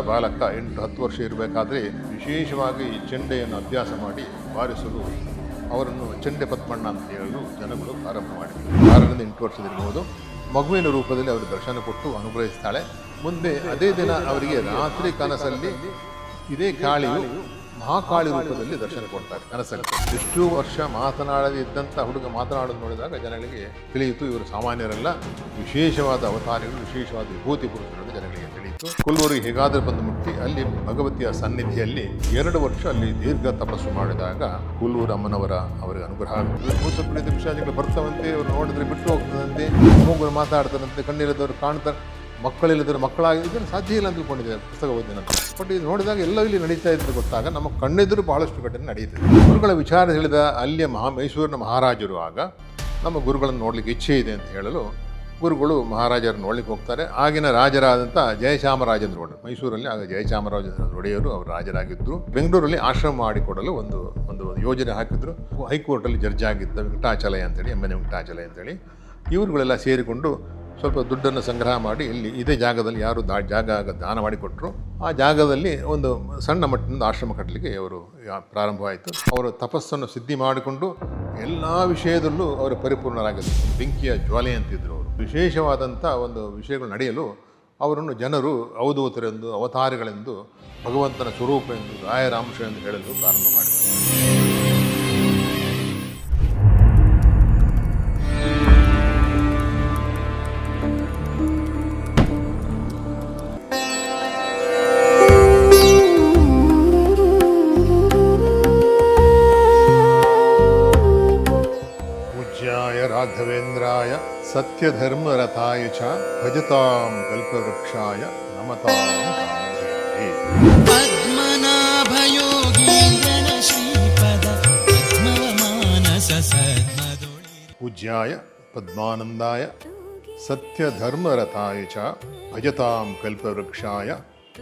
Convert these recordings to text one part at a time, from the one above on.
ಬಾಲಕ 8-10 ವರ್ಷ ಇರಬೇಕಾದ್ರೆ ವಿಶೇಷವಾಗಿ ಚೆಂಡೆಯನ್ನು ಅಭ್ಯಾಸ ಮಾಡಿ ಬಾರಿಸಲು ಅವರನ್ನು ಚೆಂಡೆ ಪದ್ಮಣ್ಣ ಅಂತ ಹೇಳಲು ಜನಗಳು ಪ್ರಾರಂಭ ಮಾಡಿದರು. 6ರಿಂದ 8 ವರ್ಷದಿರ್ಬೋದು. ಮಗುವಿನ ರೂಪದಲ್ಲಿ ಅವರು ದರ್ಶನ ಕೊಟ್ಟು ಅನುಗ್ರಹಿಸ್ತಾಳೆ. ಮುಂದೆ ಅದೇ ದಿನ ಅವರಿಗೆ ರಾತ್ರಿ ಕನಸಲ್ಲಿ ಇದೇ ಕಾಳಿಯು ಮಹಾಕಾಳಿ ರೂಪದಲ್ಲಿ ದರ್ಶನ ಕೊಡ್ತಾರೆ ಕನಸಲ್ಲಿ. ಎಷ್ಟು ವರ್ಷ ಮಾತನಾಡದೇ ಇದ್ದಂಥ ಹುಡುಗ ಮಾತನಾಡೋದು ನೋಡಿದಾಗ ಜನಗಳಿಗೆ ತಿಳಿಯಿತು ಇವರು ಸಾಮಾನ್ಯರಲ್ಲ, ವಿಶೇಷವಾದ ಅವತಾರಿಗಳು, ವಿಶೇಷವಾದ ವಿಭೂತಿ ಪುರುಷರು ಜನಗಳಿಗೆ ತಿಳಿಯಿತು. ಕೊಲ್ಲೂರಿಗೆ ಹೇಗಾದರೂ ಬಂದು ಮುಟ್ಟಿ ಅಲ್ಲಿ ಭಗವತಿಯ ಸನ್ನಿಧಿಯಲ್ಲಿ 2 ವರ್ಷ ಅಲ್ಲಿ ದೀರ್ಘ ತಪಸ್ಸು ಮಾಡಿದಾಗ ಕೊಲ್ಲೂರು ಅಮ್ಮನವರ ಅವರಿಗೆ ಅನುಗ್ರಹ ಆಗ್ತದೆ. ಭೂತ ಪ್ರೇತ ಪಿಶಾಚಿಗಳು ಬರ್ತಾವಂತೆ, ಇವರು ನೋಡಿದ್ರೆ ಬಿಟ್ಟು ಹೋಗ್ತದಂತೆ, ಮೂಗರು ಮಾತಾಡ್ತಾರಂತೆ, ಕಣ್ಣಿಲ್ಲದವರು ಕಾಣ್ತಾರೆ, ಮಕ್ಕಳಿಲ್ಲದವರು ಮಕ್ಕಳಾಗಿ ಇದನ್ನು ಸಾಧ್ಯ ಇಲ್ಲ ಅಂತ ತಿಳ್ಕೊಂಡಿದ್ದಾರೆ ಪುಸ್ತಕ ಓದಿನ. ಬಟ್ ಇದು ನೋಡಿದಾಗ ಎಲ್ಲ ಇಲ್ಲಿ ನಡೀತಾ ಇದ್ದು ಗೊತ್ತಾಗ ನಮ್ಮ ಕಣ್ಣೆದುರು ಬಹಳಷ್ಟು ಘಟನೆ ನಡೀತದೆ. ಗುರುಗಳ ವಿಚಾರ ಹೇಳಿದ ಅಲ್ಲಿಯ ಮೈಸೂರಿನ ಮಹಾರಾಜರು ಆಗ ನಮ್ಮ ಗುರುಗಳನ್ನು ನೋಡಲಿಕ್ಕೆ ಇಚ್ಛೆ ಇದೆ ಅಂತ ಹೇಳಲು ಗುರುಗಳು ಮಹಾರಾಜರನ್ನು ನೋಡ್ಲಿಕ್ಕೆ ಹೋಗ್ತಾರೆ. ಆಗಿನ ರಾಜರಾದಂಥ ಜಯಚಾಮರಾಜೇಂದ್ರ ಒಡೆಯರು, ಮೈಸೂರಲ್ಲಿ ಆಗ ಜಯಚಾಮರಾಜೇಂದ್ರ ಒಡೆಯರು ಅವರು ರಾಜರಾಗಿದ್ದರು. ಬೆಂಗಳೂರಲ್ಲಿ ಆಶ್ರಮ ಮಾಡಿಕೊಡಲು ಒಂದು ಯೋಜನೆ ಹಾಕಿದ್ರು. ಹೈಕೋರ್ಟಲ್ಲಿ ಜಡ್ಜ್ ಆಗಿದ್ದ ವೆಂಕಟಾಚಲಯ ಅಂತೇಳಿ, ಎಮ್ ಎನ್ ವೆಂಕಟಾಚಲಯ ಅಂತೇಳಿ ಇವರುಗಳೆಲ್ಲ ಸೇರಿಕೊಂಡು ಸ್ವಲ್ಪ ದುಡ್ಡನ್ನು ಸಂಗ್ರಹ ಮಾಡಿ ಇಲ್ಲಿ ಇದೇ ಜಾಗದಲ್ಲಿ ಯಾರು ಜಾಗ ದಾನ ಮಾಡಿಕೊಟ್ರು ಆ ಜಾಗದಲ್ಲಿ ಒಂದು ಸಣ್ಣ ಮಟ್ಟದ ಆಶ್ರಮ ಕಟ್ಟಲಿಕ್ಕೆ ಅವರು ಪ್ರಾರಂಭವಾಯಿತು. ಅವರು ತಪಸ್ಸನ್ನು ಸಿದ್ಧಿ ಮಾಡಿಕೊಂಡು ಎಲ್ಲ ವಿಷಯದಲ್ಲೂ ಅವರು ಪರಿಪೂರ್ಣರಾಗಿದ್ದರು. ಬೆಂಕಿಯ ಜ್ವಾಲೆ ಅಂತಿದ್ರು ಅವರು. ವಿಶೇಷವಾದಂಥ ಒಂದು ವಿಷಯಗಳು ನಡೆಯಲು ಅವರನ್ನು ಜನರು ಅವಧೂತರೆಂದು, ಅವತಾರಿಗಳೆಂದು, ಭಗವಂತನ ಸ್ವರೂಪ ಎಂದು, ರಾಯರಾಂಶ ಎಂದು ಹೇಳಲು ಪ್ರಾರಂಭ ಮಾಡಿದರು. ರಾಘವೇಂದ್ರಾಯ ಸತ್ಯಧರ್ಮರಥಾಯ ಚ ಭಜತಾಂ ಕಲ್ಪವೃಕ್ಷಾಯ ನಮತಾಂ ಕಾಮಧೇನವೇ. ಪದ್ಮನಾಭಯೋಗೀಂದ್ರನ ಶ್ರೀಪದ ಪದ್ಮವ ಮಾನಸ ಸದ್ಮದೊಳಿ ಪೂಜ್ಯಾಯ ಪದ್ಮಾನಂದಾಯ ಸತ್ಯಧರ್ಮರಥಾಯ ಚ ಭಜತಾಂ ಕಲ್ಪವೃಕ್ಷಾಯ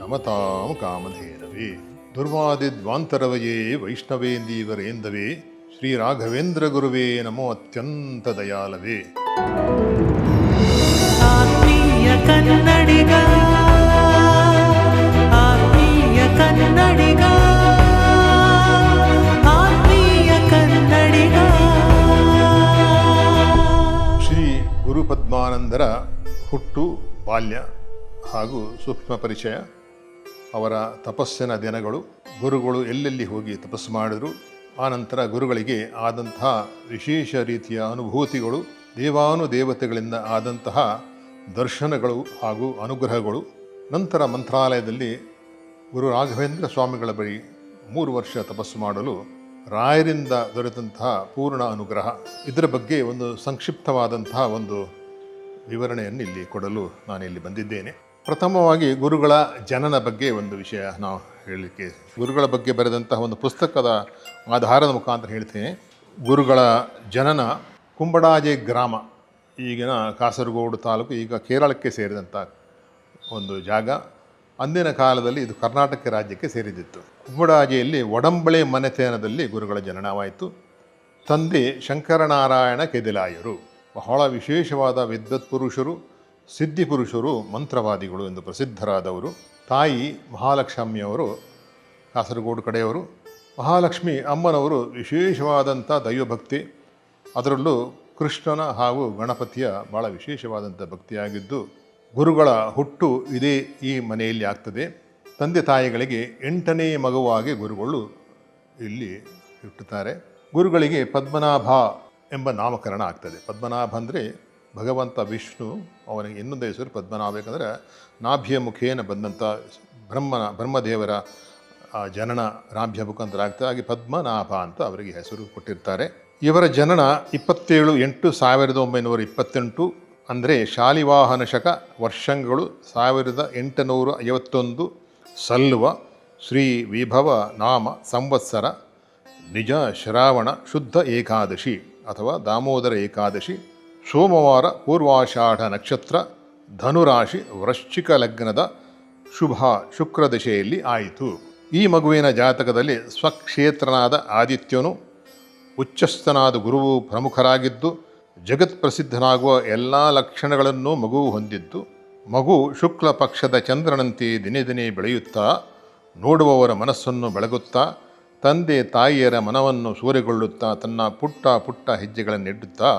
ನಮತಾಂ ಕಾಮಧೇನವೇ. ದುರ್ವಾದಿದ್ವಾಂತರವಯೇ ವೈಷ್ಣವೇಂದೀವರೇಂದವೇ ಶ್ರೀ ರಾಘವೇಂದ್ರ ಗುರುವೇ ನಮೋ ಅತ್ಯಂತ ದಯಾಲವೇ. ಆತ್ಮೀಯ ಕನ್ನಡಿಗ, ಆತ್ಮೀಯ ಕನ್ನಡಿಗ, ಆತ್ಮೀಯ ಕನ್ನಡಿಗ. ಶ್ರೀ ಗುರು ಪದ್ಮಾನಂದರ ಹುಟ್ಟು, ಬಾಲ್ಯ ಹಾಗೂ ಸೂಕ್ಷ್ಮ ಪರಿಚಯ, ಅವರ ತಪಸ್ಸಿನ ದಿನಗಳು, ಗುರುಗಳು ಎಲ್ಲೆಲ್ಲಿ ಹೋಗಿ ತಪಸ್ಸು ಮಾಡಿದರು, ಆನಂತರ ಗುರುಗಳಿಗೆ ಆದಂತಹ ವಿಶೇಷ ರೀತಿಯ ಅನುಭೂತಿಗಳು, ದೇವಾನುದೇವತೆಗಳಿಂದ ಆದಂತಹ ದರ್ಶನಗಳು ಹಾಗೂ ಅನುಗ್ರಹಗಳು, ನಂತರ ಮಂತ್ರಾಲಯದಲ್ಲಿ ಗುರು ರಾಘವೇಂದ್ರ ಸ್ವಾಮಿಗಳ ಬಳಿ 3 ವರ್ಷ ತಪಸ್ಸು ಮಾಡಲು ರಾಯರಿಂದ ದೊರೆತಂತಹ ಪೂರ್ಣ ಅನುಗ್ರಹ, ಇದರ ಬಗ್ಗೆ ಒಂದು ಸಂಕ್ಷಿಪ್ತವಾದಂತಹ ಒಂದು ವಿವರಣೆಯನ್ನು ಇಲ್ಲಿ ಕೊಡಲು ನಾನಿಲ್ಲಿ ಬಂದಿದ್ದೇನೆ. ಪ್ರಥಮವಾಗಿ ಗುರುಗಳ ಜನನ ಬಗ್ಗೆ ಒಂದು ವಿಷಯ ನಾವು ಹೇಳಲಿಕ್ಕೆ, ಗುರುಗಳ ಬಗ್ಗೆ ಬರೆದಂತಹ ಒಂದು ಪುಸ್ತಕದ ಆಧಾರದ ಮುಖಾಂತರ ಹೇಳ್ತೇನೆ. ಗುರುಗಳ ಜನನ ಕುಂಬಡಾಜೆ ಗ್ರಾಮ, ಈಗಿನ ಕಾಸರಗೋಡು ತಾಲೂಕು, ಈಗ ಕೇರಳಕ್ಕೆ ಸೇರಿದಂಥ ಒಂದು ಜಾಗ. ಅಂದಿನ ಕಾಲದಲ್ಲಿ ಇದು ಕರ್ನಾಟಕ ರಾಜ್ಯಕ್ಕೆ ಸೇರಿದಿತ್ತು. ಕುಂಬಡಾಜೆಯಲ್ಲಿ ಒಡಂಬಳೆ ಮನೆತನದಲ್ಲಿ ಗುರುಗಳ ಜನನವಾಯಿತು. ತಂದೆ ಶಂಕರನಾರಾಯಣ ಕೆದಿಲಾಯರು ಬಹಳ ವಿಶೇಷವಾದ ವಿದ್ವತ್ ಪುರುಷರು, ಸಿದ್ಧಿ ಪುರುಷರು, ಮಂತ್ರವಾದಿಗಳು ಎಂದು ಪ್ರಸಿದ್ಧರಾದವರು. ತಾಯಿ ಮಹಾಲಕ್ಷ್ಮಿಯವರು ಕಾಸರಗೋಡು ಕಡೆಯವರು. ಮಹಾಲಕ್ಷ್ಮಿ ಅಮ್ಮನವರು ವಿಶೇಷವಾದಂಥ ದೈವಭಕ್ತಿ, ಅದರಲ್ಲೂ ಕೃಷ್ಣನ ಹಾಗೂ ಗಣಪತಿಯ ಭಾಳ ವಿಶೇಷವಾದಂಥ ಭಕ್ತಿಯಾಗಿದ್ದು, ಗುರುಗಳ ಹುಟ್ಟು ಈ ಮನೆಯಲ್ಲಿ ಆಗ್ತದೆ. ತಂದೆ ತಾಯಿಗಳಿಗೆ 8ನೇ ಮಗುವಾಗಿ ಗುರುಗಳು ಇಲ್ಲಿ ಹುಟ್ಟುತ್ತಾರೆ. ಗುರುಗಳಿಗೆ ಪದ್ಮನಾಭ ಎಂಬ ನಾಮಕರಣ ಆಗ್ತದೆ. ಪದ್ಮನಾಭ ಅಂದರೆ ಭಗವಂತ ವಿಷ್ಣು, ಅವನಿಗೆ ಇನ್ನೊಂದು ಹೆಸರು ಪದ್ಮನಾಭ. ಯಾಕಂದರೆ ನಾಭ್ಯ ಮುಖೇನ ಬಂದಂಥ ಬ್ರಹ್ಮದೇವರ ಜನನ ನಾಭ್ಯ ಮುಖಾಂತರ ಆಗ್ತದೆ. ಹಾಗೆ ಪದ್ಮನಾಭ ಅಂತ ಅವರಿಗೆ ಹೆಸರು ಕೊಟ್ಟಿರ್ತಾರೆ. ಇವರ ಜನನ 27/8/1928, ಅಂದರೆ ಶಾಲಿವಾಹನ ಶಕ ವರ್ಷಗಳು 1851 ಸಲ್ಲುವ ಶ್ರೀ ವಿಭವ ನಾಮ ಸಂವತ್ಸರ ನಿಜ ಶ್ರಾವಣ ಶುದ್ಧ ಏಕಾದಶಿ ಅಥವಾ ದಾಮೋದರ ಏಕಾದಶಿ, ಸೋಮವಾರ ಪೂರ್ವಾಷಾಢ ನಕ್ಷತ್ರ, ಧನುರಾಶಿ, ವೃಶ್ಚಿಕ ಲಗ್ನದ ಶುಭ ಶುಕ್ರದಶೆಯಲ್ಲಿ ಆಯಿತು. ಈ ಮಗುವಿನ ಜಾತಕದಲ್ಲಿ ಸ್ವಕ್ಷೇತ್ರನಾದ ಆದಿತ್ಯನು, ಉಚ್ಚಸ್ಥನಾದ ಗುರುವು ಪ್ರಮುಖರಾಗಿದ್ದು, ಜಗತ್ ಪ್ರಸಿದ್ಧನಾಗುವ ಎಲ್ಲ ಲಕ್ಷಣಗಳನ್ನು ಮಗುವು ಹೊಂದಿದ್ದು, ಮಗು ಶುಕ್ಲ ಪಕ್ಷದ ಚಂದ್ರನಂತೆ ದಿನೇ ದಿನೇ ಬೆಳೆಯುತ್ತಾ ನೋಡುವವರ ಮನಸ್ಸನ್ನು ಬೆಳಗುತ್ತಾ ತಂದೆ ತಾಯಿಯರ ಮನವನ್ನು ಸೂರೆಗೊಳ್ಳುತ್ತಾ ತನ್ನ ಪುಟ್ಟ ಪುಟ್ಟ ಹೆಜ್ಜೆಗಳನ್ನಿಡುತ್ತಾ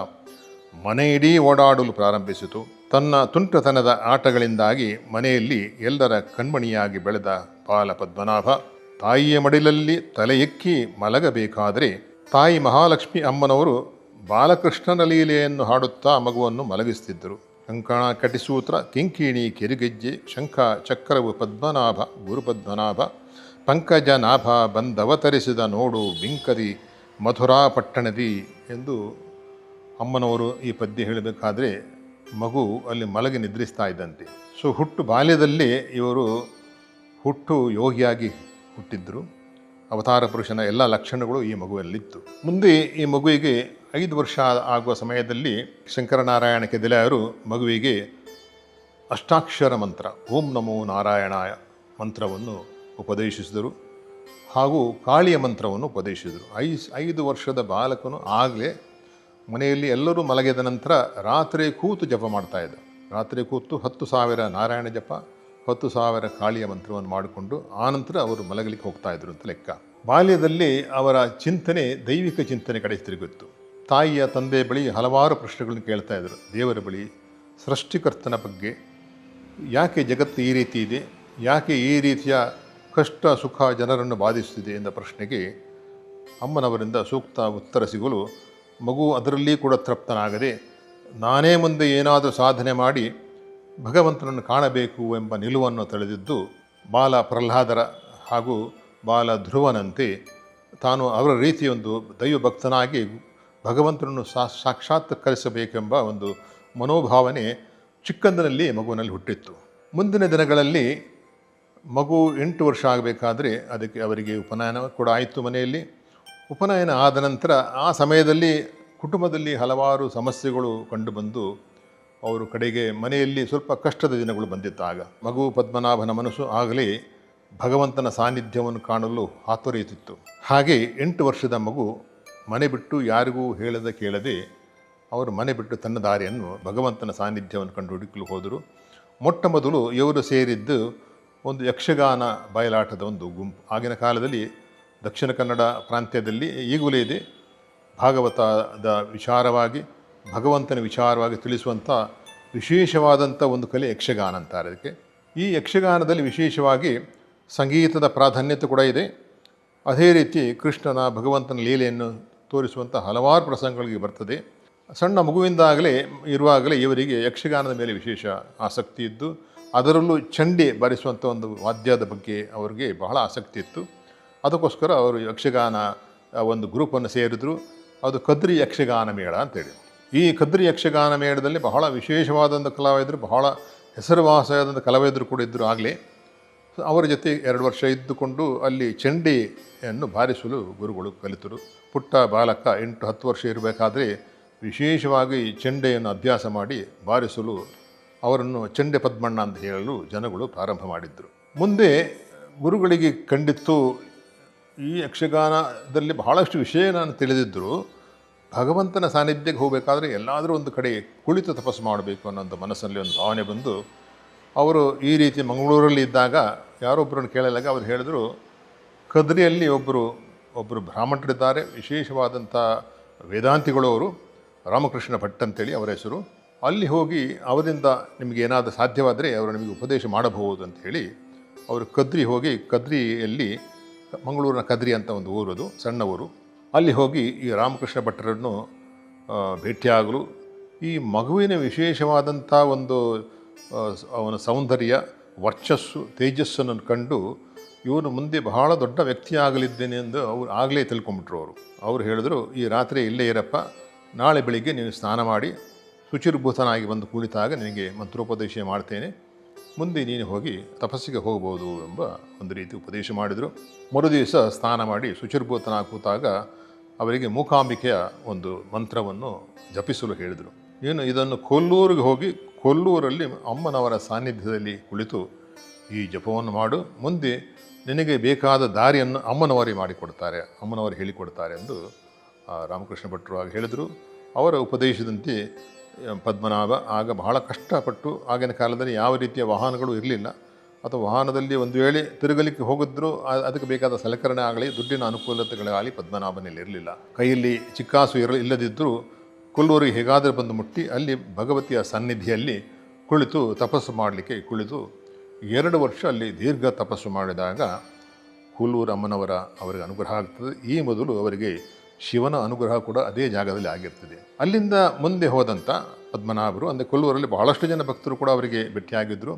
ಮನೆ ಇಡೀ ಓಡಾಡಲು ಪ್ರಾರಂಭಿಸಿತು. ತನ್ನ ತುಂಟತನದ ಆಟಗಳಿಂದಾಗಿ ಮನೆಯಲ್ಲಿ ಎಲ್ಲರ ಕಣ್ಮಣಿಯಾಗಿ ಬೆಳೆದ ಬಾಲ ಪದ್ಮನಾಭ ತಾಯಿಯ ಮಡಿಲಲ್ಲಿ ತಲೆ ಎಕ್ಕಿ ಮಲಗಬೇಕಾದರೆ ತಾಯಿ ಮಹಾಲಕ್ಷ್ಮಿ ಅಮ್ಮನವರು ಬಾಲಕೃಷ್ಣನ ಲೀಲೆಯನ್ನು ಹಾಡುತ್ತಾ ಮಗುವನ್ನು ಮಲಗಿಸುತ್ತಿದ್ದರು. ಕಂಕಣ ಕಟಿಸೂತ್ರ ಕಿಂಕಿಣಿ ಕಿರುಗೆಜ್ಜೆ ಶಂಖ ಚಕ್ರವು ಪದ್ಮನಾಭ ಗುರುಪದ್ಮನಾಭ ಪಂಕಜ ನಾಭ ಬಂದವತರಿಸಿದ ನೋಡು ಬಿಂಕದಿ ಮಥುರಾ ಪಟ್ಟಣದಿ ಎಂದು ಅಮ್ಮನವರು ಈ ಪದ್ಯ ಹೇಳಬೇಕಾದ್ರೆ ಮಗು ಅಲ್ಲಿ ಮಲಗಿ ನಿದ್ರಿಸ್ತಾ ಇದ್ದಂತೆ. ಹುಟ್ಟು ಬಾಲ್ಯದಲ್ಲೇ ಇವರು ಹುಟ್ಟು ಯೋಗಿಯಾಗಿ ಹುಟ್ಟಿದ್ದರು. ಅವತಾರ ಪುರುಷನ ಎಲ್ಲ ಲಕ್ಷಣಗಳು ಈ ಮಗುವಲ್ಲಿತ್ತು. ಮುಂದೆ ಈ ಮಗುವಿಗೆ 5 ವರ್ಷ ಆಗುವ ಸಮಯದಲ್ಲಿ ಶಂಕರನಾರಾಯಣ ಕೆದಿಲಾಯರು ಮಗುವಿಗೆ ಅಷ್ಟಾಕ್ಷರ ಮಂತ್ರ ಓಂ ನಮೋ ನಾರಾಯಣಾಯ ಮಂತ್ರವನ್ನು ಉಪದೇಶಿಸಿದರು ಹಾಗೂ ಕಾಳಿಯ ಮಂತ್ರವನ್ನು ಉಪದೇಶಿಸಿದರು. 5 ವರ್ಷದ ಬಾಲಕನು ಆಗಲೇ ಮನೆಯಲ್ಲಿ ಎಲ್ಲರೂ ಮಲಗಿದ ನಂತರ ರಾತ್ರಿ ಕೂತು ಜಪ ಮಾಡ್ತಾಯಿದ್ದ. ರಾತ್ರಿ ಕೂತು 10,000 ನಾರಾಯಣ ಜಪ 10,000 ಕಾಳಿಯ ಮಂತ್ರವನ್ನು ಮಾಡಿಕೊಂಡು ಆನಂತರ ಅವರು ಮಲಗಲಿಕ್ಕೆ ಹೋಗ್ತಾಯಿದ್ರು ಅಂತ ಲೆಕ್ಕ. ಬಾಲ್ಯದಲ್ಲಿ ಅವರ ಚಿಂತನೆ ದೈವಿಕ ಚಿಂತನೆ ಕಡೆ ತಿರುಗಿತ್ತು. ತಾಯಿಯ ತಂದೆ ಬಳಿ ಹಲವಾರು ಪ್ರಶ್ನೆಗಳನ್ನು ಕೇಳ್ತಾ ಇದ್ದರು. ದೇವರ ಬಳಿ, ಸೃಷ್ಟಿಕರ್ತನ ಬಗ್ಗೆ, ಯಾಕೆ ಜಗತ್ತು ಈ ರೀತಿ ಇದೆ, ಯಾಕೆ ಈ ರೀತಿಯ ಕಷ್ಟ ಸುಖ ಜನರನ್ನು ಬಾಧಿಸುತ್ತಿದೆ ಎಂದ ಪ್ರಶ್ನೆಗೆ ಅಮ್ಮನವರಿಂದ ಸೂಕ್ತ ಉತ್ತರ ಸಿಗಲು ಮಗು ಅದರಲ್ಲಿ ಕೂಡ ತೃಪ್ತನಾಗದೆ ನಾನೇ ಮುಂದೆ ಏನಾದರೂ ಸಾಧನೆ ಮಾಡಿ ಭಗವಂತನನ್ನು ಕಾಣಬೇಕು ಎಂಬ ನಿಲುವನ್ನು ತಳೆದಿದ್ದು ಬಾಲ ಪ್ರಹ್ಲಾದರ ಹಾಗೂ ಬಾಲ ಧ್ರುವನಂತೆ ತಾನು ಅವರ ರೀತಿಯೊಂದು ದೈವಭಕ್ತನಾಗಿ ಭಗವಂತನನ್ನು ಸಾಕ್ಷಾತ್ಕರಿಸಬೇಕೆಂಬ ಒಂದು ಮನೋಭಾವನೆ ಚಿಕ್ಕಂದಿನಲ್ಲಿ ಮಗುವಿನಲ್ಲಿ ಹುಟ್ಟಿತ್ತು. ಮುಂದಿನ ದಿನಗಳಲ್ಲಿ ಮಗು 8 ವರ್ಷ ಆಗಬೇಕಾದ್ರೆ ಅವರಿಗೆ ಉಪನಯನ ಕೂಡ ಆಯಿತು ಮನೆಯಲ್ಲಿ. ಉಪನಯನ ಆದ ನಂತರ ಆ ಸಮಯದಲ್ಲಿ ಕುಟುಂಬದಲ್ಲಿ ಹಲವಾರು ಸಮಸ್ಯೆಗಳು ಕಂಡುಬಂದು ಅವರು ಕಡೆಗೆ ಮನೆಯಲ್ಲಿ ಸ್ವಲ್ಪ ಕಷ್ಟದ ದಿನಗಳು ಬಂದಿತ್ತು. ಆಗ ಮಗು ಪದ್ಮನಾಭನ ಮನಸ್ಸು ಆಗಲೇ ಭಗವಂತನ ಸಾನ್ನಿಧ್ಯವನ್ನು ಕಾಣಲು ಹಾತೊರೆಯುತ್ತಿತ್ತು. ಹಾಗೆ 8 ವರ್ಷದ ಮಗು ಮನೆ ಬಿಟ್ಟು ಯಾರಿಗೂ ಹೇಳದೆ ಕೇಳದೆ ಅವರು ಮನೆ ಬಿಟ್ಟು ತನ್ನ ದಾರಿಯನ್ನು ಭಗವಂತನ ಸಾನ್ನಿಧ್ಯವನ್ನು ಕಂಡು ಹುಡುಕಲು ಹೋದರು. ಮೊಟ್ಟ ಮೊದಲು ಇವರು ಸೇರಿದ್ದು ಒಂದು ಯಕ್ಷಗಾನ ಬಯಲಾಟದ ಒಂದು ಗುಂಪು. ಆಗಿನ ಕಾಲದಲ್ಲಿ ದಕ್ಷಿಣ ಕನ್ನಡ ಪ್ರಾಂತ್ಯದಲ್ಲಿ ಈಗಲೂ ಇದೆ. ಭಾಗವತದ ವಿಚಾರವಾಗಿ ಭಗವಂತನ ವಿಚಾರವಾಗಿ ತಿಳಿಸುವಂಥ ವಿಶೇಷವಾದಂಥ ಒಂದು ಕಲೆ ಯಕ್ಷಗಾನ ಅಂತಾರೆ ಅದಕ್ಕೆ. ಈ ಯಕ್ಷಗಾನದಲ್ಲಿ ವಿಶೇಷವಾಗಿ ಸಂಗೀತದ ಪ್ರಾಧಾನ್ಯತೆ ಕೂಡ ಇದೆ. ಅದೇ ರೀತಿ ಕೃಷ್ಣನ ಭಗವಂತನ ಲೀಲೆಯನ್ನು ತೋರಿಸುವಂಥ ಹಲವಾರು ಪ್ರಸಂಗಗಳಿಗೆ ಬರ್ತದೆ. ಸಣ್ಣ ಮಗುವಿಂದಾಗಲೇ ಇರುವಾಗಲೇ ಇವರಿಗೆ ಯಕ್ಷಗಾನದ ಮೇಲೆ ವಿಶೇಷ ಆಸಕ್ತಿ ಇದ್ದು ಅದರಲ್ಲೂ ಚಂಡೆ ಬಾರಿಸುವಂಥ ಒಂದು ವಾದ್ಯದ ಬಗ್ಗೆ ಅವರಿಗೆ ಬಹಳ ಆಸಕ್ತಿ ಇತ್ತು. ಅದಕ್ಕೋಸ್ಕರ ಅವರು ಯಕ್ಷಗಾನ ಒಂದು ಗ್ರೂಪನ್ನು ಸೇರಿದ್ರು. ಅದು ಕದ್ರಿ ಯಕ್ಷಗಾನ ಮೇಳ ಅಂತೇಳಿ. ಈ ಕದ್ರಿ ಯಕ್ಷಗಾನ ಮೇಳದಲ್ಲಿ ಬಹಳ ವಿಶೇಷವಾದಂಥ ಕಲಾವಿದರು, ಬಹಳ ಹೆಸರುವಾಸಿಯಾದಂಥ ಕಲಾವಿದರು ಕೂಡ ಇದ್ದರು ಆಗಲೇ. ಅವರ ಜೊತೆ 2 ವರ್ಷ ಇದ್ದುಕೊಂಡು ಅಲ್ಲಿ ಚಂಡೆಯನ್ನು ಬಾರಿಸಲು ಗುರುಗಳು ಕಲಿತರು. ಪುಟ್ಟ ಬಾಲಕ 8-10 ವರ್ಷ ಇರಬೇಕಾದ್ರೆ ವಿಶೇಷವಾಗಿ ಚೆಂಡೆಯನ್ನು ಅಭ್ಯಾಸ ಮಾಡಿ ಬಾರಿಸಲು ಅವರನ್ನು ಚಂಡೆ ಪದ್ಮಣ್ಣ ಅಂತ ಹೇಳಲು ಜನಗಳು ಪ್ರಾರಂಭ ಮಾಡಿದ್ದರು. ಮುಂದೆ ಗುರುಗಳಿಗೆ ಕಂಡಿತ್ತು ಈ ಯಕ್ಷಗಾನದಲ್ಲಿ ಬಹಳಷ್ಟು ವಿಷಯ ನಾನು ತಿಳಿದಿದ್ದರು. ಭಗವಂತನ ಸಾನ್ನಿಧ್ಯಕ್ಕೆ ಹೋಗಬೇಕಾದ್ರೆ ಎಲ್ಲಾದರೂ ಒಂದು ಕಡೆ ಕುಳಿತು ತಪಸ್ಸು ಮಾಡಬೇಕು ಅನ್ನೋಂಥ ಮನಸ್ಸಲ್ಲಿ ಒಂದು ಭಾವನೆ ಬಂದು ಅವರು ಈ ರೀತಿ ಮಂಗಳೂರಲ್ಲಿ ಇದ್ದಾಗ ಯಾರೊಬ್ಬರನ್ನು ಕೇಳಲಾಗ ಅವರು ಹೇಳಿದರು, ಕದ್ರಿಯಲ್ಲಿ ಒಬ್ಬರು ಬ್ರಾಹ್ಮಣರಿದ್ದಾರೆ, ವಿಶೇಷವಾದಂಥ ವೇದಾಂತಿಗಳು ಅವರು, ರಾಮಕೃಷ್ಣ ಭಟ್ ಅಂತೇಳಿ ಅವರ ಹೆಸರು. ಅಲ್ಲಿ ಹೋಗಿ ಅವರಿಂದ ನಿಮಗೆ ಏನಾದರೂ ಸಾಧ್ಯವಾದರೆ ಅವರು ನಿಮಗೆ ಉಪದೇಶ ಮಾಡಬಹುದು ಅಂತ ಹೇಳಿ ಅವರು ಕದ್ರಿ ಹೋಗಿ, ಕದ್ರಿಯಲ್ಲಿ ಮಂಗಳೂರಿನ ಕದ್ರಿ ಅಂತ ಒಂದು ಊರು, ಅದು ಸಣ್ಣ ಊರು. ಅಲ್ಲಿ ಹೋಗಿ ಈ ರಾಮಕೃಷ್ಣ ಭಟ್ಟರನ್ನು ಭೇಟಿಯಾಗಲು ಈ ಮಗುವಿನ ವಿಶೇಷವಾದಂಥ ಒಂದು ಅವನ ಸೌಂದರ್ಯ, ವರ್ಚಸ್ಸು, ತೇಜಸ್ಸನ್ನು ಕಂಡು ಇವನು ಮುಂದೆ ಬಹಳ ದೊಡ್ಡ ವ್ಯಕ್ತಿ ಆಗಲಿದ್ದೇನೆ ಎಂದು ಅವರು ಆಗಲೇ ತಿಳ್ಕೊಂಬಿಟ್ರು. ಅವರು ಹೇಳಿದ್ರು, ಈ ರಾತ್ರಿ ಇಲ್ಲೇ ಇರಪ್ಪ, ನಾಳೆ ಬೆಳಿಗ್ಗೆ ನೀನು ಸ್ನಾನ ಮಾಡಿ ಶುಚಿರ್ಭೂತನಾಗಿ ಬಂದು ಕುಳಿತಾಗ ನಿನಗೆ ಮಂತ್ರೋಪದೇಶ ಮಾಡ್ತೇನೆ, ಮುಂದೆ ನೀನು ಹೋಗಿ ತಪಸ್ಸಿಗೆ ಹೋಗ್ಬೋದು ಎಂಬ ಒಂದು ರೀತಿ ಉಪದೇಶ ಮಾಡಿದರು. ಮರುದಿವಸ ಸ್ನಾನ ಮಾಡಿ ಶುಚಿರ್ಭೂತನಾಗಿ ಕೂತಾಗ ಅವರಿಗೆ ಮೂಕಾಂಬಿಕೆಯ ಒಂದು ಮಂತ್ರವನ್ನು ಜಪಿಸಲು ಹೇಳಿದರು. ಏನು ಇದನ್ನು ಕೊಲ್ಲೂರಿಗೆ ಹೋಗಿ ಕೊಲ್ಲೂರಲ್ಲಿ ಅಮ್ಮನವರ ಸಾನ್ನಿಧ್ಯದಲ್ಲಿ ಕುಳಿತು ಈ ಜಪವನ್ನು ಮಾಡು, ಮುಂದೆ ನಿನಗೆ ಬೇಕಾದ ದಾರಿಯನ್ನು ಅಮ್ಮನವರೇ ಮಾಡಿಕೊಡ್ತಾರೆ, ಅಮ್ಮನವರು ಹೇಳಿಕೊಡ್ತಾರೆ ಎಂದು ರಾಮಕೃಷ್ಣ ಭಟ್ರು ಆಗ ಹೇಳಿದರು. ಅವರ ಉಪದೇಶದಂತೆ ಪದ್ಮನಾಭ ಆಗ ಬಹಳ ಕಷ್ಟಪಟ್ಟು, ಆಗಿನ ಕಾಲದಲ್ಲಿ ಯಾವ ರೀತಿಯ ವಾಹನಗಳು ಇರಲಿಲ್ಲ, ಅಥವಾ ವಾಹನದಲ್ಲಿ ಒಂದು ವೇಳೆ ತಿರುಗಲಿಕ್ಕೆ ಹೋಗಿದ್ರೂ ಅದಕ್ಕೆ ಬೇಕಾದ ಸಲಕರಣೆ ಆಗಲಿ ದುಡ್ಡಿನ ಅನುಕೂಲತೆಗಳಾಗಲಿ ಪದ್ಮನಾಭನಲ್ಲಿ ಇರಲಿಲ್ಲ. ಕೈಯಲ್ಲಿ ಚಿಕ್ಕಾಸು ಇಲ್ಲದಿದ್ದರೂ ಕೊಲ್ಲೂರಿಗೆ ಹೇಗಾದರೂ ಬಂದು ಮುಟ್ಟಿ ಅಲ್ಲಿ ಭಗವತಿಯ ಸನ್ನಿಧಿಯಲ್ಲಿ ಕುಳಿತು ತಪಸ್ಸು ಮಾಡಲಿಕ್ಕೆ ಕುಳಿತು 2 ವರ್ಷ ಅಲ್ಲಿ ದೀರ್ಘ ತಪಸ್ಸು ಮಾಡಿದಾಗ ಕೊಲ್ಲೂರು ಅಮ್ಮನವರ ಅವರಿಗೆ ಅನುಗ್ರಹ ಆಗ್ತದೆ. ಈ ಮೊದಲು ಅವರಿಗೆ ಶಿವನ ಅನುಗ್ರಹ ಕೂಡ ಅದೇ ಜಾಗದಲ್ಲಿ ಆಗಿರ್ತದೆ. ಅಲ್ಲಿಂದ ಮುಂದೆ ಹೋದಂಥ ಪದ್ಮನಾಭರು ಅಂದರೆ ಕೊಲ್ಲೂರಲ್ಲಿ ಬಹಳಷ್ಟು ಜನ ಭಕ್ತರು ಕೂಡ ಅವರಿಗೆ ಭೇಟಿಯಾಗಿದ್ದರು.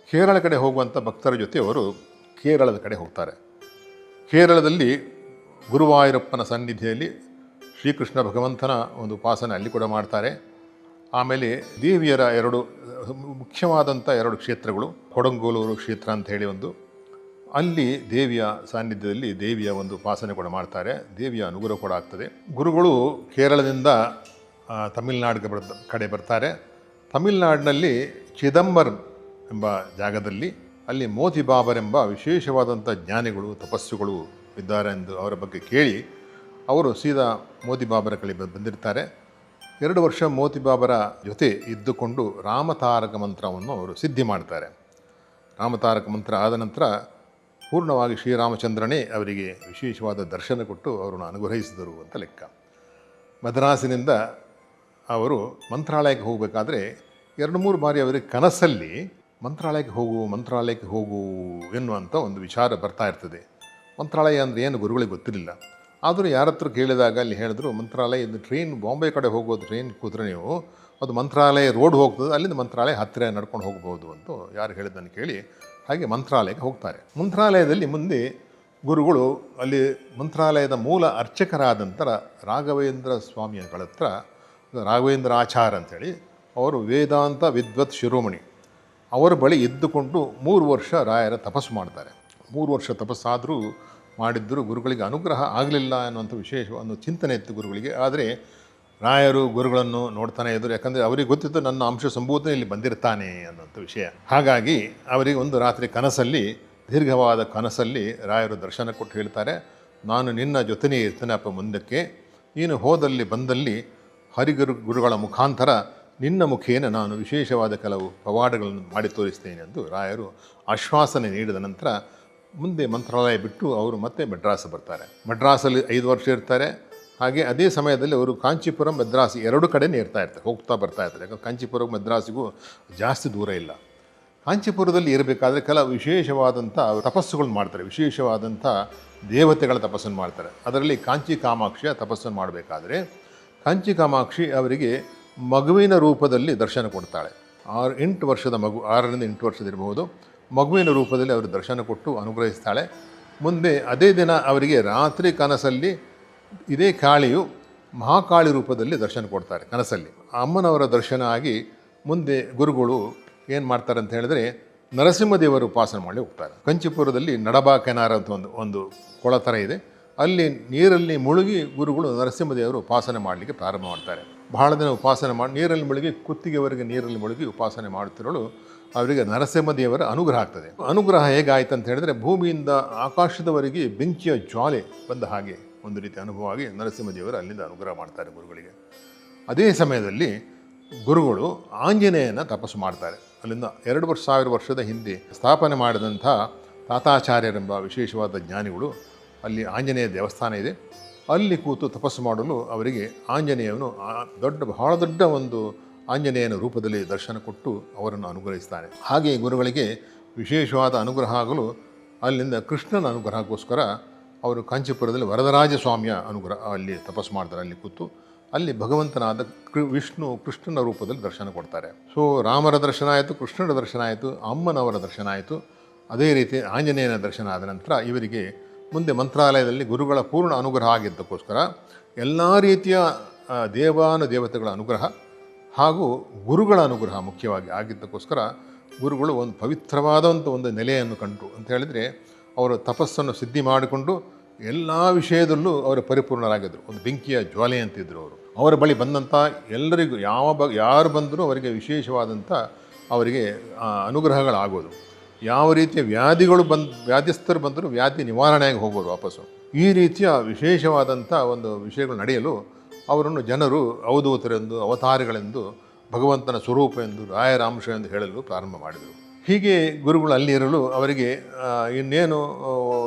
ಕೇರಳ ಕಡೆ ಹೋಗುವಂಥ ಭಕ್ತರ ಜೊತೆ ಅವರು ಕೇರಳದ ಕಡೆ ಹೋಗ್ತಾರೆ. ಕೇರಳದಲ್ಲಿ ಗುರುವಾಯೂರಪ್ಪನ ಸನ್ನಿಧಿಯಲ್ಲಿ ಶ್ರೀಕೃಷ್ಣ ಭಗವಂತನ ಒಂದು ಉಪಾಸನೆ ಅಲ್ಲಿ ಕೂಡ ಮಾಡ್ತಾರೆ. ಆಮೇಲೆ ದೇವಿಯರ 2 ಮುಖ್ಯವಾದಂಥ 2 ಕ್ಷೇತ್ರಗಳು, ಕೊಡಂಗೋಲೂರು ಕ್ಷೇತ್ರ ಅಂತ ಹೇಳಿ ಒಂದು, ಅಲ್ಲಿ ದೇವಿಯ ಸಾನ್ನಿಧ್ಯದಲ್ಲಿ ದೇವಿಯ ಒಂದು ಉಪಾಸನೆ ಕೂಡ ಮಾಡ್ತಾರೆ. ದೇವಿಯ ಅನುಗ್ರಹ ಕೂಡ ಆಗ್ತದೆ. ಗುರುಗಳು ಕೇರಳದಿಂದ ತಮಿಳುನಾಡಿಗೆ ಕಡೆ ಬರ್ತಾರೆ. ತಮಿಳುನಾಡಿನಲ್ಲಿ ಚಿದಂಬರಂ ಎಂಬ ಜಾಗದಲ್ಲಿ ಅಲ್ಲಿ ಮೋತಿ ಬಾಬರೆಂಬ ವಿಶೇಷವಾದಂಥ ಜ್ಞಾನಿಗಳು ತಪಸ್ಸುಗಳು ಇದ್ದಾರೆ ಎಂದು ಅವರ ಬಗ್ಗೆ ಕೇಳಿ ಅವರು ಸೀದಾ ಮೋತಿ ಬಾಬರ ಕಡೆ ಬಂದಿರ್ತಾರೆ. 2 ವರ್ಷ ಮೋತಿ ಬಾಬರ ಜೊತೆ ಇದ್ದುಕೊಂಡು ರಾಮತಾರಕ ಮಂತ್ರವನ್ನು ಅವರು ಸಿದ್ಧಿ ಮಾಡ್ತಾರೆ. ರಾಮತಾರಕ ಮಂತ್ರ ಆದ ನಂತರ ಪೂರ್ಣವಾಗಿ ಶ್ರೀರಾಮಚಂದ್ರನೇ ಅವರಿಗೆ ವಿಶೇಷವಾದ ದರ್ಶನ ಕೊಟ್ಟು ಅವರನ್ನು ಅನುಗ್ರಹಿಸಿದರು ಅಂತ ಲೆಕ್ಕ. ಮದ್ರಾಸಿನಿಂದ ಅವರು ಮಂತ್ರಾಲಯಕ್ಕೆ ಹೋಗಬೇಕಾದ್ರೆ 2-3 ಬಾರಿ ಅವರಿಗೆ ಕನಸಲ್ಲಿ ಮಂತ್ರಾಲಯಕ್ಕೆ ಹೋಗು ಎನ್ನುವಂಥ ಒಂದು ವಿಚಾರ ಬರ್ತಾ ಇರ್ತದೆ. ಮಂತ್ರಾಲಯ ಅಂದರೆ ಏನು ಗುರುಗಳಿಗೆ ಗೊತ್ತಿರಲಿಲ್ಲ. ಆದರೂ ಯಾರ ಹತ್ರ ಕೇಳಿದಾಗ ಅಲ್ಲಿ ಹೇಳಿದ್ರು, ಮಂತ್ರಾಲಯ ಇದು ಟ್ರೈನ್ ಬಾಂಬೆ ಕಡೆ ಹೋಗೋದು ಟ್ರೈನ್ ಕೂತ್ರೆ ನೀವು ಅದು ಮಂತ್ರಾಲಯ ರೋಡ್ ಹೋಗ್ತದೆ, ಅಲ್ಲಿಂದ ಮಂತ್ರಾಲಯ ಹತ್ತಿರ ನಡ್ಕೊಂಡು ಹೋಗ್ಬೋದು ಅಂತ ಯಾರು ಹೇಳಿದ್ದನ್ನು ಕೇಳಿ ಹಾಗೆ ಮಂತ್ರಾಲಯಕ್ಕೆ ಹೋಗ್ತಾರೆ. ಮಂತ್ರಾಲಯದಲ್ಲಿ ಮುಂದೆ ಗುರುಗಳು ಅಲ್ಲಿ ಮಂತ್ರಾಲಯದ ಮೂಲ ಅರ್ಚಕರಾದಂಥ ರಾಘವೇಂದ್ರ ಸ್ವಾಮಿಗಳ ಹತ್ರ, ರಾಘವೇಂದ್ರ ಆಚಾರ ಅಂಥೇಳಿ ಅವರು ವೇದಾಂತ ವಿದ್ವತ್ ಶಿರೋಮಣಿ ಅವರ ಬಳಿ ಇದ್ದುಕೊಂಡು 3 ವರ್ಷ ರಾಯರ ತಪಸ್ಸು ಮಾಡ್ತಾರೆ. 3 ವರ್ಷ ತಪಸ್ಸಾದರೂ ಮಾಡಿದ್ದರೂ ಗುರುಗಳಿಗೆ ಅನುಗ್ರಹ ಆಗಲಿಲ್ಲ ಅನ್ನುವಂಥ ವಿಶೇಷ ಒಂದು ಚಿಂತನೆ ಇತ್ತು ಗುರುಗಳಿಗೆ. ಆದರೆ ರಾಯರು ಗುರುಗಳನ್ನು ನೋಡ್ತಾನೆ ಇದ್ದರು, ಯಾಕಂದರೆ ಅವರಿಗೆ ಗೊತ್ತಿತ್ತು ನನ್ನ ಅಂಶ ಸಂಭೂತನೇ ಇಲ್ಲಿ ಬಂದಿರ್ತಾನೆ ಅನ್ನೋಂಥ ವಿಷಯ. ಹಾಗಾಗಿ ಅವರಿಗೆ ಒಂದು ರಾತ್ರಿ ಕನಸಲ್ಲಿ, ದೀರ್ಘವಾದ ಕನಸಲ್ಲಿ ರಾಯರು ದರ್ಶನ ಕೊಟ್ಟು ಹೇಳ್ತಾರೆ, ನಾನು ನಿನ್ನ ಜೊತೆನೇ ಇರ್ತೇನಪ್ಪ, ಮುಂದಕ್ಕೆ ನೀನು ಹೋದಲ್ಲಿ ಬಂದಲ್ಲಿ ಗುರುಗಳ ಮುಖಾಂತರ ನಿನ್ನ ಮುಖೇನ ನಾನು ವಿಶೇಷವಾದ ಕೆಲವು ಪವಾಡಗಳನ್ನು ಮಾಡಿ ತೋರಿಸ್ತೇನೆ ಎಂದು ರಾಯರು ಆಶ್ವಾಸನೆ ನೀಡಿದ ನಂತರ ಮುಂದೆ ಮಂತ್ರಾಲಯ ಬಿಟ್ಟು ಅವರು ಮತ್ತೆ ಮಡ್ರಾಸ್ ಬರ್ತಾರೆ. ಮಡ್ರಾಸಲ್ಲಿ 5 ವರ್ಷ ಇರ್ತಾರೆ. ಹಾಗೆ ಅದೇ ಸಮಯದಲ್ಲಿ ಅವರು ಕಾಂಚೀಪುರಂ ಮದ್ರಾಸ್ 2 ಕಡೆನೇ ಇರ್ತಾರೆ, ಹೋಗ್ತಾ ಬರ್ತಾ ಇರ್ತಾರೆ. ಯಾಕಂದ್ರೆ ಕಾಂಚೀಪುರ ಮದ್ರಾಸಿಗೂ ಜಾಸ್ತಿ ದೂರ ಇಲ್ಲ. ಕಾಂಚೀಪುರದಲ್ಲಿ ಇರಬೇಕಾದ್ರೆ ಕೆಲವು ವಿಶೇಷವಾದಂಥ ತಪಸ್ಸುಗಳು ಮಾಡ್ತಾರೆ, ವಿಶೇಷವಾದಂಥ ದೇವತೆಗಳ ತಪಸ್ಸನ್ನು ಮಾಡ್ತಾರೆ. ಅದರಲ್ಲಿ ಕಾಂಚಿ ಕಾಮಾಕ್ಷಿಯ ತಪಸ್ಸನ್ನು ಮಾಡಬೇಕಾದ್ರೆ ಕಾಂಚಿ ಕಾಮಾಕ್ಷಿ ಅವರಿಗೆ ಮಗುವಿನ ರೂಪದಲ್ಲಿ ದರ್ಶನ ಕೊಡ್ತಾಳೆ. 8 ವರ್ಷದ ಮಗು, 6ರಿಂದ 8 ವರ್ಷದಿರಬಹುದು, ಮಗುವಿನ ರೂಪದಲ್ಲಿ ಅವರು ದರ್ಶನ ಕೊಟ್ಟು ಅನುಗ್ರಹಿಸ್ತಾಳೆ. ಮುಂದೆ ಅದೇ ದಿನ ಅವರಿಗೆ ರಾತ್ರಿ ಕನಸಲ್ಲಿ ಇದೇ ಕಾಳಿಯು ಮಹಾಕಾಳಿ ರೂಪದಲ್ಲಿ ದರ್ಶನ ಕೊಡ್ತಾರೆ ಕನಸಲ್ಲಿ. ಅಮ್ಮನವರ ದರ್ಶನ ಆಗಿ ಮುಂದೆ ಗುರುಗಳು ಏನು ಮಾಡ್ತಾರೆ ಅಂತ ಹೇಳಿದ್ರೆ ನರಸಿಂಹದೇವರ ಉಪಾಸನೆ ಮಾಡಿ ಹೋಗ್ತಾರೆ. ಕಂಚಿಪುರದಲ್ಲಿ ನಡಬಾ ಕೆನಾರ ಅಂತ ಒಂದು ಕೊಳ ಥರ ಇದೆ, ಅಲ್ಲಿ ನೀರಲ್ಲಿ ಮುಳುಗಿ ಗುರುಗಳು ನರಸಿಂಹದೇವರು ಉಪಾಸನೆ ಮಾಡಲಿಕ್ಕೆ ಪ್ರಾರಂಭ ಮಾಡ್ತಾರೆ. ಬಹಳ ದಿನ ಉಪಾಸನೆ ಮಾಡಿ ನೀರಲ್ಲಿ ಮುಳುಗಿ ಕುತ್ತಿಗೆವರೆಗೆ ನೀರಲ್ಲಿ ಮುಳುಗಿ ಉಪಾಸನೆ ಮಾಡುತ್ತಿರಲು ಅವರಿಗೆ ನರಸಿಂಹದೇವರ ಅನುಗ್ರಹ ಆಗ್ತದೆ. ಅನುಗ್ರಹ ಹೇಗಾಯ್ತು ಅಂತ ಹೇಳಿದ್ರೆ ಭೂಮಿಯಿಂದ ಆಕಾಶದವರೆಗೆ ಬೆಂಕಿಯ ಜ್ವಾಲೆ ಬಂದ ಹಾಗೆ ಒಂದು ರೀತಿ ಅನುಭವ ಆಗಿ ನರಸಿಂಹದೇವರು ಅಲ್ಲಿಂದ ಅನುಗ್ರಹ ಮಾಡ್ತಾರೆ ಗುರುಗಳಿಗೆ. ಅದೇ ಸಮಯದಲ್ಲಿ ಗುರುಗಳು ಆಂಜನೇಯನ ತಪಸ್ಸು ಮಾಡ್ತಾರೆ. ಅಲ್ಲಿಂದ 2,000 ವರ್ಷದ ಹಿಂದೆ ಸ್ಥಾಪನೆ ಮಾಡಿದಂಥ ತಾತಾಚಾರ್ಯರೆಂಬ ವಿಶೇಷವಾದ ಜ್ಞಾನಿಗಳು, ಅಲ್ಲಿ ಆಂಜನೇಯ ದೇವಸ್ಥಾನ ಇದೆ, ಅಲ್ಲಿ ಕೂತು ತಪಸ್ಸು ಮಾಡಲು ಅವರಿಗೆ ಆಂಜನೇಯನು ಬಹಳ ದೊಡ್ಡ ಒಂದು ಆಂಜನೇಯನ ರೂಪದಲ್ಲಿ ದರ್ಶನ ಕೊಟ್ಟು ಅವರನ್ನು ಅನುಗ್ರಹಿಸ್ತಾನೆ. ಹಾಗೆ ಗುರುಗಳಿಗೆ ವಿಶೇಷವಾದ ಅನುಗ್ರಹ ಆಗಲು ಅಲ್ಲಿಂದ ಕೃಷ್ಣನ ಅನುಗ್ರಹಕ್ಕೋಸ್ಕರ ಅವರು ಕಾಂಚೀಪುರದಲ್ಲಿ ವರದರಾಜ ಸ್ವಾಮಿಯ ಅನುಗ್ರಹ ಅಲ್ಲಿ ತಪಸ್ಸು ಮಾಡ್ತಾರೆ. ಅಲ್ಲಿ ಕೂತು ಅಲ್ಲಿ ಭಗವಂತನಾದ ಕೃಷ್ಣನ ರೂಪದಲ್ಲಿ ದರ್ಶನ ಕೊಡ್ತಾರೆ. ಸೊ ರಾಮರ ದರ್ಶನ ಆಯಿತು, ಕೃಷ್ಣನ ದರ್ಶನ ಆಯಿತು, ಅಮ್ಮನವರ ದರ್ಶನ ಆಯಿತು. ಅದೇ ರೀತಿ ಆಂಜನೇಯನ ದರ್ಶನ ಆದ ನಂತರ ಇವರಿಗೆ ಮುಂದೆ ಮಂತ್ರಾಲಯದಲ್ಲಿ ಗುರುಗಳ ಪೂರ್ಣ ಅನುಗ್ರಹ ಆಗಿದ್ದಕ್ಕೋಸ್ಕರ ಎಲ್ಲ ರೀತಿಯ ದೇವಾನುದೇವತೆಗಳ ಅನುಗ್ರಹ ಹಾಗೂ ಗುರುಗಳ ಅನುಗ್ರಹ ಮುಖ್ಯವಾಗಿ ಆಗಿದ್ದಕ್ಕೋಸ್ಕರ ಗುರುಗಳು ಒಂದು ಪವಿತ್ರವಾದಂಥ ಒಂದು ನೆಲೆಯನ್ನು ಕಂಡು ಅಂತ ಹೇಳಿದರೆ ಅವರು ತಪಸ್ಸನ್ನು ಸಿದ್ಧಿ ಮಾಡಿಕೊಂಡು ಎಲ್ಲ ವಿಷಯದಲ್ಲೂ ಅವರು ಪರಿಪೂರ್ಣರಾಗಿದ್ದರು. ಒಂದು ಬೆಂಕಿಯ ಜ್ವಾಲೆ ಅಂತಿದ್ದರು ಅವರು. ಅವರ ಬಳಿ ಬಂದಂಥ ಎಲ್ಲರಿಗೂ ಯಾರು ಬಂದರೂ ಅವರಿಗೆ ವಿಶೇಷವಾದಂಥ ಅವರಿಗೆ ಅನುಗ್ರಹಗಳಾಗೋದು. ಯಾವ ರೀತಿಯ ವ್ಯಾಧಿಸ್ಥರು ಬಂದರೂ ವ್ಯಾಧಿ ನಿವಾರಣೆಯಾಗಿ ಹೋಗೋದು ವಾಪಸ್ಸು. ಈ ರೀತಿಯ ವಿಶೇಷವಾದಂಥ ಒಂದು ವಿಷಯಗಳು ನಡೆಯಲು ಅವರನ್ನು ಜನರು ಅವಧೂತರೆಂದು ಅವತಾರಿಗಳೆಂದು ಭಗವಂತನ ಸ್ವರೂಪ ಎಂದು ರಾಯರ ಅಂಶ ಎಂದು ಹೇಳಲು ಪ್ರಾರಂಭ ಮಾಡಿದರು. ಹೀಗೆ ಗುರುಗಳು ಅಲ್ಲಿ ಇರಲು ಅವರಿಗೆ ಇನ್ನೇನು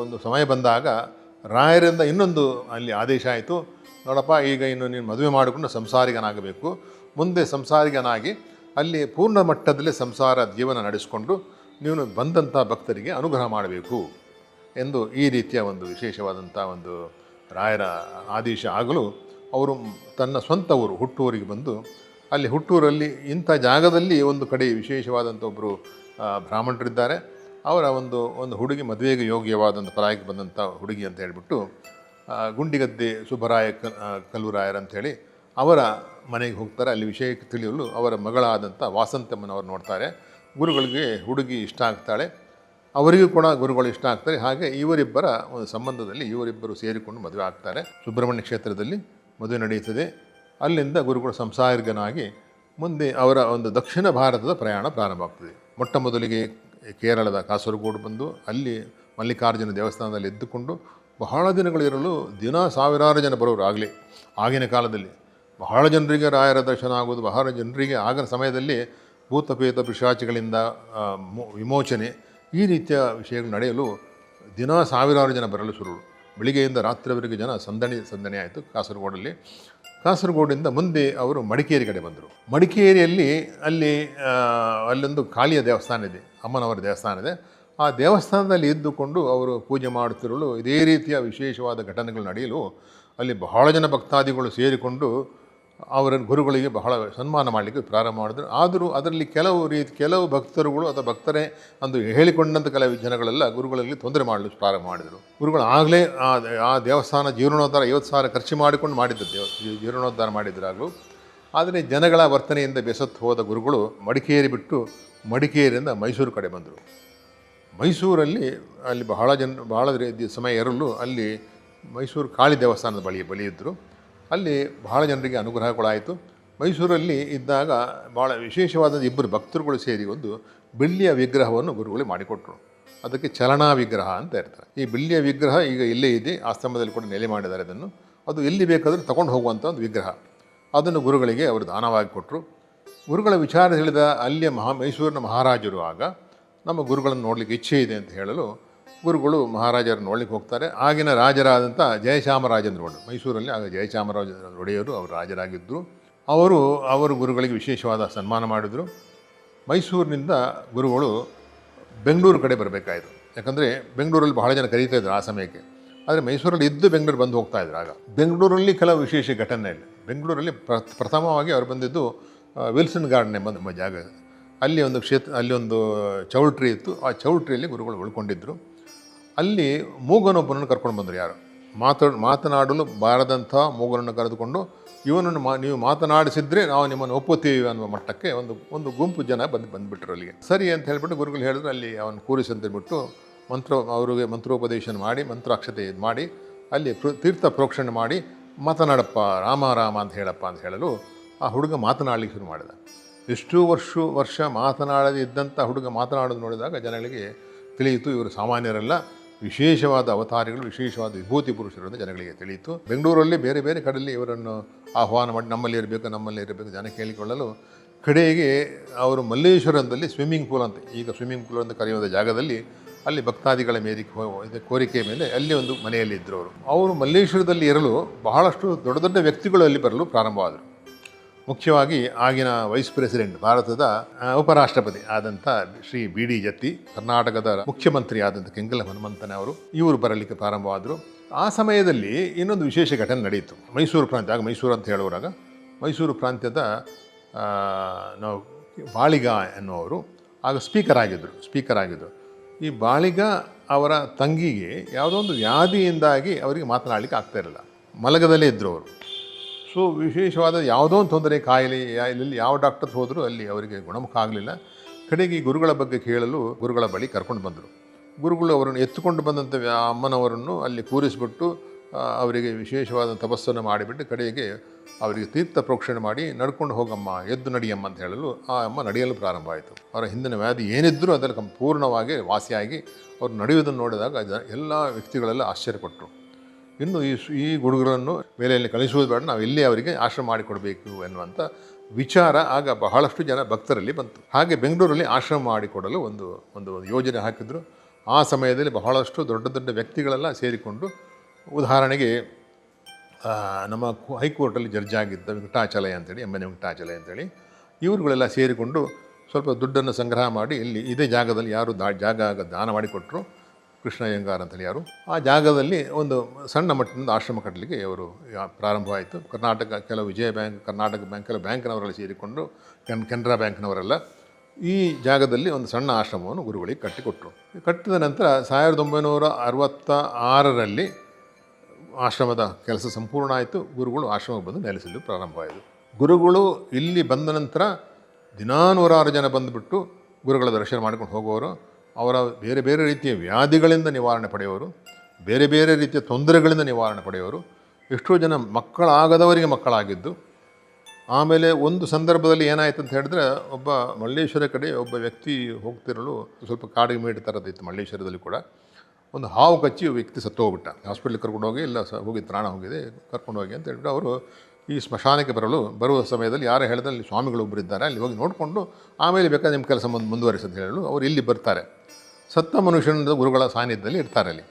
ಒಂದು ಸಮಯ ಬಂದಾಗ ರಾಯರಿಂದ ಇನ್ನೊಂದು ಅಲ್ಲಿ ಆದೇಶ ಆಯಿತು, ನೋಡಪ್ಪ ಈಗ ಇನ್ನು ನೀನು ಮದುವೆ ಮಾಡಿಕೊಂಡು ಸಂಸಾರಿಗನಾಗಬೇಕು, ಮುಂದೆ ಸಂಸಾರಿಗನಾಗಿ ಅಲ್ಲಿ ಪೂರ್ಣ ಮಟ್ಟದಲ್ಲಿ ಸಂಸಾರ ಜೀವನ ನಡೆಸಿಕೊಂಡು ನೀನು ಬಂದಂಥ ಭಕ್ತರಿಗೆ ಅನುಗ್ರಹ ಮಾಡಬೇಕು ಎಂದು ಈ ರೀತಿಯ ಒಂದು ವಿಶೇಷವಾದಂಥ ಒಂದು ರಾಯರ ಆದೇಶ ಆಗಲು ಅವರು ತನ್ನ ಸ್ವಂತ ಊರು ಹುಟ್ಟೂರಿಗೆ ಬಂದು ಅಲ್ಲಿ ಹುಟ್ಟೂರಲ್ಲಿ ಇಂಥ ಜಾಗದಲ್ಲಿ ಒಂದು ಕಡೆ ವಿಶೇಷವಾದಂಥ ಒಬ್ಬರು ಬ್ರಾಹ್ಮಣರಿದ್ದಾರೆ, ಅವರ ಒಂದು ಹುಡುಗಿ ಮದುವೆಗೆ ಯೋಗ್ಯವಾದಂಥ ಪ್ರಾಯಕ್ಕೆ ಬಂದಂಥ ಹುಡುಗಿ ಅಂತ ಹೇಳಿಬಿಟ್ಟು ಗುಂಡಿಗದ್ದೆ ಸುಬ್ಬರಾಯ ಕಲ್ಲೂರಾಯರ್ ಅಂಥೇಳಿ ಅವರ ಮನೆಗೆ ಹೋಗ್ತಾರೆ. ಅಲ್ಲಿ ವಿಷಯಕ್ಕೆ ತಿಳಿಯಲು ಅವರ ಮಗಳಾದಂಥ ವಾಸಂತಮ್ಮನವರು ನೋಡ್ತಾರೆ. ಗುರುಗಳಿಗೆ ಹುಡುಗಿ ಇಷ್ಟ ಆಗ್ತಾಳೆ, ಅವರಿಗೂ ಕೂಡ ಗುರುಗಳು ಇಷ್ಟ ಆಗ್ತಾರೆ. ಹಾಗೆ ಇವರಿಬ್ಬರ ಒಂದು ಸಂಬಂಧದಲ್ಲಿ ಇವರಿಬ್ಬರು ಸೇರಿಕೊಂಡು ಮದುವೆ ಆಗ್ತಾರೆ. ಸುಬ್ರಹ್ಮಣ್ಯ ಕ್ಷೇತ್ರದಲ್ಲಿ ಮದುವೆ ನಡೆಯುತ್ತದೆ. ಅಲ್ಲಿಂದ ಗುರುಗಳು ಸಂಸಾರಿಗನಾಗಿ ಮುಂದೆ ಅವರ ಒಂದು ದಕ್ಷಿಣ ಭಾರತದ ಪ್ರಯಾಣ ಪ್ರಾರಂಭ ಆಗ್ತದೆ. ಮೊಟ್ಟ ಮೊದಲಿಗೆ ಕೇರಳದ ಕಾಸರಗೋಡು ಬಂದು ಅಲ್ಲಿ ಮಲ್ಲಿಕಾರ್ಜುನ ದೇವಸ್ಥಾನದಲ್ಲಿ ಎದ್ದುಕೊಂಡು ಬಹಳ ದಿನಗಳಿರಲು ದಿನ ಸಾವಿರಾರು ಜನ ಬರೋರು. ಆಗಲೇ ಆಗಿನ ಕಾಲದಲ್ಲಿ ಬಹಳ ಜನರಿಗೆ ರಾಯರ ದರ್ಶನ ಆಗೋದು, ಬಹಳ ಜನರಿಗೆ ಆಗಿನ ಸಮಯದಲ್ಲಿ ಭೂತಪೇತ ಪಿಶಾಚಿಗಳಿಂದ ವಿಮೋಚನೆ ಈ ರೀತಿಯ ವಿಷಯಗಳು ನಡೆಯಲು ದಿನ ಸಾವಿರಾರು ಜನ ಬರಲು ಶುರು. ಬೆಳಿಗ್ಗೆಯಿಂದ ರಾತ್ರಿವರೆಗೆ ಜನ ಸಂದಣಿ ಆಯಿತು ಕಾಸರಗೋಡಲ್ಲಿ. ಕಾಸರಗೋಡಿಂದ ಮುಂದೆ ಅವರು ಮಡಿಕೇರಿ ಕಡೆ ಬಂದರು. ಮಡಿಕೇರಿಯಲ್ಲಿ ಅಲ್ಲೊಂದು ಕಾಳಿಯ ದೇವಸ್ಥಾನ ಇದೆ, ಅಮ್ಮನವರ ದೇವಸ್ಥಾನ ಇದೆ. ಆ ದೇವಸ್ಥಾನದಲ್ಲಿ ಇದ್ದುಕೊಂಡು ಅವರು ಪೂಜೆ ಮಾಡುತ್ತಿರಲು ಇದೇ ರೀತಿಯ ವಿಶೇಷವಾದ ಘಟನೆಗಳು ನಡೆಯಲು ಅಲ್ಲಿ ಬಹಳ ಜನ ಭಕ್ತಾದಿಗಳು ಸೇರಿಕೊಂಡು ಅವರ ಗುರುಗಳಿಗೆ ಬಹಳ ಸನ್ಮಾನ ಮಾಡಲಿಕ್ಕೆ ಪ್ರಾರಂಭ ಮಾಡಿದ್ರು. ಆದರೂ ಅದರಲ್ಲಿ ಕೆಲವು ಭಕ್ತರುಗಳು ಅಥವಾ ಭಕ್ತರೇ ಅಂದು ಹೇಳಿಕೊಂಡಂಥ ಕೆಲವು ಜನಗಳೆಲ್ಲ ಗುರುಗಳಲ್ಲಿ ತೊಂದರೆ ಮಾಡಲು ಪ್ರಾರಂಭ ಮಾಡಿದರು. ಗುರುಗಳು ಆಗಲೇ ಆ ದೇವಸ್ಥಾನ ಜೀರ್ಣೋದ್ಧಾರ 50,000 ಖರ್ಚು ಮಾಡಿಕೊಂಡು ಮಾಡಿದ್ದು ಜೀರ್ಣೋದ್ಧಾರ ಮಾಡಿದ್ರಾಗಲೂ. ಆದರೆ ಜನಗಳ ವರ್ತನೆಯಿಂದ ಬೆಸತ್ತು ಹೋದ ಗುರುಗಳು ಮಡಿಕೇರಿ ಬಿಟ್ಟು ಮಡಿಕೇರಿಯಿಂದ ಮೈಸೂರು ಕಡೆ ಬಂದರು. ಮೈಸೂರಲ್ಲಿ ಅಲ್ಲಿ ಬಹಳ ಸಮಯ ಇರಲು ಅಲ್ಲಿ ಮೈಸೂರು ಕಾಳಿ ದೇವಸ್ಥಾನದ ಬಳಿ ಇದ್ದರು. ಅಲ್ಲಿ ಬಹಳ ಜನರಿಗೆ ಅನುಗ್ರಹಗಳಾಯಿತು. ಮೈಸೂರಲ್ಲಿ ಇದ್ದಾಗ ಭಾಳ ವಿಶೇಷವಾದ ಇಬ್ಬರು ಭಕ್ತರುಗಳು ಸೇರಿ ಒಂದು ಬೆಳ್ಳಿಯ ವಿಗ್ರಹವನ್ನು ಗುರುಗಳು ಮಾಡಿಕೊಟ್ರು. ಅದಕ್ಕೆ ಚಲನಾ ವಿಗ್ರಹ ಅಂತ ಇರ್ತಾರೆ. ಈ ಬೆಳ್ಳಿಯ ವಿಗ್ರಹ ಈಗ ಇಲ್ಲೇ ಇದೆ, ಆಶ್ರಮದಲ್ಲಿ ಕೂಡ ನೆಲೆ ಮಾಡಿದ್ದಾರೆ. ಅದನ್ನು ಅದು ಎಲ್ಲಿ ಬೇಕಾದರೂ ತಗೊಂಡು ಹೋಗುವಂಥ ಒಂದು ವಿಗ್ರಹ. ಅದನ್ನು ಗುರುಗಳಿಗೆ ಅವರು ದಾನವಾಗಿ ಕೊಟ್ಟರು. ಗುರುಗಳ ವಿಚಾರ ಹೇಳಿದ ಅಲ್ಲಿಯ ಮೈಸೂರಿನ ಮಹಾರಾಜರು ಆಗ ನಮ್ಮ ಗುರುಗಳನ್ನು ನೋಡಲಿಕ್ಕೆ ಇಚ್ಛೆ ಇದೆ ಅಂತ ಹೇಳಲು ಗುರುಗಳು ಮಹಾರಾಜರು ನೋಡ್ಲಿಕ್ಕೆ ಹೋಗ್ತಾರೆ. ಆಗಿನ ರಾಜರಾದಂಥ ಜಯಚಾಮರಾಜೇಂದ್ರ ಒಡೆಯರು, ಮೈಸೂರಲ್ಲಿ ಆಗ ಜಯಚಾಮರಾಜ ಒಡೆಯರು ಅವರು ರಾಜರಾಗಿದ್ದರು. ಅವರು ಗುರುಗಳಿಗೆ ವಿಶೇಷವಾದ ಸನ್ಮಾನ ಮಾಡಿದರು. ಮೈಸೂರಿನಿಂದ ಗುರುಗಳು ಬೆಂಗಳೂರು ಕಡೆ ಬರಬೇಕಾಯಿತು. ಯಾಕಂದರೆ ಬೆಂಗಳೂರಲ್ಲಿ ಬಹಳ ಜನ ಕರೀತಾ ಇದ್ರು ಆ ಸಮಯಕ್ಕೆ. ಆದರೆ ಮೈಸೂರಲ್ಲಿ ಇದ್ದು ಬೆಂಗಳೂರು ಬಂದು ಹೋಗ್ತಾಯಿದ್ರು. ಆಗ ಬೆಂಗಳೂರಲ್ಲಿ ಕೆಲವು ವಿಶೇಷ ಘಟನೆ ಇಲ್ಲ. ಬೆಂಗಳೂರಲ್ಲಿ ಪ್ರಥಮವಾಗಿ ಅವರು ಬಂದಿದ್ದು ವಿಲ್ಸನ್ ಗಾರ್ಡನ್ ಎಂಬ ಜಾಗ. ಅಲ್ಲಿ ಒಂದು ಚೌಲ್ಟ್ರಿ ಇತ್ತು. ಆ ಚೌಲ್ಟ್ರಿಯಲ್ಲಿ ಗುರುಗಳು ಉಳ್ಕೊಂಡಿದ್ದರು. ಅಲ್ಲಿ ಮೂಗನೊಬ್ಬನನ್ನು ಕರ್ಕೊಂಡು ಬಂದರು. ಯಾರು ಮಾತನಾಡಲು ಬಾರದಂಥ ಮೂಗನನ್ನು ಕರೆದುಕೊಂಡು ಇವನನ್ನು ನೀವು ಮಾತನಾಡಿಸಿದ್ರೆ ನಾವು ನಿಮ್ಮನ್ನು ಒಪ್ಪುತ್ತೀವಿ ಅನ್ನುವ ಮಟ್ಟಕ್ಕೆ ಒಂದು ಗುಂಪು ಜನ ಬಂದುಬಿಟ್ರು ಅಲ್ಲಿಗೆ. ಸರಿ ಅಂತ ಹೇಳಿಬಿಟ್ಟು ಗುರುಗಳು ಹೇಳಿದ್ರು ಅಲ್ಲಿ ಅವನು ಕೂರಿಸಿ ಅಂತೇಳ್ಬಿಟ್ಟು ಅವರಿಗೆ ಮಂತ್ರೋಪದೇಶ ಮಾಡಿ ಮಂತ್ರಾಕ್ಷತೆ ಇದು ಮಾಡಿ ಅಲ್ಲಿ ತೀರ್ಥ ಪ್ರೋಕ್ಷಣೆ ಮಾಡಿ ಮಾತನಾಡಪ್ಪ ರಾಮ ಅಂತ ಹೇಳಪ್ಪ ಅಂತ ಹೇಳಲು ಆ ಹುಡುಗ ಮಾತನಾಡಲಿಕ್ಕೆ ಶುರು ಮಾಡಿದ. ಎಷ್ಟು ವರ್ಷ ಮಾತನಾಡದೇ ಇದ್ದಂಥ ಹುಡುಗ ಮಾತನಾಡೋದು ನೋಡಿದಾಗ ಜನಗಳಿಗೆ ತಿಳಿಯಿತು, ಇವರು ಸಾಮಾನ್ಯರಲ್ಲ, ವಿಶೇಷವಾದ ಅವತಾರಿಗಳು, ವಿಶೇಷವಾದ ವಿಭೂತಿ ಪುರುಷರು ಅಂತ ಜನಗಳಿಗೆ ತಿಳಿಯಿತು. ಬೆಂಗಳೂರಲ್ಲಿ ಬೇರೆ ಬೇರೆ ಕಡೆಯಲ್ಲಿ ಇವರನ್ನು ಆಹ್ವಾನ ಮಾಡಿ ನಮ್ಮಲ್ಲಿ ಇರಬೇಕು ಜನ ಕೇಳಿಕೊಳ್ಳಲು ಕಡೆಗೆ ಅವರು ಮಲ್ಲೇಶ್ವರಂದಲ್ಲಿ ಸ್ವಿಮ್ಮಿಂಗ್ ಪೂಲ್ ಅಂತ, ಈಗ ಸ್ವಿಮ್ಮಿಂಗ್ ಪೂಲ್ ಅಂತ ಕರೆಯುವ ಜಾಗದಲ್ಲಿ ಅಲ್ಲಿ ಭಕ್ತಾದಿಗಳ ಕೋರಿಕೆ ಮೇಲೆ ಅಲ್ಲಿ ಒಂದು ಮನೆಯಲ್ಲಿ ಇದ್ದರು. ಅವರು ಮಲ್ಲೇಶ್ವರದಲ್ಲಿ ಇರಲು ಬಹಳಷ್ಟು ದೊಡ್ಡ ದೊಡ್ಡ ವ್ಯಕ್ತಿಗಳು ಅಲ್ಲಿ ಬರಲು ಪ್ರಾರಂಭವಾದರು. ಮುಖ್ಯವಾಗಿ ಆಗಿನ ವೈಸ್ ಪ್ರೆಸಿಡೆಂಟ್, ಭಾರತದ ಉಪರಾಷ್ಟ್ರಪತಿ ಆದಂಥ ಶ್ರೀ ಬಿ ಡಿ ಜತ್ತಿ, ಕರ್ನಾಟಕದ ಮುಖ್ಯಮಂತ್ರಿ ಆದಂಥ ಕೆಂಗಲ್ ಹನುಮಂತನ ಇವರು ಬರಲಿಕ್ಕೆ ಪ್ರಾರಂಭವಾದರು. ಆ ಸಮಯದಲ್ಲಿ ಇನ್ನೊಂದು ವಿಶೇಷ ಘಟನೆ ನಡೆಯಿತು. ಮೈಸೂರು ಪ್ರಾಂತ್ಯ, ಆಗ ಮೈಸೂರು ಅಂತ ಹೇಳುವಾಗ ಮೈಸೂರು ಪ್ರಾಂತ್ಯದ ನಾವು ಬಾಳಿಗ ಎನ್ನುವರು ಆಗ ಸ್ಪೀಕರ್ ಆಗಿದ್ದರು. ಈ ಬಾಳಿಗ ಅವರ ತಂಗಿಗೆ ಯಾವುದೋ ಒಂದು ವ್ಯಾಧಿಯಿಂದಾಗಿ ಅವರಿಗೆ ಮಾತನಾಡಲಿಕ್ಕೆ ಆಗ್ತಾ ಇರಲಿಲ್ಲ, ಮಲಗದಲ್ಲೇ ಇದ್ದರು ಅವರು. ಸೊ ವಿಶೇಷವಾದ ಯಾವುದೋ ಒಂದು ತೊಂದರೆ, ಕಾಯಿಲೆ, ಇಲ್ಲಿ ಯಾವ ಡಾಕ್ಟರ್ಸ್ ಹೋದರೂ ಅಲ್ಲಿ ಅವರಿಗೆ ಗುಣಮುಖ ಆಗಲಿಲ್ಲ. ಕಡೆಗೆ ಗುರುಗಳ ಬಗ್ಗೆ ಕೇಳಲು ಗುರುಗಳ ಬಳಿ ಕರ್ಕೊಂಡು ಬಂದರು. ಗುರುಗಳು ಅವರನ್ನು ಎತ್ತುಕೊಂಡು ಬಂದಂಥ ಅಮ್ಮನವರನ್ನು ಅಲ್ಲಿ ಕೂರಿಸಿಬಿಟ್ಟು ಅವರಿಗೆ ವಿಶೇಷವಾದ ತಪಸ್ಸನ್ನು ಮಾಡಿಬಿಟ್ಟು ಕಡೆಗೆ ಅವರಿಗೆ ತೀರ್ಥ ಪ್ರೋಕ್ಷಣೆ ಮಾಡಿ ನಡ್ಕೊಂಡು ಹೋಗಮ್ಮ, ಎದ್ದು ನಡಿಯಮ್ಮ ಅಂತ ಹೇಳಲು ಆ ಅಮ್ಮ ನಡೆಯಲು ಪ್ರಾರಂಭ ಆಯಿತು. ಅವರ ಹಿಂದಿನ ವ್ಯಾಧಿ ಏನಿದ್ದರೂ ಅದರಲ್ಲಿ ಸಂಪೂರ್ಣವಾಗಿ ವಾಸಿಯಾಗಿ ಅವರು ನಡೆಯುವುದನ್ನು ನೋಡಿದಾಗ ಎಲ್ಲ ವ್ಯಕ್ತಿಗಳೆಲ್ಲ ಆಶ್ಚರ್ಯಪಟ್ಟರು. ಇನ್ನು ಈ ಗುರುಗಳನ್ನು ಬೇಲೆಯಲ್ಲಿ ಕಳಿಸುವುದು ಬೇಡ, ನಾವು ಇಲ್ಲೇ ಅವರಿಗೆ ಆಶ್ರಮ ಮಾಡಿಕೊಡಬೇಕು ಎನ್ನುವಂಥ ವಿಚಾರ ಆಗ ಬಹಳಷ್ಟು ಜನ ಭಕ್ತರಲ್ಲಿ ಬಂತು. ಹಾಗೆ ಬೆಂಗಳೂರಲ್ಲಿ ಆಶ್ರಮ ಮಾಡಿಕೊಡಲು ಒಂದು ಒಂದು ಯೋಜನೆ ಹಾಕಿದ್ರು. ಆ ಸಮಯದಲ್ಲಿ ಬಹಳಷ್ಟು ದೊಡ್ಡ ದೊಡ್ಡ ವ್ಯಕ್ತಿಗಳೆಲ್ಲ ಸೇರಿಕೊಂಡು, ಉದಾಹರಣೆಗೆ ನಮ್ಮ ಹೈಕೋರ್ಟಲ್ಲಿ ಜಡ್ಜ್ ಆಗಿದ್ದ ವೆಂಕಟಾಚಲಯ ಅಂತೇಳಿ, ಎಮ್ ಎನ್ ವೆಂಕಟಾಚಲಯ ಅಂತೇಳಿ, ಇವರುಗಳೆಲ್ಲ ಸೇರಿಕೊಂಡು ಸ್ವಲ್ಪ ದುಡ್ಡನ್ನು ಸಂಗ್ರಹ ಮಾಡಿ ಇಲ್ಲಿ ಇದೇ ಜಾಗದಲ್ಲಿ ಯಾರು ಜಾಗ ದಾನ ಮಾಡಿಕೊಟ್ರು, ಕೃಷ್ಣ ಅಯ್ಯಂಗಾರ್ ಅಂತೇಳಿ ಯಾರು, ಆ ಜಾಗದಲ್ಲಿ ಒಂದು ಸಣ್ಣ ಮಟ್ಟದಿಂದ ಆಶ್ರಮ ಕಟ್ಟಲಿಕ್ಕೆ ಅವರು ಪ್ರಾರಂಭವಾಯಿತು. ಕರ್ನಾಟಕ ಕೆಲವು ವಿಜಯ ಬ್ಯಾಂಕ್, ಕರ್ನಾಟಕ ಬ್ಯಾಂಕ್, ಕೆಲವು ಬ್ಯಾಂಕ್ನವರೆಲ್ಲ ಸೇರಿಕೊಂಡು, ಕೆನರಾ ಬ್ಯಾಂಕ್ನವರೆಲ್ಲ ಈ ಜಾಗದಲ್ಲಿ ಒಂದು ಸಣ್ಣ ಆಶ್ರಮವನ್ನು ಗುರುಗಳಿಗೆ ಕಟ್ಟಿಕೊಟ್ರು. ಕಟ್ಟಿದ ನಂತರ 1966ರಲ್ಲಿ ಆಶ್ರಮದ ಕೆಲಸ ಸಂಪೂರ್ಣ ಆಯಿತು. ಗುರುಗಳು ಆಶ್ರಮಕ್ಕೆ ಬಂದು ನೆಲೆಸಲು ಪ್ರಾರಂಭವಾಯಿತು. ಗುರುಗಳು ಇಲ್ಲಿ ಬಂದ ನಂತರ ದಿನಾನೂರಾರು ಜನ ಬಂದುಬಿಟ್ಟು ಗುರುಗಳ ದರ್ಶನ ಮಾಡ್ಕೊಂಡು ಹೋಗೋರು. ಅವರ ಬೇರೆ ಬೇರೆ ರೀತಿಯ ವ್ಯಾಧಿಗಳಿಂದ ನಿವಾರಣೆ ಪಡೆಯೋರು, ಬೇರೆ ಬೇರೆ ರೀತಿಯ ತೊಂದರೆಗಳಿಂದ ನಿವಾರಣೆ ಪಡೆಯೋರು. ಎಷ್ಟೋ ಜನ ಮಕ್ಕಳಾಗದವರಿಗೆ ಮಕ್ಕಳಾಗಿದ್ದು. ಆಮೇಲೆ ಒಂದು ಸಂದರ್ಭದಲ್ಲಿ ಏನಾಯಿತು ಅಂತ ಹೇಳಿದ್ರೆ, ಒಬ್ಬ ಮಲ್ಲೇಶ್ವರ ಕಡೆ ಒಬ್ಬ ವ್ಯಕ್ತಿ ಹೋಗ್ತಿರಲು ಸ್ವಲ್ಪ ಕಾಡಿಗೆ ಮೇಡು ಥರದಿತ್ತು ಮಲ್ಲೇಶ್ವರದಲ್ಲಿ ಕೂಡ. ಒಂದು ಹಾವು ಕಚ್ಚಿ ವ್ಯಕ್ತಿ ಸತ್ತು ಹೋಗ್ಬಿಟ್ಟ. ಹಾಸ್ಪಿಟ್ಲಿಗೆ ಕರ್ಕೊಂಡು ಹೋಗಿ, ಇಲ್ಲ ಹೋಗಿ ಪ್ರಾಣ ಹೋಗಿದೆ, ಕರ್ಕೊಂಡು ಹೋಗಿ ಅಂತ ಹೇಳ್ಬಿಟ್ಟು ಅವರು ಈ ಸ್ಮಶಾನಕ್ಕೆ ಬರುವ ಸಮಯದಲ್ಲಿ ಯಾರು ಹೇಳಿದ್ರೆ ಅಲ್ಲಿ ಸ್ವಾಮಿಗಳೊಬ್ಬರು ಇದ್ದಾರೆ, ಅಲ್ಲಿ ಹೋಗಿ ನೋಡಿಕೊಂಡು ಆಮೇಲೆ ಬೇಕಾದ್ರೆ ನಿಮ್ಮ ಕೆಲಸ ಮುಂದುವರಿಸಂತ ಹೇಳಲು ಅವರು ಇಲ್ಲಿ ಬರ್ತಾರೆ. ಸತ್ತ ಮನುಷ್ಯನ ಗುರುಗಳ ಸಾನ್ನಿಧ್ಯದಲ್ಲಿ ಇರ್ತಾರೆ. ಅಲ್ಲಿ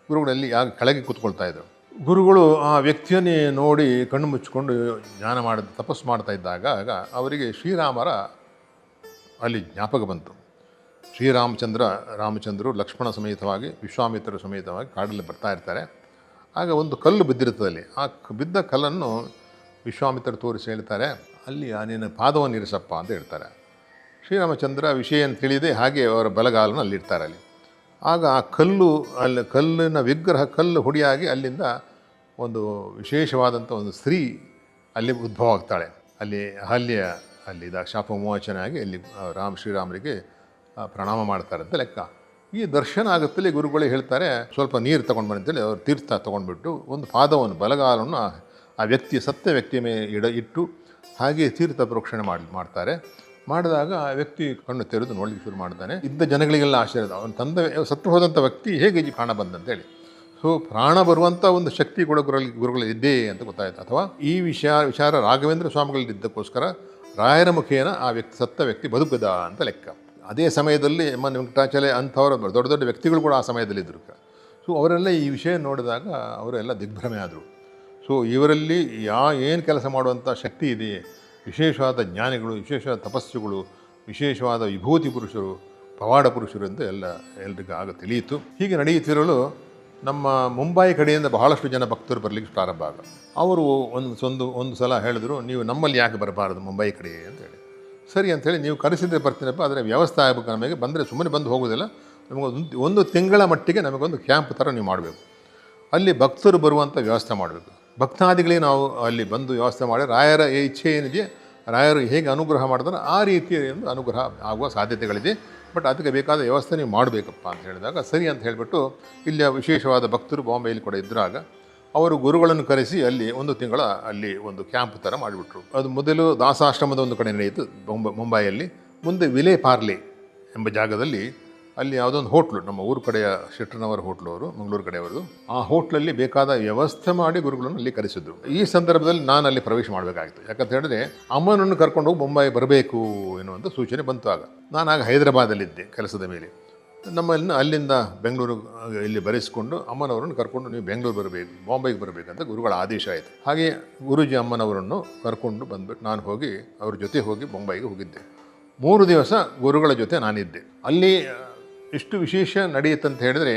ಗುರುಗಳಲ್ಲಿ ಕೆಳಗೆ ಕೂತ್ಕೊಳ್ತಾ ಇದ್ದರು. ಗುರುಗಳು ಆ ವ್ಯಕ್ತಿಯನ್ನೇ ನೋಡಿ ಕಣ್ಣು ಮುಚ್ಚಿಕೊಂಡು ಧ್ಯಾನ ತಪಸ್ಸು ಮಾಡ್ತಾ ಇದ್ದಾಗ ಅವರಿಗೆ ಶ್ರೀರಾಮರ ಅಲ್ಲಿ ಜ್ಞಾಪಕ ಬಂತು. ರಾಮಚಂದ್ರರು ಲಕ್ಷ್ಮಣ ಸಮೇತವಾಗಿ, ವಿಶ್ವಾಮಿತ್ರರ ಸಮೇತವಾಗಿ ಕಾಡಲ್ಲಿ ಬರ್ತಾ ಇರ್ತಾರೆ. ಆಗ ಒಂದು ಕಲ್ಲು ಬಿದ್ದಿರ್ತದೆ ಅಲ್ಲಿ. ಆ ಬಿದ್ದ ಕಲ್ಲನ್ನು ವಿಶ್ವಾಮಿತ್ರರು ತೋರಿಸಿ ಹೇಳ್ತಾರೆ, ಅಲ್ಲಿ ನಿನ್ನ ಪಾದವನ್ನು ಇರಿಸಪ್ಪ ಅಂತ ಹೇಳ್ತಾರೆ. ಶ್ರೀರಾಮಚಂದ್ರ ವಿಷಯವನ್ನು ತಿಳಿದೇ ಹಾಗೆ ಅವರ ಬಲಗಾಲನ್ನು ಅಲ್ಲಿರ್ತಾರೆ. ಅಲ್ಲಿ ಆಗ ಆ ಕಲ್ಲಿನ ವಿಗ್ರಹ ಕಲ್ಲು ಹುಡಿಯಾಗಿ ಅಲ್ಲಿಂದ ಒಂದು ವಿಶೇಷವಾದಂಥ ಒಂದು ಸ್ತ್ರೀ ಅಲ್ಲಿ ಉದ್ಭವ ಆಗ್ತಾಳೆ. ಅಲ್ಲಿ ಅಹಲ್ಯ ಅಲ್ಲಿ ಶಾಪ ವಿಮೋಚನೆ ಆಗಿ ಅಲ್ಲಿ ಶ್ರೀರಾಮರಿಗೆ ಪ್ರಣಾಮ ಮಾಡ್ತಾರೆ ಅಂತ ಲೆಕ್ಕ. ಈ ದರ್ಶನ ಆಗುತ್ತಲೇ ಗುರುಗಳೇ ಹೇಳ್ತಾರೆ, ಸ್ವಲ್ಪ ನೀರು ತೊಗೊಂಡು ಬಂತೇಳಿ ಅವರು ತೀರ್ಥ ತೊಗೊಂಡ್ಬಿಟ್ಟು ಒಂದು ಪಾದವನ್ನು ಬಲಗಾಲನ್ನು ಆ ವ್ಯಕ್ತಿಯ ಸತ್ಯ ವ್ಯಕ್ತಿಯ ಮೇಲೆ ಇಟ್ಟು ಹಾಗೆ ತೀರ್ಥ ಪ್ರೋಕ್ಷಣೆ ಮಾಡ್ತಾರೆ. ಮಾಡಿದಾಗ ಆ ವ್ಯಕ್ತಿ ಕಣ್ಣು ತೆರೆದು ನೋಡಲಿಕ್ಕೆ ಶುರು ಮಾಡ್ತಾನೆ. ಇದ್ದ ಜನಗಳಿಗೆಲ್ಲ ಆಶ್ಚರ್ಯ, ಅವನ ತಂದೆ ಸತ್ತು ಹೋದಂಥ ವ್ಯಕ್ತಿ ಹೇಗೆ ಪ್ರಾಣ ಬಂದಂತೇಳಿ. ಸೊ ಪ್ರಾಣ ಬರುವಂಥ ಒಂದು ಶಕ್ತಿ ಕೂಡ ಗುರುಗಳಿದ್ದೇ ಅಂತ ಗೊತ್ತಾಯಿತು. ಅಥವಾ ಈ ವಿಚಾರ ರಾಘವೇಂದ್ರ ಸ್ವಾಮಿಗಳಿದ್ದಕ್ಕೋಸ್ಕರ ರಾಯರ ಮುಖೇನ ಆ ಸತ್ತ ವ್ಯಕ್ತಿ ಬದುಕದ ಅಂತ ಲೆಕ್ಕ. ಅದೇ ಸಮಯದಲ್ಲಿ ಎಮ್ ಎನ್ ವೆಂಕಟಾಚಲಯ ಅಂಥವರ ದೊಡ್ಡ ದೊಡ್ಡ ವ್ಯಕ್ತಿಗಳು ಕೂಡ ಆ ಸಮಯದಲ್ಲಿದ್ದರು. ಸೊ ಅವರೆಲ್ಲ ಈ ವಿಷಯ ನೋಡಿದಾಗ ಅವರೆಲ್ಲ ದಿಗ್ಭ್ರಮೆ ಆದರು. ಸೊ ಇವರಲ್ಲಿ ಏನು ಕೆಲಸ ಮಾಡುವಂಥ ಶಕ್ತಿ ಇದೆ, ವಿಶೇಷವಾದ ಜ್ಞಾನಿಗಳು, ವಿಶೇಷವಾದ ತಪಸ್ಸುಗಳು, ವಿಶೇಷವಾದ ವಿಭೂತಿ ಪುರುಷರು, ಪವಾಡ ಪುರುಷರು ಅಂತ ಎಲ್ರಿಗೂ ಆಗ ತಿಳಿಯಿತು. ಹೀಗೆ ನಡೆಯುತ್ತಿರಲು ನಮ್ಮ ಮುಂಬೈ ಕಡೆಯಿಂದ ಬಹಳಷ್ಟು ಜನ ಭಕ್ತರು ಬರಲಿಕ್ಕೆ ಪ್ರಾರಂಭ ಆಗ. ಅವರು ಒಂದು ಸಲ ಹೇಳಿದ್ರು, ನೀವು ನಮ್ಮಲ್ಲಿ ಯಾಕೆ ಬರಬಾರದು ಮುಂಬೈ ಕಡೆ ಅಂತೇಳಿ. ಸರಿ ಅಂಥೇಳಿ, ನೀವು ಕರೆಸಿದ್ರೆ ಬರ್ತೀನಪ್ಪ, ಆದರೆ ವ್ಯವಸ್ಥೆ ಆಗಬೇಕು, ನಮಗೆ ಬಂದರೆ ಸುಮ್ಮನೆ ಬಂದು ಹೋಗೋದಿಲ್ಲ, ನಮಗೊಂದು ತಿಂಗಳ ಮಟ್ಟಿಗೆ ನಮಗೊಂದು ಕ್ಯಾಂಪ್ ಥರ ನೀವು ಮಾಡಬೇಕು, ಅಲ್ಲಿ ಭಕ್ತರು ಬರುವಂಥ ವ್ಯವಸ್ಥೆ ಮಾಡಬೇಕು, ಭಕ್ತಾದಿಗಳಿಗೆ ನಾವು ಅಲ್ಲಿ ಬಂದು ವ್ಯವಸ್ಥೆ ಮಾಡಿ ರಾಯರ ಇಚ್ಛೆ ಏನಿದೆ, ರಾಯರು ಹೇಗೆ ಅನುಗ್ರಹ ಮಾಡಿದ್ರೆ ಆ ರೀತಿಯ ಒಂದು ಅನುಗ್ರಹ ಆಗುವ ಸಾಧ್ಯತೆಗಳಿದೆ, ಬಟ್ ಅದಕ್ಕೆ ಬೇಕಾದ ವ್ಯವಸ್ಥೆ ನೀವು ಮಾಡಬೇಕಪ್ಪ ಅಂತ ಹೇಳಿದಾಗ ಸರಿ ಅಂತ ಹೇಳಿಬಿಟ್ಟು, ಇಲ್ಲಿಯ ವಿಶೇಷವಾದ ಭಕ್ತರು ಬಾಂಬೆಯಲ್ಲಿ ಕೂಡ ಇದ್ದಾಗ ಅವರು ಗುರುಗಳನ್ನು ಕರೆಸಿ ಅಲ್ಲಿ ಒಂದು ತಿಂಗಳ ಅಲ್ಲಿ ಒಂದು ಕ್ಯಾಂಪ್ ಥರ ಮಾಡಿಬಿಟ್ರು. ಅದು ಮೊದಲು ದಾಸಾಶ್ರಮದ ಒಂದು ಕಡೆ ನಡೆಯಿತು ಮುಂಬೈಯಲ್ಲಿ. ಮುಂದೆ ವಿಲೆ ಪಾರ್ಲೆ ಎಂಬ ಜಾಗದಲ್ಲಿ ಅಲ್ಲಿ ಯಾವುದೊಂದು ಹೋಟ್ಲು, ನಮ್ಮ ಊರು ಕಡೆಯ ಶೆಟ್ಟರ್ನವರ ಹೋಟ್ಲು, ಅವರು ಮಂಗಳೂರು ಕಡೆಯವರು, ಆ ಹೋಟ್ಲಲ್ಲಿ ಬೇಕಾದ ವ್ಯವಸ್ಥೆ ಮಾಡಿ ಗುರುಗಳನ್ನು ಅಲ್ಲಿ ಕರೆಸಿದ್ರು. ಈ ಸಂದರ್ಭದಲ್ಲಿ ನಾನು ಅಲ್ಲಿ ಪ್ರವೇಶ ಮಾಡಬೇಕಾಗಿತ್ತು. ಯಾಕಂತ ಹೇಳಿದ್ರೆ ಅಮ್ಮನನ್ನು ಕರ್ಕೊಂಡು ಹೋಗಿ ಮುಂಬೈ ಬರಬೇಕು ಎನ್ನುವಂಥ ಸೂಚನೆ ಬಂತು. ನಾನು ಆಗ ಹೈದರಾಬಾದಲ್ಲಿದ್ದೆ ಕೆಲಸದ ಮೇಲೆ. ನಮ್ಮನ್ನು ಅಲ್ಲಿಂದ ಬೆಂಗಳೂರು ಇಲ್ಲಿ ಬರೆಸಿಕೊಂಡು ಅಮ್ಮನವರನ್ನು ಕರ್ಕೊಂಡು ನೀವು ಬೆಂಗಳೂರು ಬರಬೇಕು, ಬಾಂಬೆಗೆ ಬರಬೇಕಂತ ಗುರುಗಳ ಆದೇಶ ಆಯಿತು. ಹಾಗೆ ಗುರೂಜಿ ಅಮ್ಮನವರನ್ನು ಕರ್ಕೊಂಡು ಬಂದುಬಿಟ್ಟು ನಾನು ಹೋಗಿ ಅವ್ರ ಜೊತೆ ಹೋಗಿ ಬೊಂಬೈಗೆ ಹೋಗಿದ್ದೆ. 3 ದಿವಸ ಗುರುಗಳ ಜೊತೆ ನಾನಿದ್ದೆ. ಅಲ್ಲಿ ಎಷ್ಟು ವಿಶೇಷ ನಡೆಯುತ್ತಂತ ಹೇಳಿದರೆ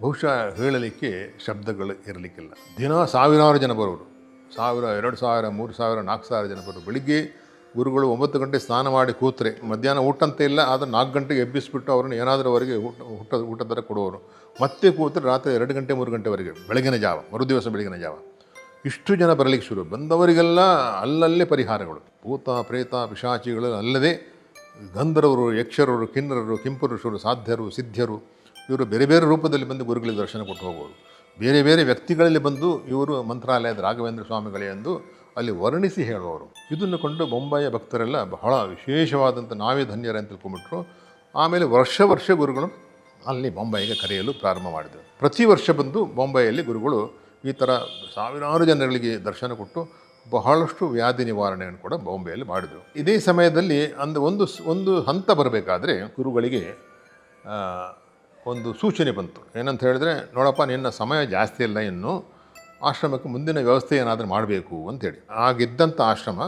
ಬಹುಶಃ ಹೇಳಲಿಕ್ಕೆ ಶಬ್ದಗಳು ಇರಲಿಕ್ಕಿಲ್ಲ. ದಿನ ಸಾವಿರಾರು ಜನ ಬರೋರು, 1000, 2000, 3000, 4000 ಜನ ಬರೋರು. ಬೆಳಿಗ್ಗೆ ಗುರುಗಳು 9 ಗಂಟೆ ಸ್ನಾನ ಮಾಡಿ ಕೂತ್ರೆ ಮಧ್ಯಾಹ್ನ ಊಟ ಅಂತ ಇಲ್ಲ, ಆದರೆ 4 ಗಂಟೆಗೆ ಎಬ್ಬಿಸ್ಬಿಟ್ಟು ಅವ್ರನ್ನ ಏನಾದರೂ ಅವರಿಗೆ ಊಟ ಥರ ಕೊಡುವರು. ಮತ್ತೆ ಕೂತ್ರೆ ರಾತ್ರಿ 2 ಗಂಟೆ 3 ಗಂಟೆವರೆಗೆ, ಬೆಳಗಿನ ಜಾವ, ಮರುದಿವಸ ಬೆಳಗಿನ ಜಾವ. ಇಷ್ಟು ಜನ ಬರಲಿಕ್ಕೆ ಶುರು. ಬಂದವರಿಗೆಲ್ಲ ಅಲ್ಲಲ್ಲೇ ಪರಿಹಾರಗಳು, ಭೂತ ಪ್ರೇತ ಪಿಶಾಚಿಗಳು ಅಲ್ಲದೆ ಗಂಧರ್ವರು, ಯಕ್ಷರರು, ಕಿನ್ನರರು, ಕಿಂಪುರುಷರು, ಸಾಧ್ಯರು, ಸಿದ್ಧ್ಯರು, ಇವರು ಬೇರೆ ಬೇರೆ ರೂಪದಲ್ಲಿ ಬಂದು ಗುರುಗಳಿಗೆ ದರ್ಶನ ಕೊಟ್ಟು ಹೋಗೋರು. ಬೇರೆ ಬೇರೆ ವ್ಯಕ್ತಿಗಳಲ್ಲಿ ಬಂದು ಇವರು ಮಂತ್ರಾಲಯದ ರಾಘವೇಂದ್ರ ಸ್ವಾಮಿಗಳೇ ಎಂದು ಅಲ್ಲಿ ವರ್ಣಿಸಿ ಹೇಳುವವರು. ಇದನ್ನು ಕೊಂಡು ಬೊಂಬಾಯಿಯ ಭಕ್ತರೆಲ್ಲ ಬಹಳ ವಿಶೇಷವಾದಂಥ ನಾವೇ ಧನ್ಯರ ಅಂತ ತಿಳ್ಕೊಂಬಿಟ್ರು. ಆಮೇಲೆ ವರ್ಷ ಗುರುಗಳು ಅಲ್ಲಿ ಬೊಂಬಾಯಿಗೆ ಕರೆಯಲು ಪ್ರಾರಂಭ ಮಾಡಿದರು. ಪ್ರತಿ ವರ್ಷ ಬಂದು ಬೊಂಬಾಯಿಯಲ್ಲಿ ಗುರುಗಳು ಈ ಥರ ಸಾವಿರಾರು ಜನಗಳಿಗೆ ದರ್ಶನ ಕೊಟ್ಟು ಬಹಳಷ್ಟು ವ್ಯಾಧಿ ನಿವಾರಣೆಯನ್ನು ಕೂಡ ಬಾಂಬೆಯಲ್ಲಿ ಮಾಡಿದರು. ಇದೇ ಸಮಯದಲ್ಲಿ ಒಂದು ಹಂತ ಬರಬೇಕಾದ್ರೆ ಗುರುಗಳಿಗೆ ಆ, ಒಂದು ಸೂಚನೆ ಬಂತು. ಏನಂತ ಹೇಳಿದ್ರೆ, ನೋಡಪ್ಪ, ನಿನ್ನ ಸಮಯ ಜಾಸ್ತಿ ಇಲ್ಲ, ಇನ್ನು ಆಶ್ರಮಕ್ಕೆ ಮುಂದಿನ ವ್ಯವಸ್ಥೆ ಏನಾದರೂ ಮಾಡಬೇಕು ಅಂತೇಳಿ. ಆಗಿದ್ದಂಥ ಆಶ್ರಮ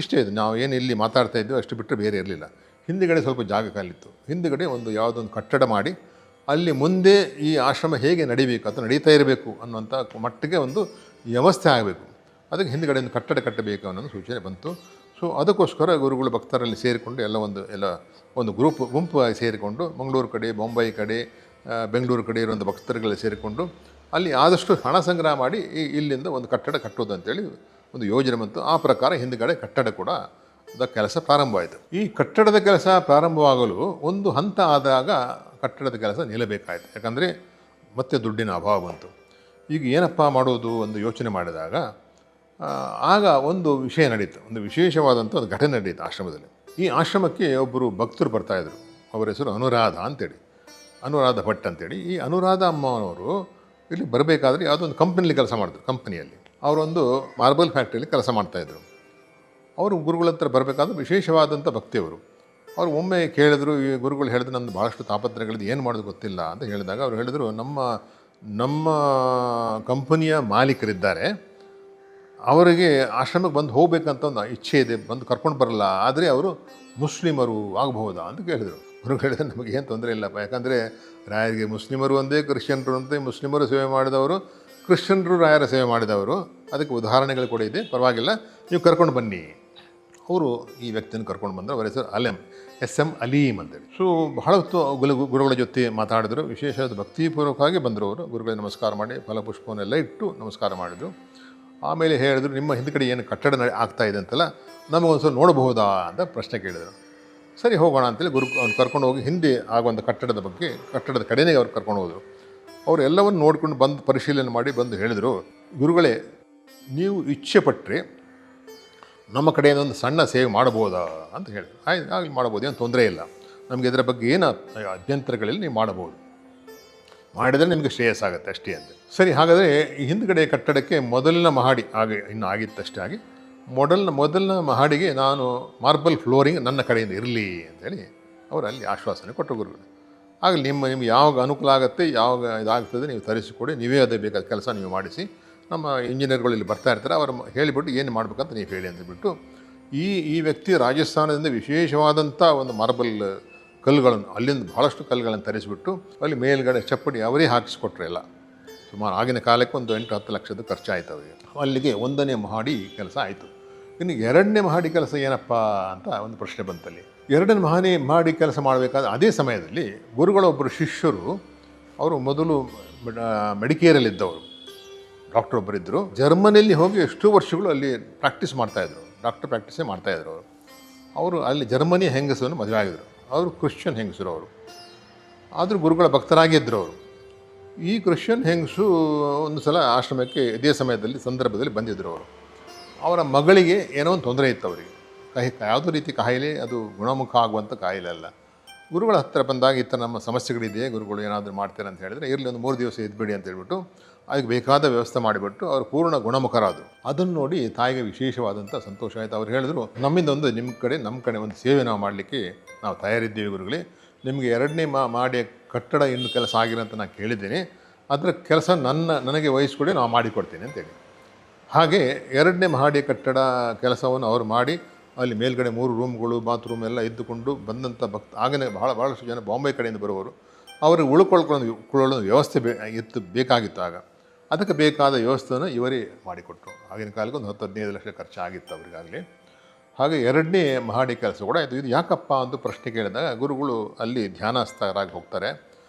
ಇಷ್ಟೇ ಇದೆ, ನಾವು ಏನು ಇಲ್ಲಿ ಮಾತಾಡ್ತಾ ಇದ್ದೀವಿ ಅಷ್ಟು ಬಿಟ್ಟರೆ ಬೇರೆ ಇರಲಿಲ್ಲ. ಹಿಂದುಗಡೆ ಸ್ವಲ್ಪ ಜಾಗ ಖಾಲಿತ್ತು. ಹಿಂದುಗಡೆ ಯಾವುದೊಂದು ಕಟ್ಟಡ ಮಾಡಿ ಅಲ್ಲಿ ಮುಂದೆ ಈ ಆಶ್ರಮ ಹೇಗೆ ನಡಿಬೇಕು ಅಥವಾ ನಡೀತಾ ಇರಬೇಕು ಅನ್ನುವಂಥ ಮಟ್ಟಿಗೆ ಒಂದು ವ್ಯವಸ್ಥೆ ಆಗಬೇಕು. ಅದಕ್ಕೆ ಹಿಂದುಗಡೆ ಒಂದು ಕಟ್ಟಡ ಕಟ್ಟಬೇಕು ಅನ್ನೋದು ಸೂಚನೆ ಬಂತು. ಸೊ ಅದಕ್ಕೋಸ್ಕರ ಗುರುಗಳು ಭಕ್ತರಲ್ಲಿ ಸೇರಿಕೊಂಡು ಎಲ್ಲ ಒಂದು ಗುಂಪು ಸೇರಿಕೊಂಡು ಮಂಗಳೂರು ಕಡೆ, ಬೊಂಬೈ ಕಡೆ, ಬೆಂಗಳೂರು ಕಡೆ ಇರುವಂಥ ಭಕ್ತರುಗಳು ಸೇರಿಕೊಂಡು ಅಲ್ಲಿ ಆದಷ್ಟು ಹಣ ಸಂಗ್ರಹ ಮಾಡಿ ಇಲ್ಲಿಂದ ಒಂದು ಕಟ್ಟಡ ಕಟ್ಟೋದು ಅಂತೇಳಿ ಒಂದು ಯೋಜನೆ ಬಂತು. ಆ ಪ್ರಕಾರ ಹಿಂದುಗಡೆ ಕಟ್ಟಡ ಕೂಡ ಕೆಲಸ ಪ್ರಾರಂಭವಾಯಿತು. ಈ ಕಟ್ಟಡದ ಕೆಲಸ ಪ್ರಾರಂಭವಾಗಲು ಒಂದು ಹಂತ ಆದಾಗ ಕಟ್ಟಡದ ಕೆಲಸ ನಿಲ್ಲಬೇಕಾಯಿತು. ಯಾಕಂದರೆ ಮತ್ತೆ ದುಡ್ಡಿನ ಅಭಾವ ಬಂತು. ಈಗ ಏನಪ್ಪ ಮಾಡೋದು ಒಂದು ಯೋಚನೆ ಮಾಡಿದಾಗ ಆಗ ಒಂದು ವಿಷಯ ನಡೀತು. ಒಂದು ವಿಶೇಷವಾದಂಥ ಒಂದು ಘಟನೆ ನಡೀತು ಆಶ್ರಮದಲ್ಲಿ. ಈ ಆಶ್ರಮಕ್ಕೆ ಒಬ್ಬರು ಭಕ್ತರು ಬರ್ತಾಯಿದ್ರು. ಅವರ ಹೆಸರು ಅನುರಾಧ ಅಂತೇಳಿ, ಅನುರಾಧ ಭಟ್ ಅಂತೇಳಿ. ಈ ಅನುರಾಧ ಅಮ್ಮನವರು ಇಲ್ಲಿ ಬರಬೇಕಾದ್ರೆ ಯಾವುದೋ ಒಂದು ಕಂಪ್ನಿಯಲ್ಲಿ ಕೆಲಸ ಮಾಡಿದ್ರು. ಕಂಪ್ನಿಯಲ್ಲಿ ಅವರೊಂದು ಮಾರ್ಬಲ್ ಫ್ಯಾಕ್ಟ್ರಿಯಲ್ಲಿ ಕೆಲಸ ಮಾಡ್ತಾಯಿದ್ರು. ಅವರು ಗುರುಗಳ ಹತ್ರ ಬರಬೇಕಾದ್ರೆ ವಿಶೇಷವಾದಂಥ ಭಕ್ತಿಯವರು. ಅವರು ಒಮ್ಮೆ ಕೇಳಿದ್ರು, ಈ ಗುರುಗಳು ಹೇಳಿದ್ರು, ನಮ್ಮದು ಭಾಳಷ್ಟು ತಾಪತ್ರಯಗಳಿದ್ದು, ಏನು ಮಾಡೋದು ಗೊತ್ತಿಲ್ಲ ಅಂತ ಹೇಳಿದಾಗ ಅವರು ಹೇಳಿದರು, ನಮ್ಮ ಕಂಪನಿಯ ಮಾಲೀಕರಿದ್ದಾರೆ, ಅವರಿಗೆ ಆಶ್ರಮಕ್ಕೆ ಬಂದು ಹೋಗ್ಬೇಕಂತ ಒಂದು ಇಚ್ಛೆ ಇದೆ, ಬಂದು ಕರ್ಕೊಂಡು ಬರಲ್ಲ, ಆದರೆ ಅವರು ಮುಸ್ಲಿಮರು ಆಗಬಹುದಾ ಅಂತ ಕೇಳಿದರು. ಗುರುಗಳು ಹೇಳಿದ್ರೆ, ನಮಗೆ ಏನು ತೊಂದರೆ ಇಲ್ಲಪ್ಪ, ಯಾಕಂದರೆ ರಾಯರಿಗೆ ಮುಸ್ಲಿಮರು ಒಂದೇ, ಕ್ರಿಶ್ಚಿಯನ್ರು ಒಂದೇ. ಮುಸ್ಲಿಮರು ಸೇವೆ ಮಾಡಿದವರು, ಕ್ರಿಶ್ಚಿಯನ್ರು ರಾಯರ ಸೇವೆ ಮಾಡಿದವರು, ಅದಕ್ಕೆ ಉದಾಹರಣೆಗಳು ಕೂಡ ಇದೆ, ಪರವಾಗಿಲ್ಲ, ನೀವು ಕರ್ಕೊಂಡು ಬನ್ನಿ. ಅವರು ಈ ವ್ಯಕ್ತಿಯನ್ನು ಕರ್ಕೊಂಡು ಬಂದರು. ಅವರ ಹೆಸರು SM ಅಲೀಮ್ ಅಂತೇಳಿ. ಸೊ ಬಹಳ ಹೊತ್ತು ಗುರುಗಳ ಜೊತೆ ಮಾತಾಡಿದ್ರು. ವಿಶೇಷವಾದ ಭಕ್ತಿಪೂರ್ವಕವಾಗಿ ಬಂದರು ಅವರು. ಗುರುಗಳಿಗೆ ನಮಸ್ಕಾರ ಮಾಡಿ ಫಲಪುಷ್ಪವನ್ನೆಲ್ಲ ಇಟ್ಟು ನಮಸ್ಕಾರ ಮಾಡಿದರು. ಆಮೇಲೆ ಹೇಳಿದ್ರು, ನಿಮ್ಮ ಹಿಂದ್ಗಡೆ ಏನು ಕಟ್ಟಡ ಆಗ್ತಾ ಇದೆ ಅಂತಲ್ಲ, ನಮಗೊಂದು ಸ್ವಲ್ಪ ನೋಡಬಹುದಾ ಅಂತ ಪ್ರಶ್ನೆ ಕೇಳಿದರು. ಸರಿ, ಹೋಗೋಣ ಅಂತೇಳಿ ಅವ್ನು ಕರ್ಕೊಂಡು ಹೋಗಿ ಹಿಂದೆ ಆಗುವಂಥ ಕಟ್ಟಡದ ಕಡೆನೇ ಅವ್ರು ಕರ್ಕೊಂಡು ಹೋದರು. ಅವರು ಎಲ್ಲವನ್ನು ನೋಡ್ಕೊಂಡು ಬಂದು ಪರಿಶೀಲನೆ ಮಾಡಿ ಬಂದು ಹೇಳಿದರು, ಗುರುಗಳೇ, ನೀವು ಇಚ್ಛೆ ಪಟ್ಟರೆ ನಮ್ಮ ಕಡೆಯಿಂದ ಒಂದು ಸಣ್ಣ ಸೇವೆ ಮಾಡ್ಬೋದಾ ಅಂತ ಹೇಳಿದ್ರು. ಆಗಲಿ, ಮಾಡ್ಬೋದು, ಏನು ತೊಂದರೆ ಇಲ್ಲ, ನಮಗೆ ಇದರ ಬಗ್ಗೆ ಏನು ಅಭ್ಯಂತರಗಳಿಲ್ಲ, ನೀವು ಮಾಡ್ಬೋದು, ಮಾಡಿದರೆ ನಿಮಗೆ ಶ್ರೇಯಸ್ಸಾಗುತ್ತೆ ಅಷ್ಟೇ ಅಂತ. ಸರಿ, ಹಾಗಾದರೆ ಈ ಹಿಂದ್ಗಡೆ ಕಟ್ಟಡಕ್ಕೆ ಮೊದಲನ ಮಹಡಿ ಇನ್ನು ಆಗಿತ್ತಷ್ಟೇ ಆಗಿ ಮೊದಲನ ಮಹಡಿಗೆ ನಾನು ಮಾರ್ಬಲ್ ಫ್ಲೋರಿಂಗ್ ನನ್ನ ಕಡೆಯಿಂದ ಇರಲಿ ಅಂತೇಳಿ ಅವರು ಅಲ್ಲಿ ಆಶ್ವಾಸನೆ ಕೊಟ್ಟರು ಗುರುಗಳು. ಆಗಲಿ, ನಿಮ್ಗೆ ಯಾವಾಗ ಅನುಕೂಲ ಆಗುತ್ತೆ, ಯಾವಾಗ ಇದಾಗ್ತದೆ ನೀವು ತರಿಸಿಕೊಡಿ, ನೀವೇ ಅದೇ ಬೇಕಾದ ಕೆಲಸ ನೀವು ಮಾಡಿಸಿ, ನಮ್ಮ ಇಂಜಿನಿಯರ್ಗಳು ಇಲ್ಲಿ ಬರ್ತಾ ಇರ್ತಾರೆ, ಅವರು ಹೇಳಿಬಿಟ್ಟು ಏನು ಮಾಡಬೇಕಂತ ನೀವು ಹೇಳಿ ಅಂತಬಿಟ್ಟು ಈ ವ್ಯಕ್ತಿ ರಾಜಸ್ಥಾನದಿಂದ ವಿಶೇಷವಾದಂಥ ಒಂದು ಮಾರ್ಬಲ್ ಕಲ್ಲುಗಳನ್ನು, ಅಲ್ಲಿಂದ ಭಾಳಷ್ಟು ಕಲ್ಲುಗಳನ್ನು ತರಿಸಿಬಿಟ್ಟು ಅಲ್ಲಿ ಮೇಲ್ಗಡೆ ಚಪ್ಪಡಿ ಅವರೇ ಹಾಕಿಸ್ಕೊಟ್ರೆ ಎಲ್ಲ. ಸುಮಾರು ಆಗಿನ ಕಾಲಕ್ಕೆ ಒಂದು 8-10 ಲಕ್ಷದ ಖರ್ಚಾಯಿತು ಅವರಿಗೆ. ಅಲ್ಲಿಗೆ 1ನೇ ಮಹಡಿ ಕೆಲಸ ಆಯಿತು. ಇನ್ನು 2ನೇ ಮಹಡಿ ಕೆಲಸ ಏನಪ್ಪ ಅಂತ ಒಂದು ಪ್ರಶ್ನೆ ಬಂತಲ್ಲಿ. 2ನೇ ಮಹಡಿ ಕೆಲಸ ಮಾಡಬೇಕಾದ ಅದೇ ಸಮಯದಲ್ಲಿ ಗುರುಗಳೊಬ್ಬರು ಶಿಷ್ಯರು, ಅವರು ಮೊದಲು ಮೆಡಿಕೇರಲ್ಲಿದ್ದವರು, ಡಾಕ್ಟರ್ ಒಬ್ಬರಿದ್ದರು. ಜರ್ಮನಿಯಲ್ಲಿ ಹೋಗಿ ಎಷ್ಟೋ ವರ್ಷಗಳು ಅಲ್ಲಿ ಪ್ರಾಕ್ಟೀಸ್ ಮಾಡ್ತಾಯಿದ್ರು, ಡಾಕ್ಟರ್ ಪ್ರಾಕ್ಟೀಸೇ ಮಾಡ್ತಾಯಿದ್ರು ಅವರು. ಅಲ್ಲಿ ಜರ್ಮನಿ ಹೆಂಗಸನ್ನು ಮದುವೆ ಆಗಿದ್ರು. ಅವರು ಕ್ರಿಶ್ಚಿಯನ್ ಹೆಂಗಸರು ಅವರು, ಆದರೂ ಗುರುಗಳ ಭಕ್ತರಾಗಿದ್ದರು ಅವರು. ಈ ಕ್ರಿಶ್ಚಿಯನ್ ಹೆಂಗಸು ಒಂದು ಸಲ ಆಶ್ರಮಕ್ಕೆ ಇದೇ ಸಂದರ್ಭದಲ್ಲಿ ಬಂದಿದ್ದರು ಅವರು. ಅವರ ಮಗಳಿಗೆ ಏನೋ ಒಂದು ತೊಂದರೆ ಇತ್ತು ಅವರಿಗೆ, ಯಾವುದೋ ರೀತಿ ಕಾಯಿಲೆ, ಅದು ಗುಣಮುಖ ಆಗುವಂಥ ಕಾಯಿಲೆ ಅಲ್ಲ. ಗುರುಗಳ ಹತ್ತಿರ ಬಂದಾಗ ಈ ಥರ ನಮ್ಮ ಸಮಸ್ಯೆಗಳಿದೆ, ಗುರುಗಳು ಏನಾದರೂ ಮಾಡ್ತಾರೆ ಅಂತ ಹೇಳಿದ್ರೆ, ಇರಲಿ ಒಂದು 3 ದಿವಸ ಇದ್ಬೇಡಿ ಅಂತ ಹೇಳ್ಬಿಟ್ಟು ಅದಕ್ಕೆ ಬೇಕಾದ ವ್ಯವಸ್ಥೆ ಮಾಡಿಬಿಟ್ಟು ಅವರು ಪೂರ್ಣ ಗುಣಮುಖರಾದರು. ಅದನ್ನು ನೋಡಿ ತಾಯಿಗೆ ವಿಶೇಷವಾದಂಥ ಸಂತೋಷ ಆಯಿತು. ಅವ್ರು ಹೇಳಿದ್ರು, ನಮ್ಮಿಂದ ಒಂದು ನಮ್ಮ ಕಡೆ ಒಂದು ಸೇವೆ ನಾವು ಮಾಡಲಿಕ್ಕೆ ನಾವು ತಯಾರಿದ್ದೀವಿ ಗುರುಗಳೇ, ನಿಮಗೆ 2ನೇ ಮಾಡಿ ಕಟ್ಟಡ ಇನ್ನು ಕೆಲಸ ಆಗಿರೋ ಅಂತ ನಾನು ಕೇಳಿದ್ದೇನೆ, ಅದರ ಕೆಲಸ ನನಗೆ ವಹಿಸ್ಕೊಡಿ, ನಾವು ಮಾಡಿಕೊಡ್ತೀನಿ ಅಂತೇಳಿ. ಹಾಗೆ 2ನೇ ಮಹಡಿ ಕಟ್ಟಡ ಕೆಲಸವನ್ನು ಅವರು ಮಾಡಿ ಅಲ್ಲಿ ಮೇಲ್ಗಡೆ 3 ರೂಮ್ಗಳು, ಬಾತ್ರೂಮ್ ಎಲ್ಲ ಇದ್ದುಕೊಂಡು ಬಂದಂಥ ಆಗಲೇ ಭಾಳಷ್ಟು ಜನ ಬಾಂಬೆ ಕಡೆಯಿಂದ ಬರುವವರು, ಅವ್ರಿಗೆ ಉಳ್ಕೊಳ್ಳೋ ವ್ಯವಸ್ಥೆ ಬೇಕಾಗಿತ್ತು. ಆಗ ಅದಕ್ಕೆ ಬೇಕಾದ ವ್ಯವಸ್ಥೆಯನ್ನು ಇವರೇ ಮಾಡಿಕೊಟ್ರು. ಆಗಿನ ಕಾಲಕ್ಕೆ ಒಂದು 10-15 ಲಕ್ಷ ಖರ್ಚಾಗಿತ್ತು ಅವರಿಗಾಗಲೇ. ಹಾಗೆ 2ನೇ ಮಹಡಿ ಕೆಲಸ ಕೂಡ ಆಯಿತು. ಇದು ಯಾಕಪ್ಪ ಅಂತ ಪ್ರಶ್ನೆ ಕೇಳಿದಾಗ ಗುರುಗಳು ಅಲ್ಲಿ ಧ್ಯಾನಸ್ಥರಾಗಿ ಹೋಗ್ತಾರೆ.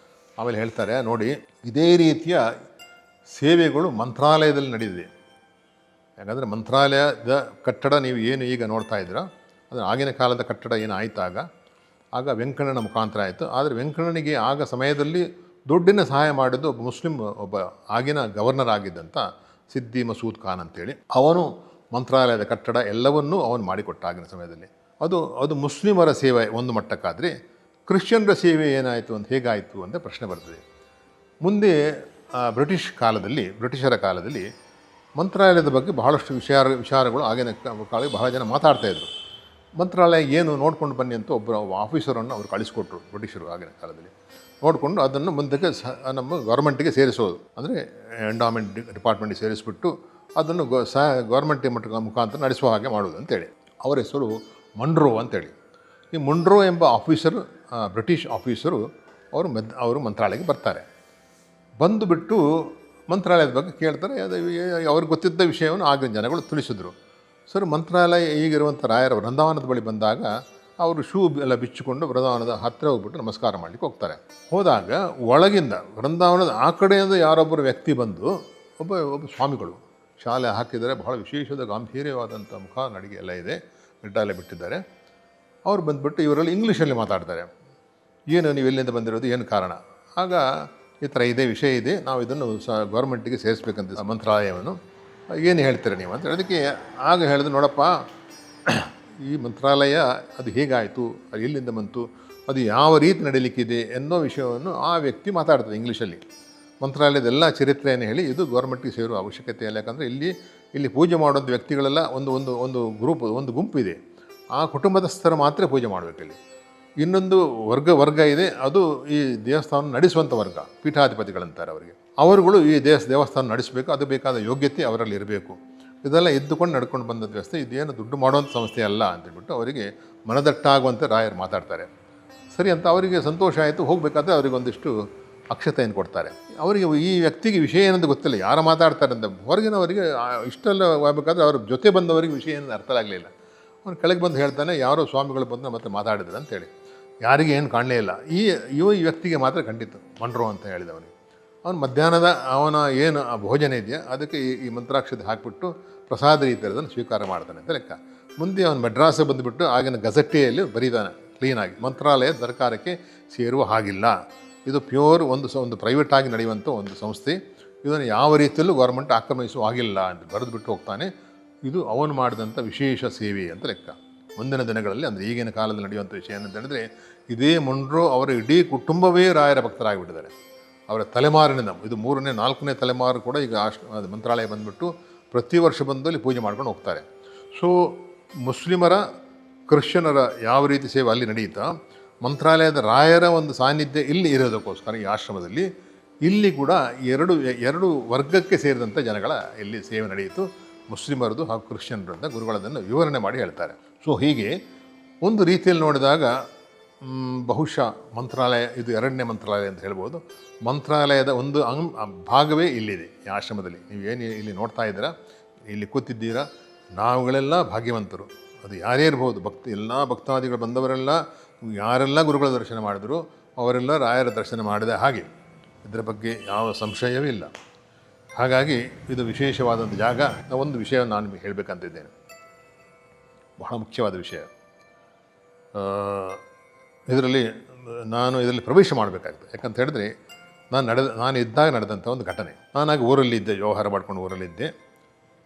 ಆಮೇಲೆ ಹೇಳ್ತಾರೆ, ನೋಡಿ, ಇದೇ ರೀತಿಯ ಸೇವೆಗಳು ಮಂತ್ರಾಲಯದಲ್ಲಿ ನಡೆದಿದೆ. ಯಾಕಂದರೆ ಮಂತ್ರಾಲಯದ ಕಟ್ಟಡ ನೀವು ಏನು ಈಗ ನೋಡ್ತಾ ಇದ್ದೀರೋ, ಅದು ಆಗಿನ ಕಾಲದ ಕಟ್ಟಡ ಏನು ಆಯಿತಾಗ ಆಗ ವೆಂಕಣ್ಣನ ಮುಖಾಂತರ ಆಯಿತು. ಆದರೆ ವೆಂಕಣ್ಣನಿಗೆ ಆಗ ಸಮಯದಲ್ಲಿ ದುಡ್ಡಿನ ಸಹಾಯ ಮಾಡಿದ್ದು ಒಬ್ಬ ಆಗಿನ ಗವರ್ನರ್ ಆಗಿದ್ದಂಥ ಸಿದ್ದಿ ಮಸೂದ್ ಖಾನ್ ಅಂತೇಳಿ. ಅವನು ಮಂತ್ರಾಲಯದ ಕಟ್ಟಡ ಎಲ್ಲವನ್ನೂ ಅವನು ಮಾಡಿಕೊಟ್ಟ ಆಗಿನ ಸಮಯದಲ್ಲಿ. ಅದು ಮುಸ್ಲಿಮರ ಸೇವೆ ಒಂದು ಮಟ್ಟಕ್ಕಾದರೆ, ಕ್ರಿಶ್ಚಿಯನ್ರ ಸೇವೆ ಏನಾಯಿತು ಅಂತ ಹೇಗಾಯಿತು ಅಂತ ಪ್ರಶ್ನೆ ಬರ್ತದೆ. ಮುಂದೆ ಬ್ರಿಟಿಷರ ಕಾಲದಲ್ಲಿ ಮಂತ್ರಾಲಯದ ಬಗ್ಗೆ ಬಹಳಷ್ಟು ವಿಚಾರಗಳು ಆಗಿನ ಕಾಲಕ್ಕೆ ಬಹಳ ಜನ ಮಾತಾಡ್ತಾಯಿದ್ರು. ಮಂತ್ರಾಲಯ ಏನು ನೋಡ್ಕೊಂಡು ಬನ್ನಿ ಅಂತ ಒಬ್ಬರು ಆಫೀಸರನ್ನು ಅವರು ಕಳಿಸ್ಕೊಟ್ರು ಬ್ರಿಟಿಷರು ಆಗಿನ ಕಾಲದಲ್ಲಿ. ನೋಡಿಕೊಂಡು ಅದನ್ನು ಮುಂದಕ್ಕೆ ನಮ್ಮ ಗೌರ್ಮೆಂಟಿಗೆ ಸೇರಿಸೋದು, ಅಂದರೆ ಎಂಡಾಮೆಂಟ್ ಡಿಪಾರ್ಟ್ಮೆಂಟಿಗೆ ಸೇರಿಸ್ಬಿಟ್ಟು ಅದನ್ನು ಗೌರ್ಮೆಂಟ್ ಮುಖಾಂತರ ನಡೆಸುವ ಹಾಗೆ ಮಾಡೋದು ಅಂತೇಳಿ. ಅವರ ಹೆಸರು ಮಂಡ್ರೋ ಅಂತೇಳಿ. ಈ ಮಂಡ್ರೋ ಎಂಬ ಆಫೀಸರು, ಬ್ರಿಟಿಷ್ ಆಫೀಸರು ಅವರು ಮಂತ್ರಾಲಯಕ್ಕೆ ಬರ್ತಾರೆ. ಬಂದುಬಿಟ್ಟು ಮಂತ್ರಾಲಯದ ಬಗ್ಗೆ ಕೇಳ್ತಾರೆ. ಅದು ಅವ್ರಿಗೆ ಗೊತ್ತಿದ್ದ ವಿಷಯವನ್ನು ಆಗಿನ ಜನಗಳು ತಿಳಿಸಿದ್ರು. ಸರ್, ಮಂತ್ರಾಲಯ ಈಗಿರುವಂಥ ರಾಯರ ವೃಂದಾವನದ ಬಳಿ ಬಂದಾಗ ಅವರು ಶೂ ಎಲ್ಲ ಬಿಚ್ಚಿಕೊಂಡು ವೃಂದಾವನದ ಹತ್ತಿರ ಹೋಗ್ಬಿಟ್ಟು ನಮಸ್ಕಾರ ಮಾಡಲಿಕ್ಕೆ ಹೋಗ್ತಾರೆ. ಹೋದಾಗ ಒಳಗಿಂದ ವೃಂದಾವನದ ಆ ಕಡೆಯಿಂದ ಯಾರೊಬ್ಬರು ವ್ಯಕ್ತಿ ಬಂದು ಒಬ್ಬ ಸ್ವಾಮಿಗಳು ಶಾಲೆ ಹಾಕಿದ್ದಾರೆ, ಬಹಳ ವಿಶೇಷವಾದ ಗಾಂಭೀರ್ಯವಾದಂಥ ಮುಖ, ನಡಿಗೆ ಎಲ್ಲ ಇದೆ, ಗಡ್ಡ ಎಲ್ಲ ಬಿಟ್ಟಿದ್ದಾರೆ. ಅವ್ರು ಬಂದುಬಿಟ್ಟು ಇವರಲ್ಲಿ ಇಂಗ್ಲೀಷಲ್ಲಿ ಮಾತಾಡ್ತಾರೆ. ಏನು ನೀವು ಎಲ್ಲಿಂದ ಬಂದಿರೋದು, ಏನು ಕಾರಣ? ಆಗ ಈ ಥರ ಇದೇ ವಿಷಯ ಇದೆ, ನಾವು ಇದನ್ನು ಗೌರ್ಮೆಂಟಿಗೆ ಸೇರಿಸ್ಬೇಕಂತ ಮಂತ್ರಾಲಯವನ್ನು, ಏನು ಹೇಳ್ತೀರ ನೀವು ಅಂತ. ಅದಕ್ಕೆ ಆಗ ಹೇಳಿದ್ರು, ನೋಡಪ್ಪ, ಈ ಮಂತ್ರಾಲಯ ಅದು ಹೇಗಾಯಿತು, ಅದು ಎಲ್ಲಿಂದ ಬಂತು, ಅದು ಯಾವ ರೀತಿ ನಡೀಲಿಕ್ಕಿದೆ ಅನ್ನೋ ವಿಷಯವನ್ನು ಆ ವ್ಯಕ್ತಿ ಮಾತಾಡ್ತದೆ ಇಂಗ್ಲೀಷಲ್ಲಿ. ಮಂತ್ರಾಲಯದ ಎಲ್ಲ ಚರಿತ್ರೆಯನ್ನು ಹೇಳಿ ಇದು ಗೌರ್ಮೆಂಟಿಗೆ ಸೇರುವ ಅವಶ್ಯಕತೆ ಇಲ್ಲ. ಯಾಕಂದರೆ ಇಲ್ಲಿ ಪೂಜೆ ಮಾಡೋದು ವ್ಯಕ್ತಿಗಳೆಲ್ಲ ಒಂದು ಗುಂಪಿದೆ. ಆ ಕುಟುಂಬದಸ್ಥರು ಮಾತ್ರ ಪೂಜೆ ಮಾಡಬೇಕಿಲ್ಲಿ. ಇನ್ನೊಂದು ವರ್ಗ ಇದೆ, ಅದು ಈ ದೇವಸ್ಥಾನ ನಡೆಸುವಂಥ ವರ್ಗ, ಪೀಠಾಧಿಪತಿಗಳಂತಾರೆ ಅವರಿಗೆ. ಅವರುಗಳು ಈ ದೇವಸ್ಥಾನ ನಡೆಸಬೇಕು, ಅದು ಬೇಕಾದ ಯೋಗ್ಯತೆ ಅವರಲ್ಲಿ ಇರಬೇಕು. ಇದೆಲ್ಲ ಎದ್ದುಕೊಂಡು ನಡ್ಕೊಂಡು ಬಂದ ವ್ಯವಸ್ಥೆ, ಇದೇನು ದುಡ್ಡು ಮಾಡುವಂಥ ಸಂಸ್ಥೆ ಅಲ್ಲ ಅಂತೇಳ್ಬಿಟ್ಟು ಅವರಿಗೆ ಮನದಟ್ಟಾಗುವಂತೆ ರಾಯರು ಮಾತಾಡ್ತಾರೆ. ಸರಿ ಅಂತ ಅವರಿಗೆ ಸಂತೋಷ ಆಯಿತು. ಹೋಗಬೇಕಾದ್ರೆ ಅವರಿಗೆ ಒಂದಿಷ್ಟು ಅಕ್ಷತೆಯನ್ನು ಕೊಡ್ತಾರೆ. ಅವರಿಗೆ ಈ ವ್ಯಕ್ತಿಗೆ ವಿಷಯ ಏನಂತ ಗೊತ್ತಿಲ್ಲ, ಯಾರು ಮಾತಾಡ್ತಾರೆ ಅಂತ. ಹೊರಗಿನವರಿಗೆ ಇಷ್ಟೆಲ್ಲ ಹೋಗ್ಬೇಕಾದ್ರೆ ಅವ್ರ ಜೊತೆ ಬಂದವರಿಗೆ ವಿಷಯ ಏನು ಅರ್ಥ ಆಗಲಿಲ್ಲ. ಅವನು ಕೆಳಗೆ ಬಂದು ಹೇಳ್ತಾನೆ, ಯಾರೋ ಸ್ವಾಮಿಗಳು ಬಂದು ಮತ್ತೆ ಮಾತಾಡಿದ್ರು ಅಂತೇಳಿ. ಯಾರಿಗೆ ಏನು ಕಾಣಲೇ ಇಲ್ಲ. ಈ ವ್ಯಕ್ತಿಗೆ ಮಾತ್ರ ಕಂಡಿತ್ತು, ಮಂಡ್ರೋ ಅಂತ ಹೇಳಿದವನಿಗೆ. ಅವನು ಮಧ್ಯಾಹ್ನದ ಅವನ ಏನು ಭೋಜನ ಇದೆಯಾ ಅದಕ್ಕೆ ಈ ಮಂತ್ರಾಕ್ಷತೆ ಹಾಕಿಬಿಟ್ಟು ಪ್ರಸಾದ ರೀತಿಯಲ್ಲಿ ಅದನ್ನು ಸ್ವೀಕಾರ ಮಾಡ್ತಾನೆ ಅಂತ ಲೆಕ್ಕ. ಮುಂದೆ ಅವನು ಮೆಡ್ರಾಸಿಗೆ ಬಂದುಬಿಟ್ಟು ಆಗಿನ ಗಜೆಟ್ಟಿಯಲ್ಲಿ ಬರೀತಾನೆ ಕ್ಲೀನಾಗಿ, ಮಂತ್ರಾಲಯ ಸರ್ಕಾರಕ್ಕೆ ಸೇರುವ ಹಾಗಿಲ್ಲ, ಇದು ಪ್ಯೂರ್ ಒಂದು ಪ್ರೈವೇಟ್ ಆಗಿ ನಡೆಯುವಂಥ ಒಂದು ಸಂಸ್ಥೆ, ಇದನ್ನು ಯಾವ ರೀತಿಯಲ್ಲೂ ಗೌರ್ಮೆಂಟ್ ಆಕ್ರಮಿಸುವ ಹಾಗಿಲ್ಲ ಅಂತ ಬರೆದುಬಿಟ್ಟು ಹೋಗ್ತಾನೆ. ಇದು ಅವನು ಮಾಡಿದಂಥ ವಿಶೇಷ ಸೇವೆ ಅಂತ ಲೆಕ್ಕ. ಮುಂದಿನ ದಿನಗಳಲ್ಲಿ, ಅಂದರೆ ಈಗಿನ ಕಾಲದಲ್ಲಿ ನಡೆಯುವಂಥ ವಿಷಯ ಏನಂತ ಹೇಳಿದ್ರೆ, ಇದೇ ಮಂಡ್ರೋ ಅವರ ಇಡೀ ಕುಟುಂಬವೇ ರಾಯರ ಭಕ್ತರಾಗಿಬಿಟ್ಟಿದ್ದಾರೆ. ಅವರ ತಲೆಮಾರಿನಿಂದ ಇದು 3ನೇ 4ನೇ ತಲೆಮಾರು ಕೂಡ ಈಗ ಮಂತ್ರಾಲಯ ಬಂದುಬಿಟ್ಟು ಪ್ರತಿ ವರ್ಷ ಬಂದು ಅಲ್ಲಿ ಪೂಜೆ ಮಾಡ್ಕೊಂಡು ಹೋಗ್ತಾರೆ. ಸೊ ಮುಸ್ಲಿಮರ, ಕ್ರಿಶ್ಚಿಯನರ ಯಾವ ರೀತಿ ಸೇವೆ ಅಲ್ಲಿ ನಡೆಯುತ್ತಾ, ಮಂತ್ರಾಲಯದ ರಾಯರ ಒಂದು ಸಾನ್ನಿಧ್ಯ ಇಲ್ಲಿ ಇರೋದಕ್ಕೋಸ್ಕರ ಈ ಆಶ್ರಮದಲ್ಲಿ ಇಲ್ಲಿ ಕೂಡ ಎರಡು ವರ್ಗಕ್ಕೆ ಸೇರಿದಂಥ ಜನಗಳ ಇಲ್ಲಿ ಸೇವೆ ನಡೆಯಿತು, ಮುಸ್ಲಿಮರದು ಹಾಗೂ ಕ್ರಿಶ್ಚಿಯನರು ಅಂತ ಗುರುಗಳದನ್ನು ವಿವರಣೆ ಮಾಡಿ ಹೇಳ್ತಾರೆ. ಸೊ ಹೀಗೆ ಒಂದು ರೀತಿಯಲ್ಲಿ ನೋಡಿದಾಗ ಬಹುಶಃ ಮಂತ್ರಾಲಯ ಇದು 2ನೇ ಮಂತ್ರಾಲಯ ಅಂತ ಹೇಳ್ಬೋದು. ಮಂತ್ರಾಲಯದ ಒಂದು ಭಾಗವೇ ಇಲ್ಲಿದೆ ಈ ಆಶ್ರಮದಲ್ಲಿ. ನೀವೇನು ಇಲ್ಲಿ ನೋಡ್ತಾ ಇದ್ದೀರಾ, ಇಲ್ಲಿ ಕೂತಿದ್ದೀರಾ, ನಾವುಗಳೆಲ್ಲ ಭಾಗ್ಯವಂತರು. ಅದು ಯಾರೇ ಇರ್ಬೋದು, ಎಲ್ಲ ಭಕ್ತಾದಿಗಳು ಬಂದವರೆಲ್ಲ ಯಾರೆಲ್ಲ ಗುರುಗಳ ದರ್ಶನ ಮಾಡಿದ್ರು ಅವರೆಲ್ಲ ರಾಯರ ದರ್ಶನ ಮಾಡಿದ ಹಾಗೆ, ಇದರ ಬಗ್ಗೆ ಯಾವ ಸಂಶಯವೇ ಇಲ್ಲ. ಹಾಗಾಗಿ ಇದು ವಿಶೇಷವಾದಂಥ ಜಾಗ. ಒಂದು ವಿಷಯವನ್ನು ನಾನು ನಿಮಗೆ ಹೇಳಬೇಕಂತಿದ್ದೇನೆ, ಬಹಳ ಮುಖ್ಯವಾದ ವಿಷಯ. ಇದರಲ್ಲಿ ಪ್ರವೇಶ ಮಾಡಬೇಕಾಗ್ತದೆ. ಯಾಕಂತ ಹೇಳಿದ್ರೆ ನಾನು ಇದ್ದಾಗ ನಡೆದಂಥ ಒಂದು ಘಟನೆ. ನಾನಾಗಿ ಊರಲ್ಲಿದ್ದೆ, ವ್ಯವಹಾರ ಮಾಡ್ಕೊಂಡು ಊರಲ್ಲಿದ್ದೆ.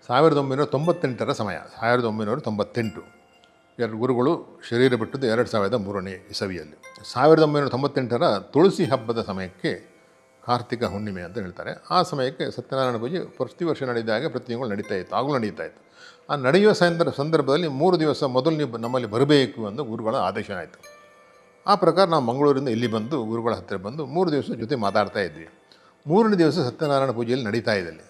1998ರ ಸಮಯ, 1998. ಎರಡು ಗುರುಗಳು ಶರೀರ ಬಿಟ್ಟದ್ದು 2003ನೇ ಇಸವಿಯಲ್ಲಿ. 1998ರ ತುಳಸಿ ಹಬ್ಬದ ಸಮಯಕ್ಕೆ, ಕಾರ್ತಿಕ ಹುಣ್ಣಿಮೆ ಅಂತ ಹೇಳ್ತಾರೆ, ಆ ಸಮಯಕ್ಕೆ ಸತ್ಯನಾರಾಯಣ ಪೂಜೆ ಪ್ರತಿ ವರ್ಷ ನಡೆದಾಗ ಪ್ರತಿ ತಿಂಗಳು ನಡೀತಾ ಇತ್ತು, ಆಗಲೂ ನಡೀತಾ ಇತ್ತು. ಆ ನಡೆಯುವ ಸಂದರ್ಭದಲ್ಲಿ 3 ದಿವಸ ಮೊದಲು ನೀವು ನಮ್ಮಲ್ಲಿ ಬರಬೇಕು ಅಂತ ಗುರುಗಳ ಆದೇಶ ಆಯಿತು. ಆ ಪ್ರಕಾರ ನಾವು ಮಂಗಳೂರಿಂದ ಇಲ್ಲಿ ಬಂದು ಗುರುಗಳ ಹತ್ತಿರ ಬಂದು 3 ದಿವಸ ಜೊತೆ ಮಾತಾಡ್ತಾ ಇದ್ವಿ. 3ನೇ ದಿವಸ ಸತ್ಯನಾರಾಯಣ ಪೂಜೆಯಲ್ಲಿ ನಡೀತಾ ಇದ್ದಲ್ಲಿ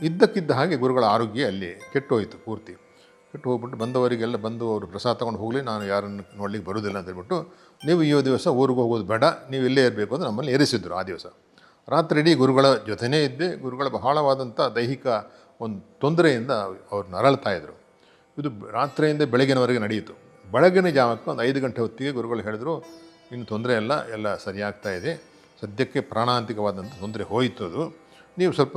ಇದ್ದಕ್ಕಿದ್ದ ಹಾಗೆ ಗುರುಗಳ ಆರೋಗ್ಯ ಅಲ್ಲಿ ಕೆಟ್ಟೋಯಿತು, ಪೂರ್ತಿ ಕೆಟ್ಟು ಹೋಗ್ಬಿಟ್ಟು ಬಂದವರಿಗೆಲ್ಲ ಬಂದು ಅವರು ಪ್ರಸಾದ ತೊಗೊಂಡು ಹೋಗಲಿ, ನಾನು ಯಾರನ್ನು ನೋಡಲಿಕ್ಕೆ ಬರೋದಿಲ್ಲ ಅಂತ ಹೇಳ್ಬಿಟ್ಟು, ನೀವು ಈ ದಿವಸ ಊರಿಗೆ ಹೋಗೋದು ಬೇಡ, ನೀವು ಇಲ್ಲೇ ಇರಬೇಕು ಅಂತ ನಮ್ಮಲ್ಲಿ ಏರಿಸಿದ್ರು. ಆ ದಿವಸ ರಾತ್ರಿ ಇಡೀ ಗುರುಗಳ ಜೊತೆನೇ ಇದ್ದೆ. ಗುರುಗಳ ಬಹಳವಾದಂಥ ದೈಹಿಕ ಒಂದು ತೊಂದರೆಯಿಂದ ಅವ್ರು ನರಳ್ತಾಯಿದ್ರು. ಇದು ರಾತ್ರಿಯಿಂದ ಬೆಳಗಿನವರೆಗೆ ನಡೆಯಿತು. ಬೆಳಗಿನ ಜಾವಕ್ಕೆ ಒಂದು 5 ಗಂಟೆ ಹೊತ್ತಿಗೆ ಗುರುಗಳು ಹೇಳಿದ್ರು, ಇನ್ನು ತೊಂದರೆ ಎಲ್ಲ ಸರಿಯಾಗ್ತಾ ಇದೆ, ಸದ್ಯಕ್ಕೆ ಪ್ರಾಣಾಂತಿಕವಾದಂಥ ತೊಂದರೆ ಹೋಯಿತು, ಅದು ನೀವು ಸ್ವಲ್ಪ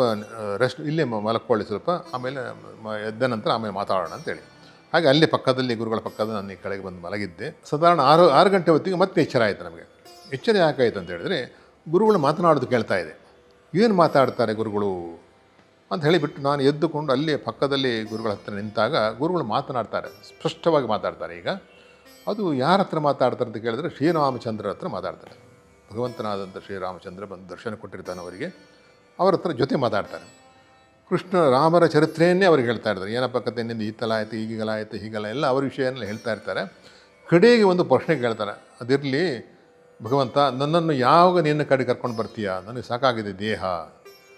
ರೆಸ್ಟ್ ಇಲ್ಲೇ ಮಲ್ಕೊಳ್ಳಿ ಸ್ವಲ್ಪ, ಆಮೇಲೆ ಎದ್ದ ನಂತರ ಆಮೇಲೆ ಮಾತಾಡೋಣ ಅಂತೇಳಿ. ಹಾಗೆ ಅಲ್ಲಿ ಪಕ್ಕದಲ್ಲಿ, ಗುರುಗಳ ಪಕ್ಕದಲ್ಲಿ ನಾನು ಈ ಕೆಳಗೆ ಬಂದು ಮಲಗಿದ್ದೆ. ಸಾಧಾರಣ 6 ಗಂಟೆ ಹೊತ್ತಿಗೆ ಮತ್ತೆ ಎಚ್ಚರ ಆಯಿತು ನಮಗೆ. ಎಚ್ಚರ ಯಾಕಾಯಿತು ಅಂತ ಹೇಳಿದ್ರೆ, ಗುರುಗಳು ಮಾತನಾಡೋದು ಕೇಳ್ತಾ ಇದೆ. ಏನು ಮಾತಾಡ್ತಾರೆ ಗುರುಗಳು ಅಂತ ಹೇಳಿಬಿಟ್ಟು ನಾನು ಎದ್ದುಕೊಂಡು ಅಲ್ಲಿ ಪಕ್ಕದಲ್ಲಿ ಗುರುಗಳ ಹತ್ರ ನಿಂತಾಗ ಗುರುಗಳು ಮಾತನಾಡ್ತಾರೆ, ಸ್ಪಷ್ಟವಾಗಿ ಮಾತಾಡ್ತಾರೆ. ಈಗ ಅದು ಯಾರ ಹತ್ರ ಮಾತಾಡ್ತಾರೆ ಅಂತ ಕೇಳಿದ್ರೆ, ಶ್ರೀರಾಮಚಂದ್ರ ಹತ್ರ ಮಾತಾಡ್ತಾರೆ. ಭಗವಂತನಾದಂಥ ಶ್ರೀರಾಮಚಂದ್ರ ಬಂದು ದರ್ಶನ ಕೊಟ್ಟಿರ್ತಾನೆ ಅವರಿಗೆ, ಅವರ ಹತ್ರ ಜೊತೆ ಮಾತಾಡ್ತಾರೆ. ಕೃಷ್ಣ ರಾಮರ ಚರಿತ್ರೆಯನ್ನೇ ಅವ್ರಿಗೆ ಹೇಳ್ತಾ ಇರ್ತಾರೆ. ಏನಪ್ಪ ಕತೆ ನಿಂದು ಈ ಥರ ಆಯಿತು, ಈಗೀಗೆಲ್ಲ ಆಯಿತು, ಹೀಗೆಲ್ಲ ಎಲ್ಲ ಅವ್ರ ವಿಷಯನೆಲ್ಲ ಹೇಳ್ತಾ ಇರ್ತಾರೆ. ಕಡೆಗೆ ಒಂದು ಪ್ರಶ್ನೆ ಕೇಳ್ತಾರೆ, ಅದಿರಲಿ ಭಗವಂತ, ನನ್ನನ್ನು ಯಾವಾಗ ನಿನ್ನ ಕಡೆ ಕರ್ಕೊಂಡು ಬರ್ತೀಯಾ? ನನಗೆ ಸಾಕಾಗಿದೆ, ದೇಹ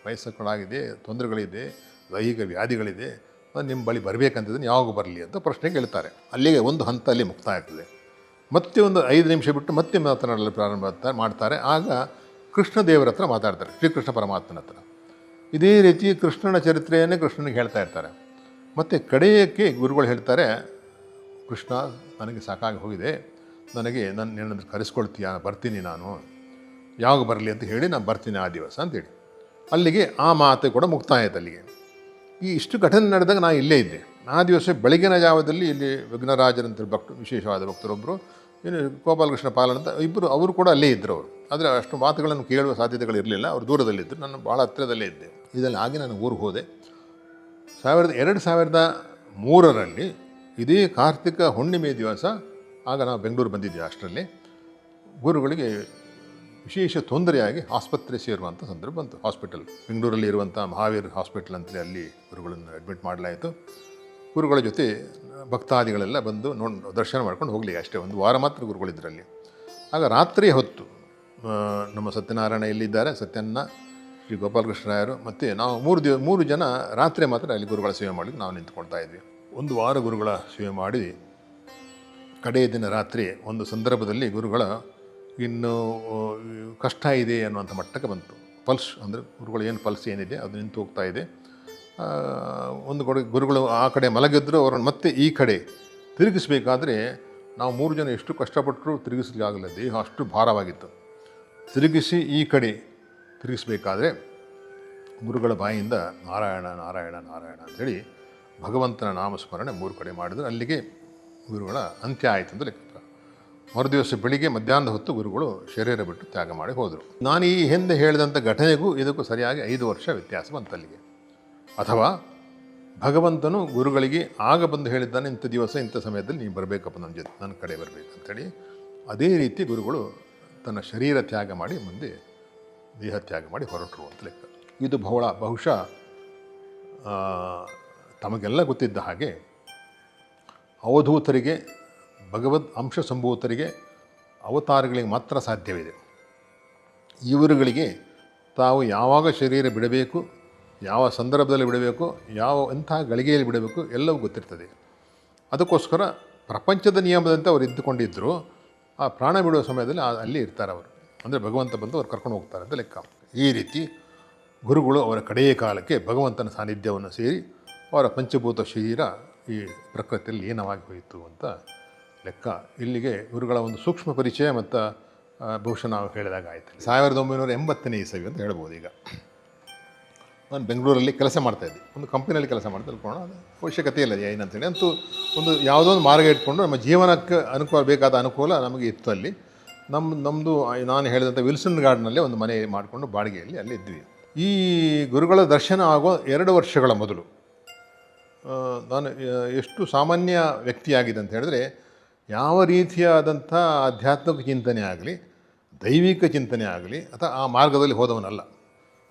ವಯಸ್ಸುಗಳಾಗಿದೆ, ತೊಂದರೆಗಳಿದೆ, ದೈಹಿಕ ವ್ಯಾಧಿಗಳಿದೆ, ನಾನು ನಿಮ್ಮ ಬಳಿ ಬರಬೇಕಂತಿದ್ದೀನಿ, ಯಾವಾಗ ಬರಲಿ ಅಂತ ಪ್ರಶ್ನೆ ಕೇಳ್ತಾರೆ. ಅಲ್ಲಿಗೆ ಒಂದು ಹಂತ ಅಲ್ಲಿ ಮುಕ್ತಾಯ ಆಗ್ತದೆ. ಮತ್ತೆ ಒಂದು 5 ನಿಮಿಷ ಬಿಟ್ಟು ಮತ್ತೆ ಮಾತನಾಡಲು ಪ್ರಾರಂಭ ಮಾಡ್ತಾರೆ. ಆಗ ಕೃಷ್ಣ ದೇವರ ಹತ್ರ ಮಾತಾಡ್ತಾರೆ, ಶ್ರೀಕೃಷ್ಣ ಪರಮಾತ್ಮನ ಹತ್ರ. ಇದೇ ರೀತಿ ಕೃಷ್ಣನ ಚರಿತ್ರೆಯನ್ನೇ ಕೃಷ್ಣನಿಗೆ ಹೇಳ್ತಾ ಇರ್ತಾರೆ. ಮತ್ತು ಕಡೆಯಕ್ಕೆ ಗುರುಗಳು ಹೇಳ್ತಾರೆ, ಕೃಷ್ಣ ನನಗೆ ಸಾಕಾಗಿ ಹೋಗಿದೆ, ನನಗೆ ಏನಾದರೂ ಕರೆಸ್ಕೊಳ್ತೀಯಾ? ಬರ್ತೀನಿ ನಾನು, ಯಾವಾಗ ಬರಲಿ ಅಂತ ಹೇಳಿ ನಾನು ಬರ್ತೀನಿ ಆ ದಿವಸ ಅಂತೇಳಿ. ಅಲ್ಲಿಗೆ ಆ ಮಾತು ಕೂಡ ಮುಕ್ತಾಯ ಆಯ್ತು. ಅಲ್ಲಿಗೆ ಈ ಇಷ್ಟು ಘಟನೆ ನಡೆದಾಗ ನಾನು ಇಲ್ಲೇ ಇದ್ದೆ. ಆ ದಿವಸ ಬೆಳಗಿನ ಜಾವದಲ್ಲಿ ಇಲ್ಲಿ ವಿಘ್ನರಾಜರಂತ ವಿಶೇಷವಾದ ಭಕ್ತರೊಬ್ಬರು, ಏನು ಗೋಪಾಲಕೃಷ್ಣ ಪಾಲನಂತ ಇಬ್ಬರು, ಅವರು ಕೂಡ ಅಲ್ಲೇ ಇದ್ದರು. ಅವರು ಆದರೆ ಅಷ್ಟು ಮಾತುಗಳನ್ನು ಕೇಳುವ ಸಾಧ್ಯತೆಗಳಿರಲಿಲ್ಲ, ಅವರು ದೂರದಲ್ಲಿದ್ದರು, ನಾನು ಭಾಳ ಹತ್ತಿರದಲ್ಲೇ ಇದ್ದೆ. ಇದರಲ್ಲಿ ಆಗಿ ನಾನು ಊರಿಗೆ ಹೋದೆ. 2003ರಲ್ಲಿ ಇದೇ ಕಾರ್ತಿಕ ಹುಣ್ಣಿಮೆ ದಿವಸ, ಆಗ ನಾವು ಬೆಂಗಳೂರು ಬಂದಿದ್ದೆ. ಅಷ್ಟರಲ್ಲಿ ಗುರುಗಳಿಗೆ ವಿಶೇಷ ತೊಂದರೆಯಾಗಿ ಆಸ್ಪತ್ರೆ ಸೇರುವಂಥ ಸಂದರ್ಭ ಬಂತು. ಹಾಸ್ಪಿಟಲ್ ಬೆಂಗಳೂರಲ್ಲಿ ಇರುವಂಥ ಮಹಾವೀರ್ ಹಾಸ್ಪಿಟಲ್ ಅಂತಲೇ ಅಲ್ಲಿ ಗುರುಗಳನ್ನು ಅಡ್ಮಿಟ್ ಮಾಡಲಾಯಿತು. ಗುರುಗಳ ಜೊತೆ ಭಕ್ತಾದಿಗಳೆಲ್ಲ ಬಂದು ದರ್ಶನ ಮಾಡ್ಕೊಂಡು ಹೋಗಲಿ. ಅಷ್ಟೇ ಒಂದು ವಾರ ಮಾತ್ರ ಗುರುಗಳಿದ್ದರಲ್ಲಿ. ಆಗ ರಾತ್ರಿ ಹೊತ್ತು ನಮ್ಮ ಸತ್ಯನಾರಾಯಣ ಎಲ್ಲಿದ್ದಾರೆ, ಸತ್ಯನ್ನ, ಶ್ರೀ ಗೋಪಾಲಕೃಷ್ಣರಾಯರು ಮತ್ತು ನಾವು 3 ಜನ ರಾತ್ರಿ ಮಾತ್ರ ಅಲ್ಲಿ ಗುರುಗಳ ಸೇವೆ ಮಾಡಲಿಕ್ಕೆ ನಾವು ನಿಂತ್ಕೊಳ್ತಾ ಇದ್ವಿ. ಒಂದು ವಾರ ಗುರುಗಳ ಸೇವೆ ಮಾಡಿ ಕಡೆಯ ದಿನ ರಾತ್ರಿ ಒಂದು ಸಂದರ್ಭದಲ್ಲಿ ಗುರುಗಳ ಇನ್ನು ಕಷ್ಟ ಇದೆ ಅನ್ನುವಂಥ ಮಟ್ಟಕ್ಕೆ ಬಂತು. ಪಲ್ಸ್ ಅಂದರೆ ಗುರುಗಳು ಏನು ಪಲ್ಸ್ ಏನಿದೆ ಅದು ನಿಂತು ಹೋಗ್ತಾ ಇದೆ. ಒಂದು ಗುರುಗಳು ಆ ಕಡೆ ಮಲಗಿದ್ರು, ಅವರನ್ನು ಮತ್ತೆ ಈ ಕಡೆ ತಿರುಗಿಸಬೇಕಾದ್ರೆ ನಾವು 3 ಜನ ಎಷ್ಟು ಕಷ್ಟಪಟ್ಟರೂ ತಿರುಗಿಸಲಿಕ್ಕಾಗಲ್ಲ, ದೇಹ ಅಷ್ಟು ಭಾರವಾಗಿತ್ತು. ತಿರುಗಿಸಿ ಈ ಕಡೆ ತಿರುಗಿಸಬೇಕಾದ್ರೆ ಗುರುಗಳ ಬಾಯಿಯಿಂದ ನಾರಾಯಣ ನಾರಾಯಣ ನಾರಾಯಣ ಅಂಥೇಳಿ ಭಗವಂತನ ನಾಮಸ್ಮರಣೆ 3 ಕಡೆ ಮಾಡಿದ್ರು. ಅಲ್ಲಿಗೆ ಗುರುಗಳ ಅಂತ್ಯ ಆಯಿತು ಅಂತ ಲೆಕ್ಕ. ಮರುದಿವಸ ಬೆಳಿಗ್ಗೆ ಮಧ್ಯಾಹ್ನದ ಹೊತ್ತು ಗುರುಗಳು ಶರೀರ ಬಿಟ್ಟು ತ್ಯಾಗ ಮಾಡಿ ಹೋದರು. ನಾನು ಈ ಹಿಂದೆ ಹೇಳಿದಂಥ ಘಟನೆಗೂ ಇದಕ್ಕೂ ಸರಿಯಾಗಿ 5 ವರ್ಷ ವ್ಯತ್ಯಾಸ ಬಂತಲ್ಲಿಗೆ. ಅಥವಾ ಭಗವಂತನು ಗುರುಗಳಿಗೆ ಆಗ ಬಂದು ಹೇಳಿದ್ದಾನೆ, ಇಂಥ ದಿವಸ ಇಂಥ ಸಮಯದಲ್ಲಿ ನೀವು ಬರಬೇಕಪ್ಪ, ನನ್ನ ಜೊತೆ ನನ್ನ ಕಡೆ ಬರಬೇಕು ಅಂಥೇಳಿ. ಅದೇ ರೀತಿ ಗುರುಗಳು ತನ್ನ ಶರೀರ ತ್ಯಾಗ ಮಾಡಿ ಮುಂದೆ ದೇಹ ತ್ಯಾಗ ಮಾಡಿ ಹೊರಟರು ಅಂತ ಲೆಕ್ಕ. ಇದು ಬಹುಶಃ ತಮಗೆಲ್ಲ ಗೊತ್ತಿದ್ದ ಹಾಗೆ ಅವಧೂತರಿಗೆ, ಭಗವದ್ ಅಂಶ ಸಂಭೂತರಿಗೆ, ಅವತಾರಗಳಿಗೆ ಮಾತ್ರ ಸಾಧ್ಯವಿದೆ. ಇವರುಗಳಿಗೆ ತಾವು ಯಾವಾಗ ಶರೀರ ಬಿಡಬೇಕು, ಯಾವ ಸಂದರ್ಭದಲ್ಲಿ ಬಿಡಬೇಕು, ಎಂಥ ಗಳಿಗೆಯಲ್ಲಿ ಬಿಡಬೇಕು ಎಲ್ಲವೂ ಗೊತ್ತಿರ್ತದೆ. ಅದಕ್ಕೋಸ್ಕರ ಪ್ರಪಂಚದ ನಿಯಮದಂತೆ ಅವರು ಇದ್ದುಕೊಂಡಿದ್ದರು. ಆ ಪ್ರಾಣ ಬಿಡುವ ಸಮಯದಲ್ಲಿ ಅಲ್ಲಿ ಇರ್ತಾರೆ ಅವರು. ಅಂದರೆ ಭಗವಂತ ಬಂದು ಅವ್ರು ಕರ್ಕೊಂಡು ಹೋಗ್ತಾರೆ ಅಂತ ಲೆಕ್ಕ. ಈ ರೀತಿ ಗುರುಗಳು ಅವರ ಕಡೆಯ ಕಾಲಕ್ಕೆ ಭಗವಂತನ ಸಾನ್ನಿಧ್ಯವನ್ನು ಸೇರಿ ಅವರ ಪಂಚಭೂತ ಶರೀರ ಈ ಪ್ರಕೃತಿಯಲ್ಲಿ ಲೀನವಾಗಿ ಹೋಯಿತು ಅಂತ ಲೆಕ್ಕ. ಇಲ್ಲಿಗೆ ಗುರುಗಳ ಒಂದು ಸೂಕ್ಷ್ಮ ಪರಿಚಯ ಮತ್ತು ಬಹುಶಃ ನಾವು ಹೇಳಿದಾಗ ಆಯಿತು. 1980ನೇ ಇಸವಿ ಅಂತ ಹೇಳ್ಬೋದು. ಈಗ ನಾನು ಬೆಂಗಳೂರಲ್ಲಿ ಕೆಲಸ ಮಾಡ್ತಾಯಿದ್ದೆ, ಒಂದು ಕಂಪ್ನಿಯಲ್ಲಿ ಕೆಲಸ ಮಾಡ್ತಾ ಇಟ್ಕೊಂಡು, ಅದು ಅವಶ್ಯಕತೆ ಇಲ್ಲ ಏನಂತೇಳಿ ಅಂತೂ ಒಂದು ಯಾವುದೋ ಒಂದು ಮಾರ್ಗ ಇಟ್ಕೊಂಡು ನಮ್ಮ ಜೀವನಕ್ಕೆ ಬೇಕಾದ ಅನುಕೂಲ ನಮಗೆ ಇತ್ತು. ಅಲ್ಲಿ ನಮ್ಮದು ನಾನು ಹೇಳಿದಂಥ ವಿಲ್ಸನ್ ಗಾರ್ಡನಲ್ಲೇ ಒಂದು ಮನೆ ಮಾಡಿಕೊಂಡು ಬಾಡಿಗೆಯಲ್ಲಿ ಅಲ್ಲಿ ಇದ್ವಿ. ಈ ಗುರುಗಳ ದರ್ಶನ ಆಗೋ 2 ವರ್ಷಗಳ ಮೊದಲು ನಾನು ಎಷ್ಟು ಸಾಮಾನ್ಯ ವ್ಯಕ್ತಿಯಾಗಿದೆ ಅಂತ ಹೇಳಿದ್ರೆ, ಯಾವ ರೀತಿಯಾದಂಥ ಆಧ್ಯಾತ್ಮಿಕ ಚಿಂತನೆ ಆಗಲಿ, ದೈವಿಕ ಚಿಂತನೆ ಆಗಲಿ ಅಥವಾ ಆ ಮಾರ್ಗದಲ್ಲಿ ಹೋದವನಲ್ಲ.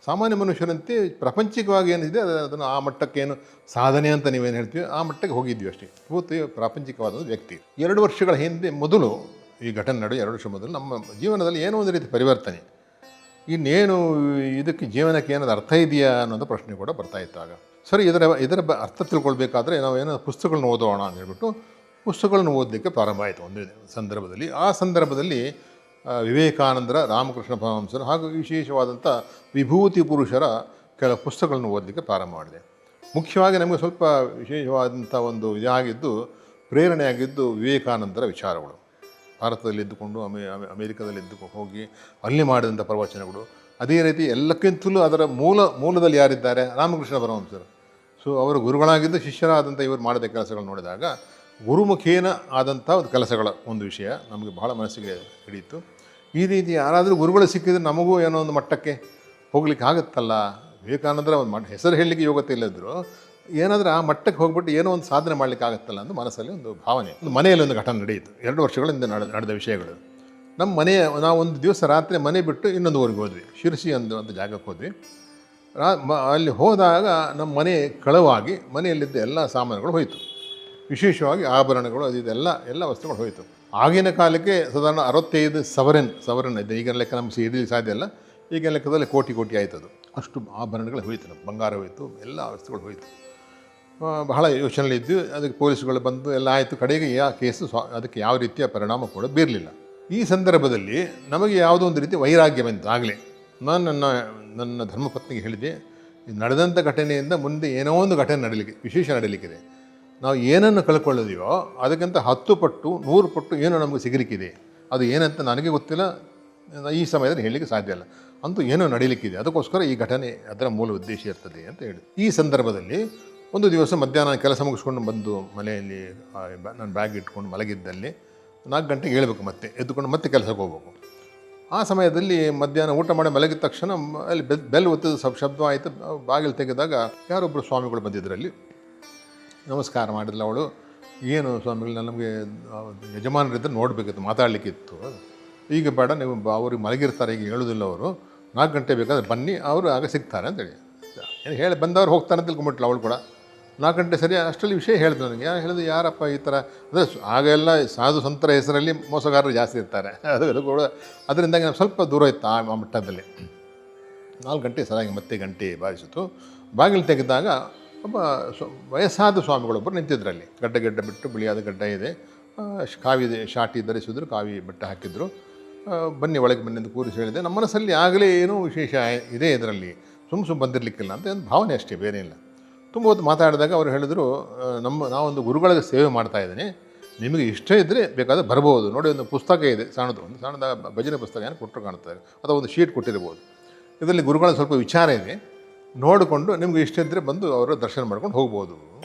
ಸಾಮಾನ್ಯ ಮನುಷ್ಯರಂತೆ ಪ್ರಾಪಂಚಿಕವಾಗಿ ಏನಿದೆ ಅದನ್ನು ಆ ಮಟ್ಟಕ್ಕೇನು ಸಾಧನೆ ಅಂತ ನೀವೇನು ಹೇಳ್ತೀವಿ ಆ ಮಟ್ಟಕ್ಕೆ ಹೋಗಿದ್ವಿ ಅಷ್ಟೇ. ಪೂರ್ತಿ ಪ್ರಾಪಂಚಿಕವಾದ ವ್ಯಕ್ತಿ. 2 ವರ್ಷಗಳ ಹಿಂದೆ ಮೊದಲು ಈ ಘಟನೆ ನಡೆದು 2 ವರ್ಷ ಮೊದಲು ನಮ್ಮ ಜೀವನದಲ್ಲಿ ಏನೋ ಒಂದು ರೀತಿ ಪರಿವರ್ತನೆ, ಇನ್ನೇನು ಇದಕ್ಕೆ ಜೀವನಕ್ಕೆ ಏನಾದ್ರು ಅರ್ಥ ಇದೆಯಾ ಅನ್ನೋದು ಪ್ರಶ್ನೆ ಕೂಡ ಬರ್ತಾಯಿತ್ತು. ಆಗ ಸರಿ, ಇದರ ಅರ್ಥ ತಿಳ್ಕೊಳ್ಬೇಕಾದ್ರೆ ನಾವು ಏನೋ ಪುಸ್ತಕಗಳನ್ನ ಓದೋಣ ಅಂತ ಹೇಳ್ಬಿಟ್ಟು ಪುಸ್ತಕಗಳನ್ನು ಓದಲಿಕ್ಕೆ ಪ್ರಾರಂಭ ಆಯಿತು ಒಂದು ಸಂದರ್ಭದಲ್ಲಿ. ಆ ಸಂದರ್ಭದಲ್ಲಿ ವಿವೇಕಾನಂದರ, ರಾಮಕೃಷ್ಣ ಪರಮಹಂಸರು ಹಾಗೂ ವಿಶೇಷವಾದಂಥ ವಿಭೂತಿ ಪುರುಷರ ಕೆಲವು ಪುಸ್ತಕಗಳನ್ನು ಓದಲಿಕ್ಕೆ ಪ್ರಾರಂಭ ಮಾಡಿದೆ. ಮುಖ್ಯವಾಗಿ ನಮಗೆ ಸ್ವಲ್ಪ ವಿಶೇಷವಾದಂಥ ಒಂದು ಇದಾಗಿದ್ದು, ಪ್ರೇರಣೆಯಾಗಿದ್ದು ವಿವೇಕಾನಂದರ ವಿಚಾರಗಳು. ಭಾರತದಲ್ಲಿದ್ದುಕೊಂಡು ಅಮೇರಿಕಾದಲ್ಲಿದ್ದು ಹೋಗಿ ಅಲ್ಲಿ ಮಾಡಿದಂಥ ಪ್ರವಚನಗಳು. ಅದೇ ರೀತಿ ಎಲ್ಲಕ್ಕಿಂತಲೂ ಅದರ ಮೂಲದಲ್ಲಿ ಯಾರಿದ್ದಾರೆ, ರಾಮಕೃಷ್ಣ ಪರಮಹಂಸರು. ಸೊ ಅವರು ಗುರುಗಳಾಗಿದ್ದು ಶಿಷ್ಯರಾದಂಥ ಇವರು ಮಾಡಿದ ಕೆಲಸಗಳು ನೋಡಿದಾಗ ಗುರುಮುಖೇನ ಆದಂಥ ಒಂದು ಕೆಲಸಗಳ ಒಂದು ವಿಷಯ ನಮಗೆ ಬಹಳ ಮನಸ್ಸಿಗೆ ಹಿಡಿಯಿತು. ಈ ರೀತಿ ಯಾರಾದರೂ ಗುರುಗಳು ಸಿಕ್ಕಿದ್ರೆ ನಮಗೂ ಏನೋ ಒಂದು ಮಟ್ಟಕ್ಕೆ ಹೋಗ್ಲಿಕ್ಕೆ ಆಗುತ್ತಲ್ಲ. ವಿವೇಕಾನಂದರ ಒಂದು ಹೆಸರು ಹೇಳಲಿಕ್ಕೆ ಯೋಗ್ಯತೆ ಇಲ್ಲದ್ರು ಏನಾದರೂ ಆ ಮಟ್ಟಕ್ಕೆ ಹೋಗ್ಬಿಟ್ಟು ಏನೋ ಒಂದು ಸಾಧನೆ ಮಾಡಲಿಕ್ಕೆ ಆಗುತ್ತಲ್ಲ ಅಂತ ಮನಸ್ಸಲ್ಲಿ ಒಂದು ಭಾವನೆ. ಒಂದು ಮನೆಯಲ್ಲಿ ಒಂದು ಘಟನೆ ನಡೆಯಿತು, 2 ವರ್ಷಗಳಿಂದ ನಡೆದ ವಿಷಯಗಳು. ನಮ್ಮ ನಾವು ಒಂದು ದಿವಸ ರಾತ್ರಿ ಮನೆ ಬಿಟ್ಟು ಇನ್ನೊಂದು ಊರಿಗೆ ಹೋದ್ವಿ, ಶಿರಸಿ ಅಂತ ಜಾಗಕ್ಕೆ ಹೋದ್ವಿ. ಅಲ್ಲಿ ಹೋದಾಗ ನಮ್ಮ ಮನೆ ಕಳವಾಗಿ ಮನೆಯಲ್ಲಿದ್ದ ಎಲ್ಲ ಸಾಮಾನುಗಳು ಹೋಯಿತು. ವಿಶೇಷವಾಗಿ ಆಭರಣಗಳು ಎಲ್ಲ ವಸ್ತುಗಳು ಹೋಯಿತು. ಆಗಿನ ಕಾಲಕ್ಕೆ ಸಾಧಾರಣ 65 ಸವರನ್ ಇದೆ. ಈಗಿನ ಲೆಕ್ಕ ನಮಗೆ ಹಿಡಿಯಲಿಕ್ಕೆ ಸಾಧ್ಯ ಇಲ್ಲ. ಈಗಿನ ಲೆಕ್ಕದಲ್ಲಿ ಕೋಟಿ ಆಯ್ತದು. ಅಷ್ಟು ಆಭರಣಗಳು ಹೋಯಿತು, ನಮ್ಮ ಬಂಗಾರ ಹೋಯಿತು, ಎಲ್ಲ ವಸ್ತುಗಳು ಹೋಯಿತು. ಬಹಳ ಯೋಚನೆಯಲ್ಲಿದ್ದು ಅದಕ್ಕೆ ಪೊಲೀಸ್ಗಳು ಬಂದು ಎಲ್ಲ ಆಯಿತು. ಕಡೆಗೆ ಕೇಸು ಅದಕ್ಕೆ ಯಾವ ರೀತಿಯ ಪರಿಣಾಮ ಕೂಡ ಬೀರಲಿಲ್ಲ. ಈ ಸಂದರ್ಭದಲ್ಲಿ ನಮಗೆ ಯಾವುದೋ ಒಂದು ರೀತಿ ವೈರಾಗ್ಯ ಬಂತು. ಆಗಲೇ ನಾನು ನನ್ನ ಧರ್ಮಪತ್ನಿಗೆ ಹೇಳಿದೆ, ನಡೆದಂಥ ಘಟನೆಯಿಂದ ಮುಂದೆ ಏನೋ ಒಂದು ಘಟನೆ ವಿಶೇಷ ನಡೀಲಿಕ್ಕಿದೆ. ನಾವು ಏನನ್ನು ಕಳ್ಕೊಳ್ಳೋದೆಯೋ ಅದಕ್ಕಿಂತ 10 ಪಟ್ಟು 100 ಪಟ್ಟು ಏನೋ ನಮಗೆ ಸಿಗಲಿಕ್ಕಿದೆ. ಅದು ಏನಂತ ನನಗೆ ಗೊತ್ತಿಲ್ಲ, ಈ ಸಮಯದಲ್ಲಿ ಹೇಳಲಿಕ್ಕೆ ಸಾಧ್ಯ ಇಲ್ಲ. ಅಂತೂ ಏನೋ ನಡೀಲಿಕ್ಕಿದೆ, ಅದಕ್ಕೋಸ್ಕರ ಈ ಘಟನೆ ಅದರ ಮೂಲ ಉದ್ದೇಶ ಇರ್ತದೆ ಅಂತ ಹೇಳಿ. ಈ ಸಂದರ್ಭದಲ್ಲಿ ಒಂದು ದಿವಸ ಮಧ್ಯಾಹ್ನ ಕೆಲಸ ಮುಗಿಸ್ಕೊಂಡು ಬಂದು ಮನೆಯಲ್ಲಿ ನಾನು ಬ್ಯಾಗ್ ಇಟ್ಕೊಂಡು ಮಲಗಿದ್ದಲ್ಲಿ 4 ಗಂಟೆಗೆ ಹೇಳ್ಬೇಕು, ಮತ್ತೆ ಎದ್ದುಕೊಂಡು ಮತ್ತೆ ಕೆಲಸಕ್ಕೆ ಹೋಗ್ಬೇಕು. ಆ ಸಮಯದಲ್ಲಿ ಮಧ್ಯಾಹ್ನ ಊಟ ಮಾಡಿ ಮಲಗಿದ ತಕ್ಷಣ ಅಲ್ಲಿ ಬೆಲ್ ಒತ್ತಿದ ಶಬ್ದ ಆಯಿತು. ಬಾಗಿಲು ತೆಗೆದಾಗ ಯಾರೊಬ್ಬರು ಸ್ವಾಮಿಗಳು ಬಂದಿದ್ದರಲ್ಲಿ. ನಮಸ್ಕಾರ ಮಾಡಿದ್ಲು ಅವಳು. ಏನು ಸ್ವಾಮಿಗಳು, ನಮಗೆ ಯಜಮಾನರಿದ್ದರೆ ನೋಡಬೇಕಿತ್ತು, ಮಾತಾಡಲಿಕ್ಕಿತ್ತು. ಈಗ ಬೇಡ, ನೀವು ಅವ್ರಿಗೆ ಮಲಗಿರ್ತಾರೆ, ಈಗ ಹೇಳೋದಿಲ್ಲ ಅವರು, 4 ಗಂಟೆ ಬೇಕಾದ್ರೆ ಬನ್ನಿ, ಅವರು ಆಗ ಸಿಗ್ತಾರೆ ಅಂತೇಳಿ. ಏನು ಹೇಳಿ ಬಂದವ್ರು ಹೋಗ್ತಾರೆ ಅಂತ ತಿಳ್ಕೊಂಬಿಟ್ಲು ಅವಳು ಕೂಡ. 4 ಗಂಟೆ ಸರಿ ಅಷ್ಟರಲ್ಲಿ ವಿಷಯ ಹೇಳಿದ್ರು ನನಗೆ. ಹೇಳಿದ್ರು, ಯಾರಪ್ಪ ಈ ಥರ ಅಂದರೆ ಆಗೆಲ್ಲ ಸಾಧು ಸಂತರ ಹೆಸರಲ್ಲಿ ಮೋಸಗಾರರು ಜಾಸ್ತಿ ಇರ್ತಾರೆ. ಅದು ಕೂಡ ಅದರಿಂದಾಗಿ ನಾವು ಸ್ವಲ್ಪ ದೂರ ಇತ್ತು ಆ ಮಟ್ಟದಲ್ಲಿ. 4 ಗಂಟೆ ಸರಿಯಾಗಿ ಮತ್ತೆ ಗಂಟೆ ಬಾರಿಸಿತು. ಬಾಗಿಲು ತೆಗೆದಾಗ ಒಬ್ಬ ವಯಸ್ಸಾದ ಸ್ವಾಮಿಗಳೊಬ್ಬರು ನಿಂತಿದ್ರಲ್ಲಿ. ಗಡ್ಡ ಬಿಟ್ಟು ಬಿಳಿಯಾದ ಗಡ್ಡ ಇದೆ, ಕಾವಿ ಶಾಟಿ ಧರಿಸಿದ್ರು, ಕಾವಿ ಬಟ್ಟೆ ಹಾಕಿದ್ರು. ಬನ್ನಿ ಒಳಗೆ ಬನ್ನಿ ಅಂತ ಕೂರಿಸಿ ಹೇಳಿದೆ. ನಮ್ಮ ಮನಸ್ಸಲ್ಲಿ ಆಗಲೇ ಏನೋ ವಿಶೇಷ ಇದೆ ಇದರಲ್ಲಿ, ಸುಮ್ಮ ಬಂದಿರಲಿಕ್ಕಿಲ್ಲ ಅಂತ ಒಂದು ಭಾವನೆ ಅಷ್ಟೇ, ಬೇರೆ ಇಲ್ಲ. ತುಂಬ ಹೊತ್ತು ಮಾತಾಡಿದಾಗ ಅವರು ಹೇಳಿದರು, ನಾವೊಂದು ಗುರುಗಳಿಗೆ ಸೇವೆ ಮಾಡ್ತಾಯಿದ್ದೀನಿ, ನಿಮಗೆ ಇಷ್ಟ ಇದ್ದರೆ ಬೇಕಾದ್ರೆ ಬರ್ಬೋದು, ನೋಡಿ ಒಂದು ಪುಸ್ತಕ ಇದೆ, ಸಣ್ಣದ ಭಜನೆ ಪುಸ್ತಕ ಏನು ಕೊಟ್ಟರು ಕಾಣ್ತಾರೆ, ಅಥವಾ ಒಂದು ಶೀಟ್ ಕೊಟ್ಟಿರ್ಬೋದು. ಇದರಲ್ಲಿ ಗುರುಗಳ ಸ್ವಲ್ಪ ವಿಚಾರ ಇದೆ, ನೋಡಿಕೊಂಡು ನಿಮ್ಗೆ ಇಷ್ಟ ಇದ್ದರೆ ಬಂದು ಅವರ ದರ್ಶನ ಮಾಡ್ಕೊಂಡು ಹೋಗ್ಬೋದು.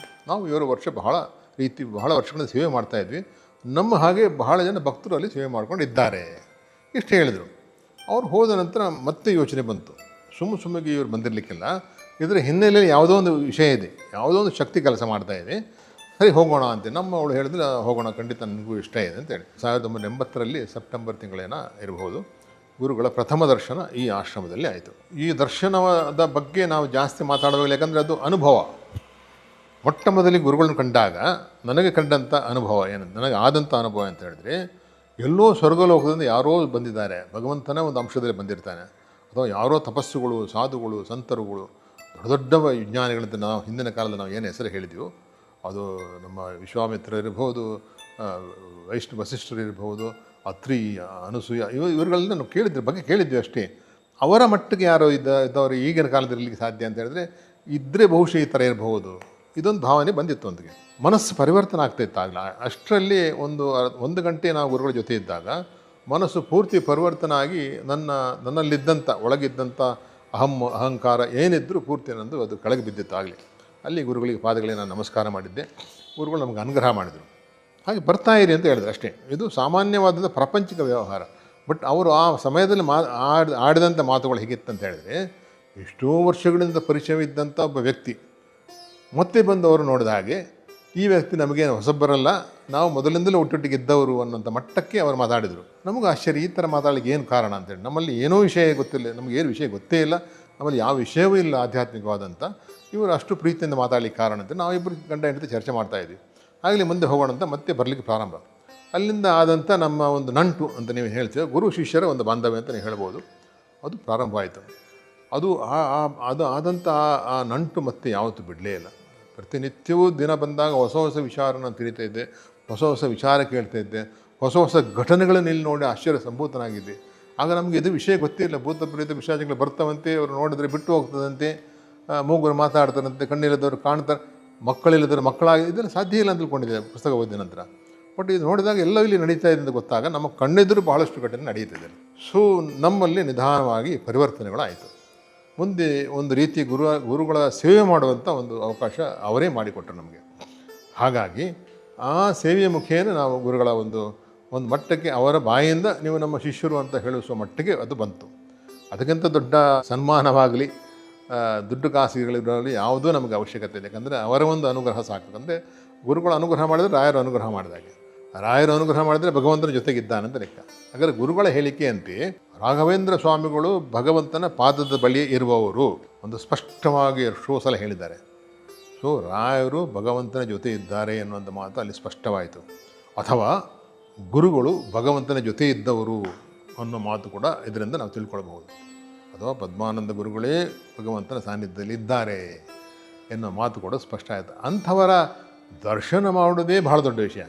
ನಾವು 7 ವರ್ಷ ಬಹಳ ವರ್ಷಗಳಿಂದ ಸೇವೆ ಮಾಡ್ತಾಯಿದ್ವಿ, ನಮ್ಮ ಹಾಗೆ ಬಹಳ ಜನ ಭಕ್ತರು ಅಲ್ಲಿ ಸೇವೆ ಮಾಡ್ಕೊಂಡು ಇದ್ದಾರೆ, ಇಷ್ಟು ಹೇಳಿದರು. ಅವ್ರು ಹೋದ ನಂತರ ಮತ್ತೆ ಯೋಚನೆ ಬಂತು, ಸುಮ್ಮಗೆ ಇವ್ರು ಬಂದಿರಲಿಕ್ಕಿಲ್ಲ, ಇದರ ಹಿನ್ನೆಲೆಯಲ್ಲಿ ಯಾವುದೋ ಒಂದು ವಿಷಯ ಇದೆ, ಯಾವುದೋ ಒಂದು ಶಕ್ತಿ ಕೆಲಸ ಮಾಡ್ತಾಯಿದೆ, ಸರಿ ಹೋಗೋಣ ಅಂತ ಅವಳು ಹೇಳಿದ್ರೆ, ಹೋಗೋಣ ಖಂಡಿತ ನನಗೂ ಇಷ್ಟ ಇದೆ ಅಂತೇಳಿ. 1980ರಲ್ಲಿ ಸೆಪ್ಟೆಂಬರ್ ತಿಂಗಳೇನ ಇರಬಹುದು, ಗುರುಗಳ ಪ್ರಥಮ ದರ್ಶನ ಈ ಆಶ್ರಮದಲ್ಲಿ ಆಯಿತು. ಈ ದರ್ಶನದ ಬಗ್ಗೆ ನಾವು ಜಾಸ್ತಿ ಮಾತಾಡೋದಿಲ್ಲ, ಯಾಕಂದರೆ ಅದು ಅನುಭವ. ಮೊಟ್ಟ ಮೊದಲಿಗೆ ಗುರುಗಳನ್ನ ಕಂಡಾಗ ನನಗೆ ಕಂಡಂಥ ಅನುಭವ ನನಗೆ ಆದಂಥ ಅನುಭವ ಅಂತ ಹೇಳಿದ್ರೆ, ಎಲ್ಲೋ ಸ್ವರ್ಗಲೋಕದಿಂದ ಯಾರೋ ಬಂದಿದ್ದಾರೆ, ಭಗವಂತನ ಒಂದು ಅಂಶದಲ್ಲಿ ಬಂದಿರ್ತಾನೆ, ಅಥವಾ ಯಾರೋ ತಪಸ್ಸುಗಳು, ಸಾಧುಗಳು, ಸಂತರುಗಳು, ದೊಡ್ಡ ವಿಜ್ಞಾನಿಗಳಂತ ನಾವು ಹಿಂದಿನ ಕಾಲದಲ್ಲಿ ನಾವು ಏನು ಹೆಸರು ಹೇಳಿದೆವೋ, ಅದು ನಮ್ಮ ವಿಶ್ವಾಮಿತ್ರ ಇರ್ಬೋದು, ವಸಿಷ್ಠರು ಇರ್ಬೋದು, ಅತ್ರಿ, ಅನಸೂಯ, ಇವರುಗಳನ್ನ ನಾವು ಕೇಳಿದ್ವಿ ಅಷ್ಟೇ. ಅವರ ಮಟ್ಟಿಗೆ ಯಾರೋ ಇದ್ದವರು ಈಗಿನ ಕಾಲದಲ್ಲಿ ಇರಲಿಕ್ಕೆ ಸಾಧ್ಯ ಅಂತ ಹೇಳಿದ್ರೆ, ಇದ್ದರೆ ಬಹುಶಃ ಈ ಥರ ಇರಬಹುದು, ಇದೊಂದು ಭಾವನೆ ಬಂದಿತ್ತು. ಒಂದಿಗೆ ಮನಸ್ಸು ಪರಿವರ್ತನೆ ಆಗ್ತಾಯಿತ್ತು ಆಗಲ. ಅಷ್ಟರಲ್ಲಿ ಒಂದು ಗಂಟೆ ನಾವು ಗುರುಗಳ ಜೊತೆ ಇದ್ದಾಗ ಮನಸ್ಸು ಪೂರ್ತಿ ಪರಿವರ್ತನೆ ಆಗಿ ನನ್ನಲ್ಲಿದ್ದಂಥ ಒಳಗಿದ್ದಂಥ ಅಹಂಕಾರ ಏನಿದ್ದರೂ ಪೂರ್ತಿ ನಂದು ಅದು ಕೆಳಗೆ ಬಿದ್ದಿತ್ತು ಆಗಲಿ. ಅಲ್ಲಿ ಗುರುಗಳಿಗೆ ಪಾದಗಳಿಗೆ ನಾನು ನಮಸ್ಕಾರ ಮಾಡಿದ್ದೆ. ಗುರುಗಳು ನಮಗೆ ಅನುಗ್ರಹ ಮಾಡಿದರು. ಹಾಗೆ ಬರ್ತಾ ಇರಿ ಅಂತ ಹೇಳಿದ್ರು ಅಷ್ಟೇ. ಇದು ಸಾಮಾನ್ಯವಾದಂಥ ಪ್ರಾಪಂಚಿಕ ವ್ಯವಹಾರ. ಬಟ್ ಅವರು ಆ ಸಮಯದಲ್ಲಿ ಆಡಿದಂಥ ಮಾತುಗಳು ಹೇಗಿತ್ತಂತ ಹೇಳಿದ್ರೆ, ಎಷ್ಟೋ ವರ್ಷಗಳಿಂದ ಪರಿಚಯವಿದ್ದಂಥ ಒಬ್ಬ ವ್ಯಕ್ತಿ ಮತ್ತೆ ಬಂದು ಅವರು ನೋಡಿದ ಹಾಗೆ, ಈ ವ್ಯಕ್ತಿ ನಮಗೇನು ಹೊಸಬರಲ್ಲ, ನಾವು ಮೊದಲಿಂದಲೂ ಒಟ್ಟೊಟ್ಟಿಗೆ ಇದ್ದವರು ಅನ್ನೋಂಥ ಮಟ್ಟಕ್ಕೆ ಅವರು ಮಾತಾಡಿದರು. ನಮಗೆ ಆಶ್ಚರ್ಯ, ಈ ಥರ ಮಾತಾಡಲಿಕ್ಕೆ ಏನು ಕಾರಣ ಅಂತೇಳಿ. ನಮ್ಮಲ್ಲಿ ಏನೋ ವಿಷಯ ಗೊತ್ತಿಲ್ಲ, ನಮಗೇನು ವಿಷಯ ಗೊತ್ತೇ ಇಲ್ಲ, ನಮ್ಮಲ್ಲಿ ಯಾವ ವಿಷಯವೂ ಇಲ್ಲ ಆಧ್ಯಾತ್ಮಿಕವಾದಂಥ. ಇವರು ಅಷ್ಟು ಪ್ರೀತಿಯಿಂದ ಮಾತಾಡಲಿಕ್ಕೆ ಕಾರಣ ಅಂತ ನಾವಿಬ್ಬರು ಗಂಡ ಹೆಂಡತಿ ಚರ್ಚೆ ಮಾಡ್ತಾಯಿದ್ವಿ. ಆಗಲಿ ಮುಂದೆ ಹೋಗೋಣ ಅಂತ ಮತ್ತೆ ಬರಲಿಕ್ಕೆ ಪ್ರಾರಂಭ. ಅಲ್ಲಿಂದ ಆದಂಥ ನಮ್ಮ ಒಂದು ನಂಟು ಅಂತ ನೀವು ಹೇಳ್ತೀವಿ, ಗುರು ಶಿಷ್ಯರ ಒಂದು ಬಾಂಧವ್ಯ ಅಂತ ನೀವು ಹೇಳ್ಬೋದು, ಅದು ಪ್ರಾರಂಭ ಆಯಿತು. ಅದು ಆದಂಥ ಆ ನಂಟು ಮತ್ತೆ ಯಾವತ್ತೂ ಬಿಡಲೇ ಇಲ್ಲ. ಪ್ರತಿನಿತ್ಯವೂ ದಿನ ಬಂದಾಗ ಹೊಸ ವಿಚಾರನ ತಿಳಿತಾ ಇದ್ದೆ, ಹೊಸ ವಿಚಾರ ಕೇಳ್ತಾ ಇದ್ದೆ, ಹೊಸ ಘಟನೆಗಳನ್ನು ಇಲ್ಲಿ ನೋಡಿ ಆಶ್ಚರ್ಯ ಸಂಭೂತನಾಗಿದ್ದೆ. ಆಗ ನಮಗೆ ಇದು ವಿಷಯ ಗೊತ್ತಿಲ್ಲ. ಭೂತ ಪ್ರೇತ ವಿಷಯಗಳು ಬರ್ತಾವಂತೆ, ಅವರು ನೋಡಿದ್ರೆ ಬಿಟ್ಟು ಹೋಗ್ತದಂತೆ, ಮೂಗರು ಮಾತಾಡ್ತಾರಂತೆ, ಕಣ್ಣಿಲ್ಲದವರು ಕಾಣ್ತಾರೆ, ಮಕ್ಕಳಿಲ್ಲದವರು ಮಕ್ಕಳಾಗಿ, ಇದನ್ನು ಸಾಧ್ಯ ಇಲ್ಲ ಅಂತ ತಿಳ್ಕೊಂಡಿದ್ದೆ ಪುಸ್ತಕ ಓದಿದ ನಂತರ. ಬಟ್ ಇದು ನೋಡಿದಾಗ ಎಲ್ಲ ಇಲ್ಲಿ ನಡೀತಾ ಇದೆ ಅಂತ ಗೊತ್ತಾಗ ನಮ್ಮ ಕಣ್ಣೆದುರು ಬಹಳಷ್ಟು ಘಟನೆ ನಡೀತಿದೆ. ಸೊ ನಮ್ಮಲ್ಲಿ ನಿಧಾನವಾಗಿ ಪರಿವರ್ತನೆಗಳಾಯಿತು. ಮುಂದೆ ಒಂದು ರೀತಿ ಗುರುಗಳ ಸೇವೆ ಮಾಡುವಂಥ ಒಂದು ಅವಕಾಶ ಅವರೇ ಮಾಡಿಕೊಟ್ಟರು ನಮಗೆ. ಹಾಗಾಗಿ ಆ ಸೇವೆಯ ಮುಖೇನ ನಾವು ಗುರುಗಳ ಒಂದು ಮಟ್ಟಕ್ಕೆ ಅವರ ಬಾಯಿಂದ ನೀವು ನಮ್ಮ ಶಿಷ್ಯರು ಅಂತ ಹೇಳಿಸುವ ಮಟ್ಟಿಗೆ ಅದು ಬಂತು. ಅದಕ್ಕಿಂತ ದೊಡ್ಡ ಸನ್ಮಾನವಾಗಲಿ ದುಡ್ಡು ಕಾಸುಗಳಿರಲಿ ಯಾವುದೂ ನಮಗೆ ಅವಶ್ಯಕತೆ ಇದೆ. ಯಾಕಂದರೆ ಅವರ ಒಂದು ಅನುಗ್ರಹ ಸಾಕು. ಅಂದರೆ ಗುರುಗಳು ಅನುಗ್ರಹ ಮಾಡಿದರೆ ರಾಯರು ಅನುಗ್ರಹ ಮಾಡಿದಾಗೆ, ರಾಯರು ಅನುಗ್ರಹ ಮಾಡಿದರೆ ಭಗವಂತನ ಜೊತೆಗಿದ್ದಾನಂತ ಲೆಕ್ಕ. ಹಾಗಾದರೆ ಗುರುಗಳ ಹೇಳಿಕೆ ಅಂತೆ ರಾಘವೇಂದ್ರ ಸ್ವಾಮಿಗಳು ಭಗವಂತನ ಪಾದದ ಬಳಿ ಇರುವವರು ಒಂದು ಸ್ಪಷ್ಟವಾಗಿ ಎಷ್ಟೋ ಸಲ ಹೇಳಿದ್ದಾರೆ. ಸೊ ರಾಯರು ಭಗವಂತನ ಜೊತೆ ಇದ್ದಾರೆ ಎನ್ನುವಂಥ ಮಾತು ಅಲ್ಲಿ ಸ್ಪಷ್ಟವಾಯಿತು. ಅಥವಾ ಗುರುಗಳು ಭಗವಂತನ ಜೊತೆ ಇದ್ದವರು ಅನ್ನೋ ಮಾತು ಕೂಡ ಇದರಿಂದ ನಾವು ತಿಳ್ಕೊಳ್ಬಹುದು. ಅಥವಾ ಪದ್ಮಾನಂದ ಗುರುಗಳೇ ಭಗವಂತನ ಸಾನ್ನಿಧ್ಯದಲ್ಲಿ ಇದ್ದಾರೆ ಎನ್ನೋ ಮಾತು ಕೂಡ ಸ್ಪಷ್ಟ ಆಯಿತು. ಅಂಥವರ ದರ್ಶನ ಮಾಡೋದೇ ಭಾಳ ದೊಡ್ಡ ವಿಷಯ.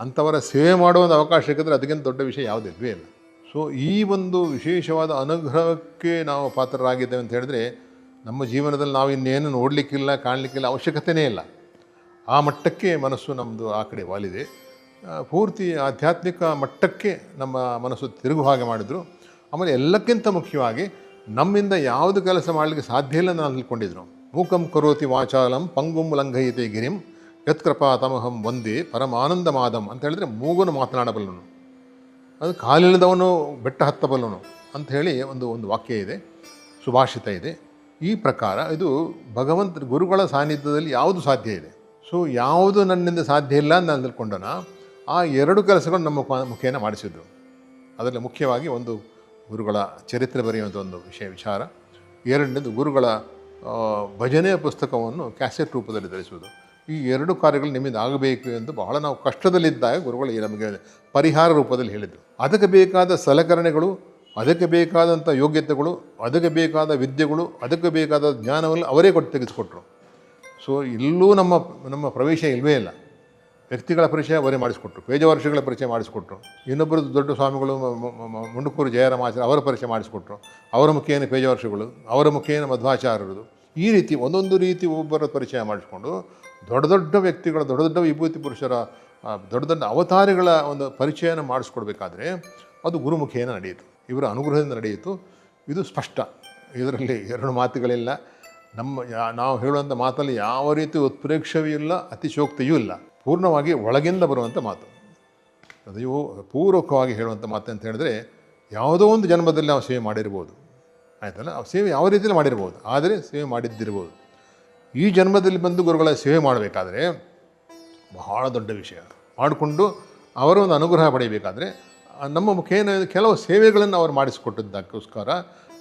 ಅಂಥವರ ಸೇವೆ ಮಾಡುವಂಥ ಅವಕಾಶ ಸಿಕ್ಕಿದ್ರೆ ಅದಕ್ಕಿಂತ ದೊಡ್ಡ ವಿಷಯ ಯಾವುದಿಲ್ವೇ ಇಲ್ಲ. ಸೊ ಈ ಒಂದು ವಿಶೇಷವಾದ ಅನುಗ್ರಹಕ್ಕೆ ನಾವು ಪಾತ್ರರಾಗಿದ್ದೇವೆ ಅಂತ ಹೇಳಿದ್ರೆ ನಮ್ಮ ಜೀವನದಲ್ಲಿ ನಾವು ಇನ್ನೇನು ನೋಡಲಿಕ್ಕಿಲ್ಲ, ಕಾಣಲಿಕ್ಕಿಲ್ಲ, ಅವಶ್ಯಕತೆಯೇ ಇಲ್ಲ. ಆ ಮಟ್ಟಕ್ಕೆ ಮನಸ್ಸು ನಮ್ಮದು ಆ ಕಡೆ ವಾಲಿದೆ. ಪೂರ್ತಿ ಆಧ್ಯಾತ್ಮಿಕ ಮಟ್ಟಕ್ಕೆ ನಮ್ಮ ಮನಸ್ಸು ತಿರುಗು ಹಾಗೆ ಮಾಡಿದರು. ಆಮೇಲೆ ಎಲ್ಲಕ್ಕಿಂತ ಮುಖ್ಯವಾಗಿ ನಮ್ಮಿಂದ ಯಾವುದು ಕೆಲಸ ಮಾಡಲಿಕ್ಕೆ ಸಾಧ್ಯ ಇಲ್ಲ ಅಂತ ನಾನು ತಿಳ್ಕೊಂಡಿದ್ರು. ಮೂಕಂ ಕರೋತಿ ವಾಚಾಲಂ ಪಂಗುಂ ಲಂಘಯಿತೆ ಗಿರಿಂ ಯತ್ಕೃಪಾ ತಮಹಂ ಒಂದೇ ಪರಮಾನಂದ ಮಾದಂ ಅಂತ ಹೇಳಿದ್ರೆ ಮೂಗನು ಮಾತನಾಡಬಲ್ಲನು, ಅದು ಕಾಲಿಲ್ಲದವನು ಬೆಟ್ಟ ಹತ್ತಬಲ್ಲನು ಅಂತ ಹೇಳಿ ಒಂದು ವಾಕ್ಯ ಇದೆ, ಸುಭಾಷಿತ ಇದೆ. ಈ ಪ್ರಕಾರ ಇದು ಭಗವಂತ ಗುರುಗಳ ಸಾನ್ನಿಧ್ಯದಲ್ಲಿ ಯಾವುದು ಸಾಧ್ಯ ಇದೆ. ಸೊ ಯಾವುದು ನನ್ನಿಂದ ಸಾಧ್ಯ ಇಲ್ಲ ಅಂತ ನಾನು ತಿಳ್ಕೊಂಡನ ಆ ಎರಡು ಕೆಲಸಗಳು ನಮ್ಮ ಮುಖೇನ ಮಾಡಿಸಿದ್ರು. ಅದರಲ್ಲಿ ಮುಖ್ಯವಾಗಿ ಒಂದು ಗುರುಗಳ ಚರಿತ್ರೆ ಬರೆಯುವಂಥ ಒಂದು ವಿಚಾರ, ಎರಡನೇದು ಗುರುಗಳ ಭಜನೆಯ ಪುಸ್ತಕವನ್ನು ಕ್ಯಾಸೆಟ್ ರೂಪದಲ್ಲಿ ಧರಿಸುವುದು. ಈ ಎರಡು ಕಾರ್ಯಗಳು ನಿಮ್ಮಿಂದ ಆಗಬೇಕು ಎಂದು ಬಹಳ ನಾವು ಕಷ್ಟದಲ್ಲಿದ್ದಾಗ ಗುರುಗಳು ನಮಗೆ ಪರಿಹಾರ ರೂಪದಲ್ಲಿ ಹೇಳಿದರು. ಅದಕ್ಕೆ ಬೇಕಾದ ಸಲಕರಣೆಗಳು, ಅದಕ್ಕೆ ಬೇಕಾದಂಥ ಯೋಗ್ಯತೆಗಳು, ಅದಕ್ಕೆ ಬೇಕಾದ ವಿದ್ಯೆಗಳು, ಅದಕ್ಕೆ ಬೇಕಾದ ಜ್ಞಾನವನ್ನು ಅವರೇ ತೆಗೆದುಕೊಟ್ರು. ಸೊ ಇಲ್ಲೂ ನಮ್ಮ ಪ್ರವೇಶ ಇಲ್ಲವೇ ಇಲ್ಲ. ವ್ಯಕ್ತಿಗಳ ಪರಿಚಯ ಅವರೇ ಮಾಡಿಸ್ಕೊಟ್ರು, ಪೇಜವರ್ಷಗಳ ಪರಿಚಯ ಮಾಡಿಸ್ಕೊಟ್ರು, ಇನ್ನೊಬ್ಬರು ದೊಡ್ಡ ಸ್ವಾಮಿಗಳು ಮುಂಡಕೂರು ಜಯರಾಮಾಚಾರ್ಯ ಅವರ ಪರಿಚಯ ಮಾಡಿಸ್ಕೊಟ್ರು, ಅವರ ಮುಖೇನ ಪೇಜವರ್ಷಗಳು, ಅವರ ಮುಖೇನ ಮಧ್ವಾಚಾರ್ಯರದು. ಈ ರೀತಿ ಒಂದೊಂದು ರೀತಿ ಒಬ್ಬರ ಪರಿಚಯ ಮಾಡಿಸ್ಕೊಂಡು ದೊಡ್ಡ ದೊಡ್ಡ ವ್ಯಕ್ತಿಗಳ, ದೊಡ್ಡ ದೊಡ್ಡ ವಿಭೂತಿ ಪುರುಷರ, ದೊಡ್ಡ ದೊಡ್ಡ ಅವತಾರಿಗಳ ಒಂದು ಪರಿಚಯನ ಮಾಡಿಸ್ಕೊಡ್ಬೇಕಾದ್ರೆ ಅದು ಗುರುಮುಖೇನ ನಡೆಯಿತು, ಇವರ ಅನುಗ್ರಹದಿಂದ ನಡೆಯಿತು. ಇದು ಸ್ಪಷ್ಟ, ಇದರಲ್ಲಿ ಎರಡು ಮಾತುಗಳಿಲ್ಲ. ನಾವು ಹೇಳುವಂಥ ಮಾತಲ್ಲಿ ಯಾವ ರೀತಿ ಉತ್ಪ್ರೇಕ್ಷವೂ ಇಲ್ಲ, ಅತಿಶೋಕ್ತಿಯೂ ಇಲ್ಲ. ಪೂರ್ಣವಾಗಿ ಒಳಗಿಂದ ಬರುವಂಥ ಮಾತು, ಅದು ಪೂರ್ವಕವಾಗಿ ಹೇಳುವಂಥ ಮಾತು ಅಂತ ಹೇಳಿದ್ರೆ ಯಾವುದೋ ಒಂದು ಜನ್ಮದಲ್ಲಿ ನಾವು ಸೇವೆ ಮಾಡಿರ್ಬೋದು, ಆಯ್ತಲ್ಲ. ಆ ಸೇವೆ ಯಾವ ರೀತಿಯಲ್ಲಿ ಮಾಡಿರ್ಬೋದು, ಆದರೆ ಸೇವೆ ಮಾಡಿದ್ದಿರ್ಬೋದು. ಈ ಜನ್ಮದಲ್ಲಿ ಬಂದು ಗುರುಗಳ ಸೇವೆ ಮಾಡಬೇಕಾದ್ರೆ ಬಹಳ ದೊಡ್ಡ ವಿಷಯ. ಮಾಡಿಕೊಂಡು ಅವರ ಒಂದು ಅನುಗ್ರಹ ಪಡೆಯಬೇಕಾದ್ರೆ ನಮ್ಮ ಮುಖೇನ ಕೆಲವು ಸೇವೆಗಳನ್ನು ಅವರು ಮಾಡಿಸಿಕೊಟ್ಟಿದ್ದಕ್ಕೋಸ್ಕರ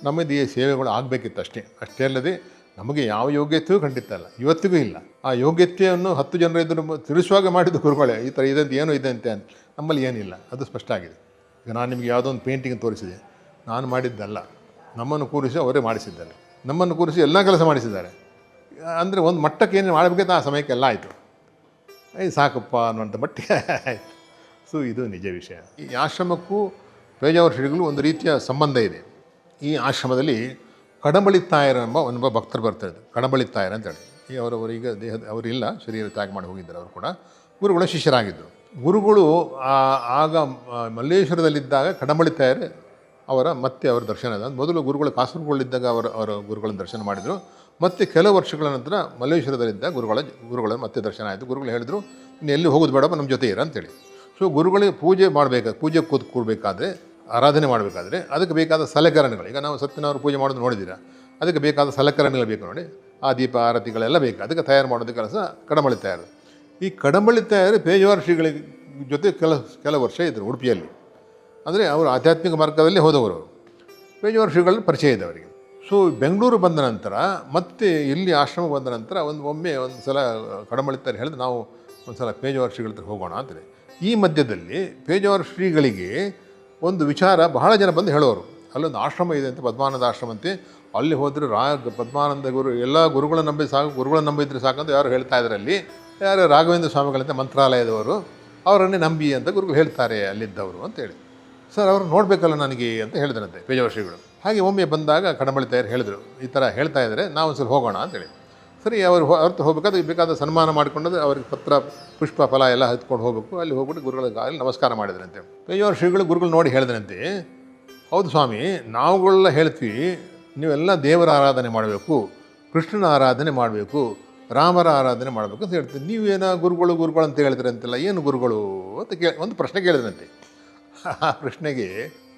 ನಮ್ಮದು ಈ ಸೇವೆಗಳು ಆಗಬೇಕಿತ್ತು ಅಷ್ಟೇ ಅಲ್ಲದೆ ನಮಗೆ ಯಾವ ಯೋಗ್ಯತೆಯೂ ಖಂಡಿತ ಇಲ್ಲ, ಇವತ್ತಿಗೂ ಇಲ್ಲ. ಆ ಯೋಗ್ಯತೆಯನ್ನು 10 ಜನರ ಎದುರು ತಿಳಿಸುವಾಗ ಮಾಡಿದ್ದು ಗುರುಗಳೇ, ಈ ಥರ ಇದಂತೆ ಏನೋ ಇದಂತೆ ಅಂತ. ನಮ್ಮಲ್ಲಿ ಏನಿಲ್ಲ, ಅದು ಸ್ಪಷ್ಟ ಆಗಿದೆ. ಈಗ ನಾನು ನಿಮಗೆ ಯಾವುದೋ ಒಂದು ಪೇಂಟಿಂಗ್ ತೋರಿಸಿದೆ, ನಾನು ಮಾಡಿದ್ದಲ್ಲ, ನಮ್ಮನ್ನು ಕೂರಿಸಿ ಅವರೇ ಮಾಡಿಸಿದ್ದಾರೆ, ನಮ್ಮನ್ನು ಕೂರಿಸಿ ಎಲ್ಲ ಕೆಲಸ ಮಾಡಿಸಿದ್ದಾರೆ. ಅಂದರೆ ಒಂದು ಮಟ್ಟಕ್ಕೆ ಏನೇನು ಮಾಡಬೇಕಂತ ಆ ಸಮಯಕ್ಕೆ ಎಲ್ಲ ಆಯಿತು, ಸಾಕಪ್ಪ ಅನ್ನುವಂಥ ಮಟ್ಟಿಗೆ ಆಯಿತು. ಸೊ ಇದು ನಿಜ ವಿಷಯ. ಈ ಆಶ್ರಮಕ್ಕೂ ಪೇಜಾವರ ಶ್ರೀಗಳು ಒಂದು ರೀತಿಯ ಸಂಬಂಧ ಇದೆ. ಈ ಆಶ್ರಮದಲ್ಲಿ ಕಡಂಬಳಿತಾಯರ ಒಬ್ಬ ಭಕ್ತರು ಬರ್ತಾಯಿದ್ರು, ಕಡಂಬಳಿತಾಯರ ಅಂತೇಳಿ. ಅವರವರೀಗ ಅವರಿಲ್ಲ, ಶರೀರ ತ್ಯಾಗ ಮಾಡಿ ಹೋಗಿದ್ದಾರೆ. ಅವರು ಕೂಡ ಗುರುಗಳ ಶಿಷ್ಯರಾಗಿದ್ದರು. ಗುರುಗಳು ಆಗ ಮಲ್ಲೇಶ್ವರದಲ್ಲಿದ್ದಾಗ ಕಡಂಬಳಿತಾಯರು ಮತ್ತೆ ಅವರ ದರ್ಶನ ಇದೆ. ಮೊದಲು ಗುರುಗಳು ಕಾಸರಗೋಡಿದ್ದಾಗ ಅವರ ಗುರುಗಳ ದರ್ಶನ ಮಾಡಿದರು. ಮತ್ತು ಕೆಲವು ವರ್ಷಗಳ ನಂತರ ಮಲ್ಲೇಶ್ವರದಲ್ಲಿದ್ದಾಗ ಗುರುಗಳ ಮತ್ತೆ ದರ್ಶನ ಆಯಿತು. ಗುರುಗಳು ಹೇಳಿದರು, ಇನ್ನು ಎಲ್ಲಿ ಹೋಗೋದು ಬೇಡಪ್ಪ, ನಮ್ಮ ಜೊತೆ ಇರ ಅಂತೇಳಿ. ಸೊ ಗುರುಗಳಿಗೆ ಪೂಜೆ ಕೂತ್ಕೊಳ್ಬೇಕಾದ್ರೆ, ಆರಾಧನೆ ಮಾಡಬೇಕಾದ್ರೆ ಅದಕ್ಕೆ ಬೇಕಾದ ಸಲಕರಣೆಗಳು, ಈಗ ನಾವು ಸತ್ಯನವರು ಪೂಜೆ ಮಾಡೋದು ನೋಡಿದ್ದೀರಾ, ಅದಕ್ಕೆ ಬೇಕಾದ ಸಲಕರಣೆಗಳು ಬೇಕು ನೋಡಿ. ಆ ದೀಪ ಆರತಿಗಳೆಲ್ಲ ಬೇಕು, ಅದಕ್ಕೆ ತಯಾರು ಮಾಡೋದು ಕೆಲಸ ಕಡಂಬಳಿ ತಯಾರು. ಈ ಕಡಂಬಳಿ ತಯಾರು ಪೇಜಾವರ ಶ್ರೀಗಳ ಜೊತೆ ಕೆಲವು ವರ್ಷ ಇದ್ದರು ಉಡುಪಿಯಲ್ಲಿ. ಅಂದರೆ ಅವರು ಆಧ್ಯಾತ್ಮಿಕ ಮಾರ್ಗದಲ್ಲಿ ಹೋದವರು. ಪೇಜಾವರ ಶ್ರೀಗಳಲ್ಲಿ ಪರಿಚಯ ಇದೆ ಅವರಿಗೆ. ಸೊ ಬೆಂಗಳೂರು ಬಂದ ನಂತರ ಮತ್ತೆ ಇಲ್ಲಿ ಆಶ್ರಮ ಬಂದ ನಂತರ ಒಮ್ಮೆ ಒಂದು ಸಲ ಕಡಂಬಳಿ ತಯಾರು ಹೇಳಿದ್ರೆ ನಾವು ಒಂದು ಸಲ ಪೇಜಾವರ ಶ್ರೀಗಳ ಹತ್ರ ಹೋಗೋಣ ಅಂತೇಳಿ. ಈ ಮಧ್ಯದಲ್ಲಿ ಪೇಜಾವರ ಶ್ರೀಗಳಿಗೆ ಒಂದು ವಿಚಾರ ಬಹಳ ಜನ ಬಂದು ಹೇಳೋರು, ಅಲ್ಲೊಂದು ಆಶ್ರಮ ಇದೆ ಅಂತ, ಪದ್ಮಾನಂದ ಆಶ್ರಮ ಅಂತೆ. ಅಲ್ಲಿ ಹೋದರೆ ಪದ್ಮಾನಂದ ಗುರು ಎಲ್ಲ ಗುರುಗಳನ್ನ ನಂಬಿದ್ರೆ ಸಾಕಂತ ಯಾರು ಹೇಳ್ತಾ ಇದ್ರಲ್ಲಿ, ಯಾರು ರಾಘವೇಂದ್ರ ಸ್ವಾಮಿಗಳಂತೆ ಮಂತ್ರಾಲಯದವರು, ಅವರನ್ನೇ ನಂಬಿ ಅಂತ ಗುರುಗಳು ಹೇಳ್ತಾರೆ ಅಲ್ಲಿದ್ದವರು ಅಂತೇಳಿ. ಸರ್ ಅವರು ನೋಡಬೇಕಲ್ಲ ನನಗೆ ಅಂತ ಹೇಳಿದ್ರಂತೆ ಪೇಜಾವರ ಶ್ರೀಗಳು. ಹಾಗೆ ಒಮ್ಮೆ ಬಂದಾಗ ಕಡಂಬಳಿ ತಯಾರು ಹೇಳಿದರು, ಈ ಥರ ಹೇಳ್ತಾ ಇದ್ದಾರೆ, ನಾವು ಒಂದು ಸಲ ಹೋಗೋಣ ಅಂತೇಳಿ. ಸರಿ, ಅವ್ರದ್ದು ಹೋಗ್ಬೇಕಾದ್ರೆ ಬೇಕಾದ ಸನ್ಮಾನ ಮಾಡಿಕೊಂಡು ಅವ್ರಿಗೆ ಪತ್ರ ಪುಷ್ಪ ಫಲ ಎಲ್ಲ ಹತ್ಕೊಂಡು ಹೋಗಬೇಕು. ಅಲ್ಲಿ ಹೋಗ್ಬಿಟ್ಟು ಗುರುಗಳಿಗೆ ನಮಸ್ಕಾರ ಮಾಡಿದ್ರಂತೆ. ಪೇಜಾವರ ಶ್ರೀಗಳು ಗುರುಗಳು ನೋಡಿ ಹೇಳಿದ್ರಂತೆ, ಹೌದು ಸ್ವಾಮಿ, ನಾವುಗಳೆಲ್ಲ ಹೇಳ್ತೀವಿ ನೀವೆಲ್ಲ ದೇವರ ಆರಾಧನೆ ಮಾಡಬೇಕು, ಕೃಷ್ಣನ ಆರಾಧನೆ ಮಾಡಬೇಕು, ರಾಮರ ಆರಾಧನೆ ಮಾಡಬೇಕು ಅಂತ ಹೇಳ್ತೀವಿ. ನೀವೇನೋ ಗುರುಗಳು ಅಂತ ಹೇಳ್ತೀರ ಅಂತೆಲ್ಲ, ಏನು ಗುರುಗಳು ಅಂತ ಒಂದು ಪ್ರಶ್ನೆ ಕೇಳಿದ್ರಂತೆ. ಆ ಪ್ರಶ್ನೆಗೆ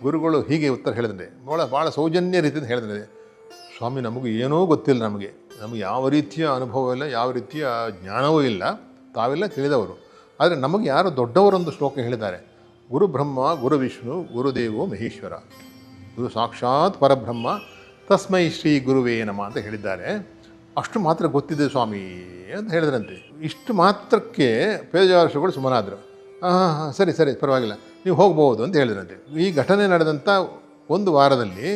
ಗುರುಗಳು ಹೀಗೆ ಉತ್ತರ ಹೇಳಿದ್ರೆ, ಭಾಳ ಸೌಜನ್ಯ ರೀತಿಯಿಂದ ಹೇಳಿದ್ರೆ, ಸ್ವಾಮಿ ನಮಗೆ ಏನೂ ಗೊತ್ತಿಲ್ಲ, ನಮಗೆ ಯಾವ ರೀತಿಯ ಅನುಭವ ಇಲ್ಲ, ಯಾವ ರೀತಿಯ ಜ್ಞಾನವೂ ಇಲ್ಲ, ತಾವೆಲ್ಲ ತಿಳಿದವರು. ಆದರೆ ನಮಗೆ ಯಾರು ದೊಡ್ಡವರೊಂದು ಶ್ಲೋಕ ಹೇಳಿದ್ದಾರೆ, ಗುರು ಬ್ರಹ್ಮ ಗುರು ವಿಷ್ಣು ಗುರುದೇವೋ ಮಹೇಶ್ವರ. ಗುರು ಸಾಕ್ಷಾತ್ ಪರಬ್ರಹ್ಮ ತಸ್ಮೈ ಶ್ರೀ ಗುರುವೇ ನಮಃ ಅಂತ ಹೇಳಿದ್ದಾರೆ. ಅಷ್ಟು ಮಾತ್ರ ಗೊತ್ತಿದೆ ಸ್ವಾಮಿ ಅಂತ ಹೇಳಿದ್ರಂತೆ. ಇಷ್ಟು ಮಾತ್ರಕ್ಕೆ ಪೇಜಾವರ್ಷಗಳು ಸುಮ್ಮನಾದರು. ಹಾಂ ಸರಿ ಸರಿ ಪರವಾಗಿಲ್ಲ, ನೀವು ಹೋಗ್ಬೋದು ಅಂತ ಹೇಳಿದ್ರಂತೆ. ಈ ಘಟನೆ ನಡೆದಂಥ ಒಂದು ವಾರದಲ್ಲಿ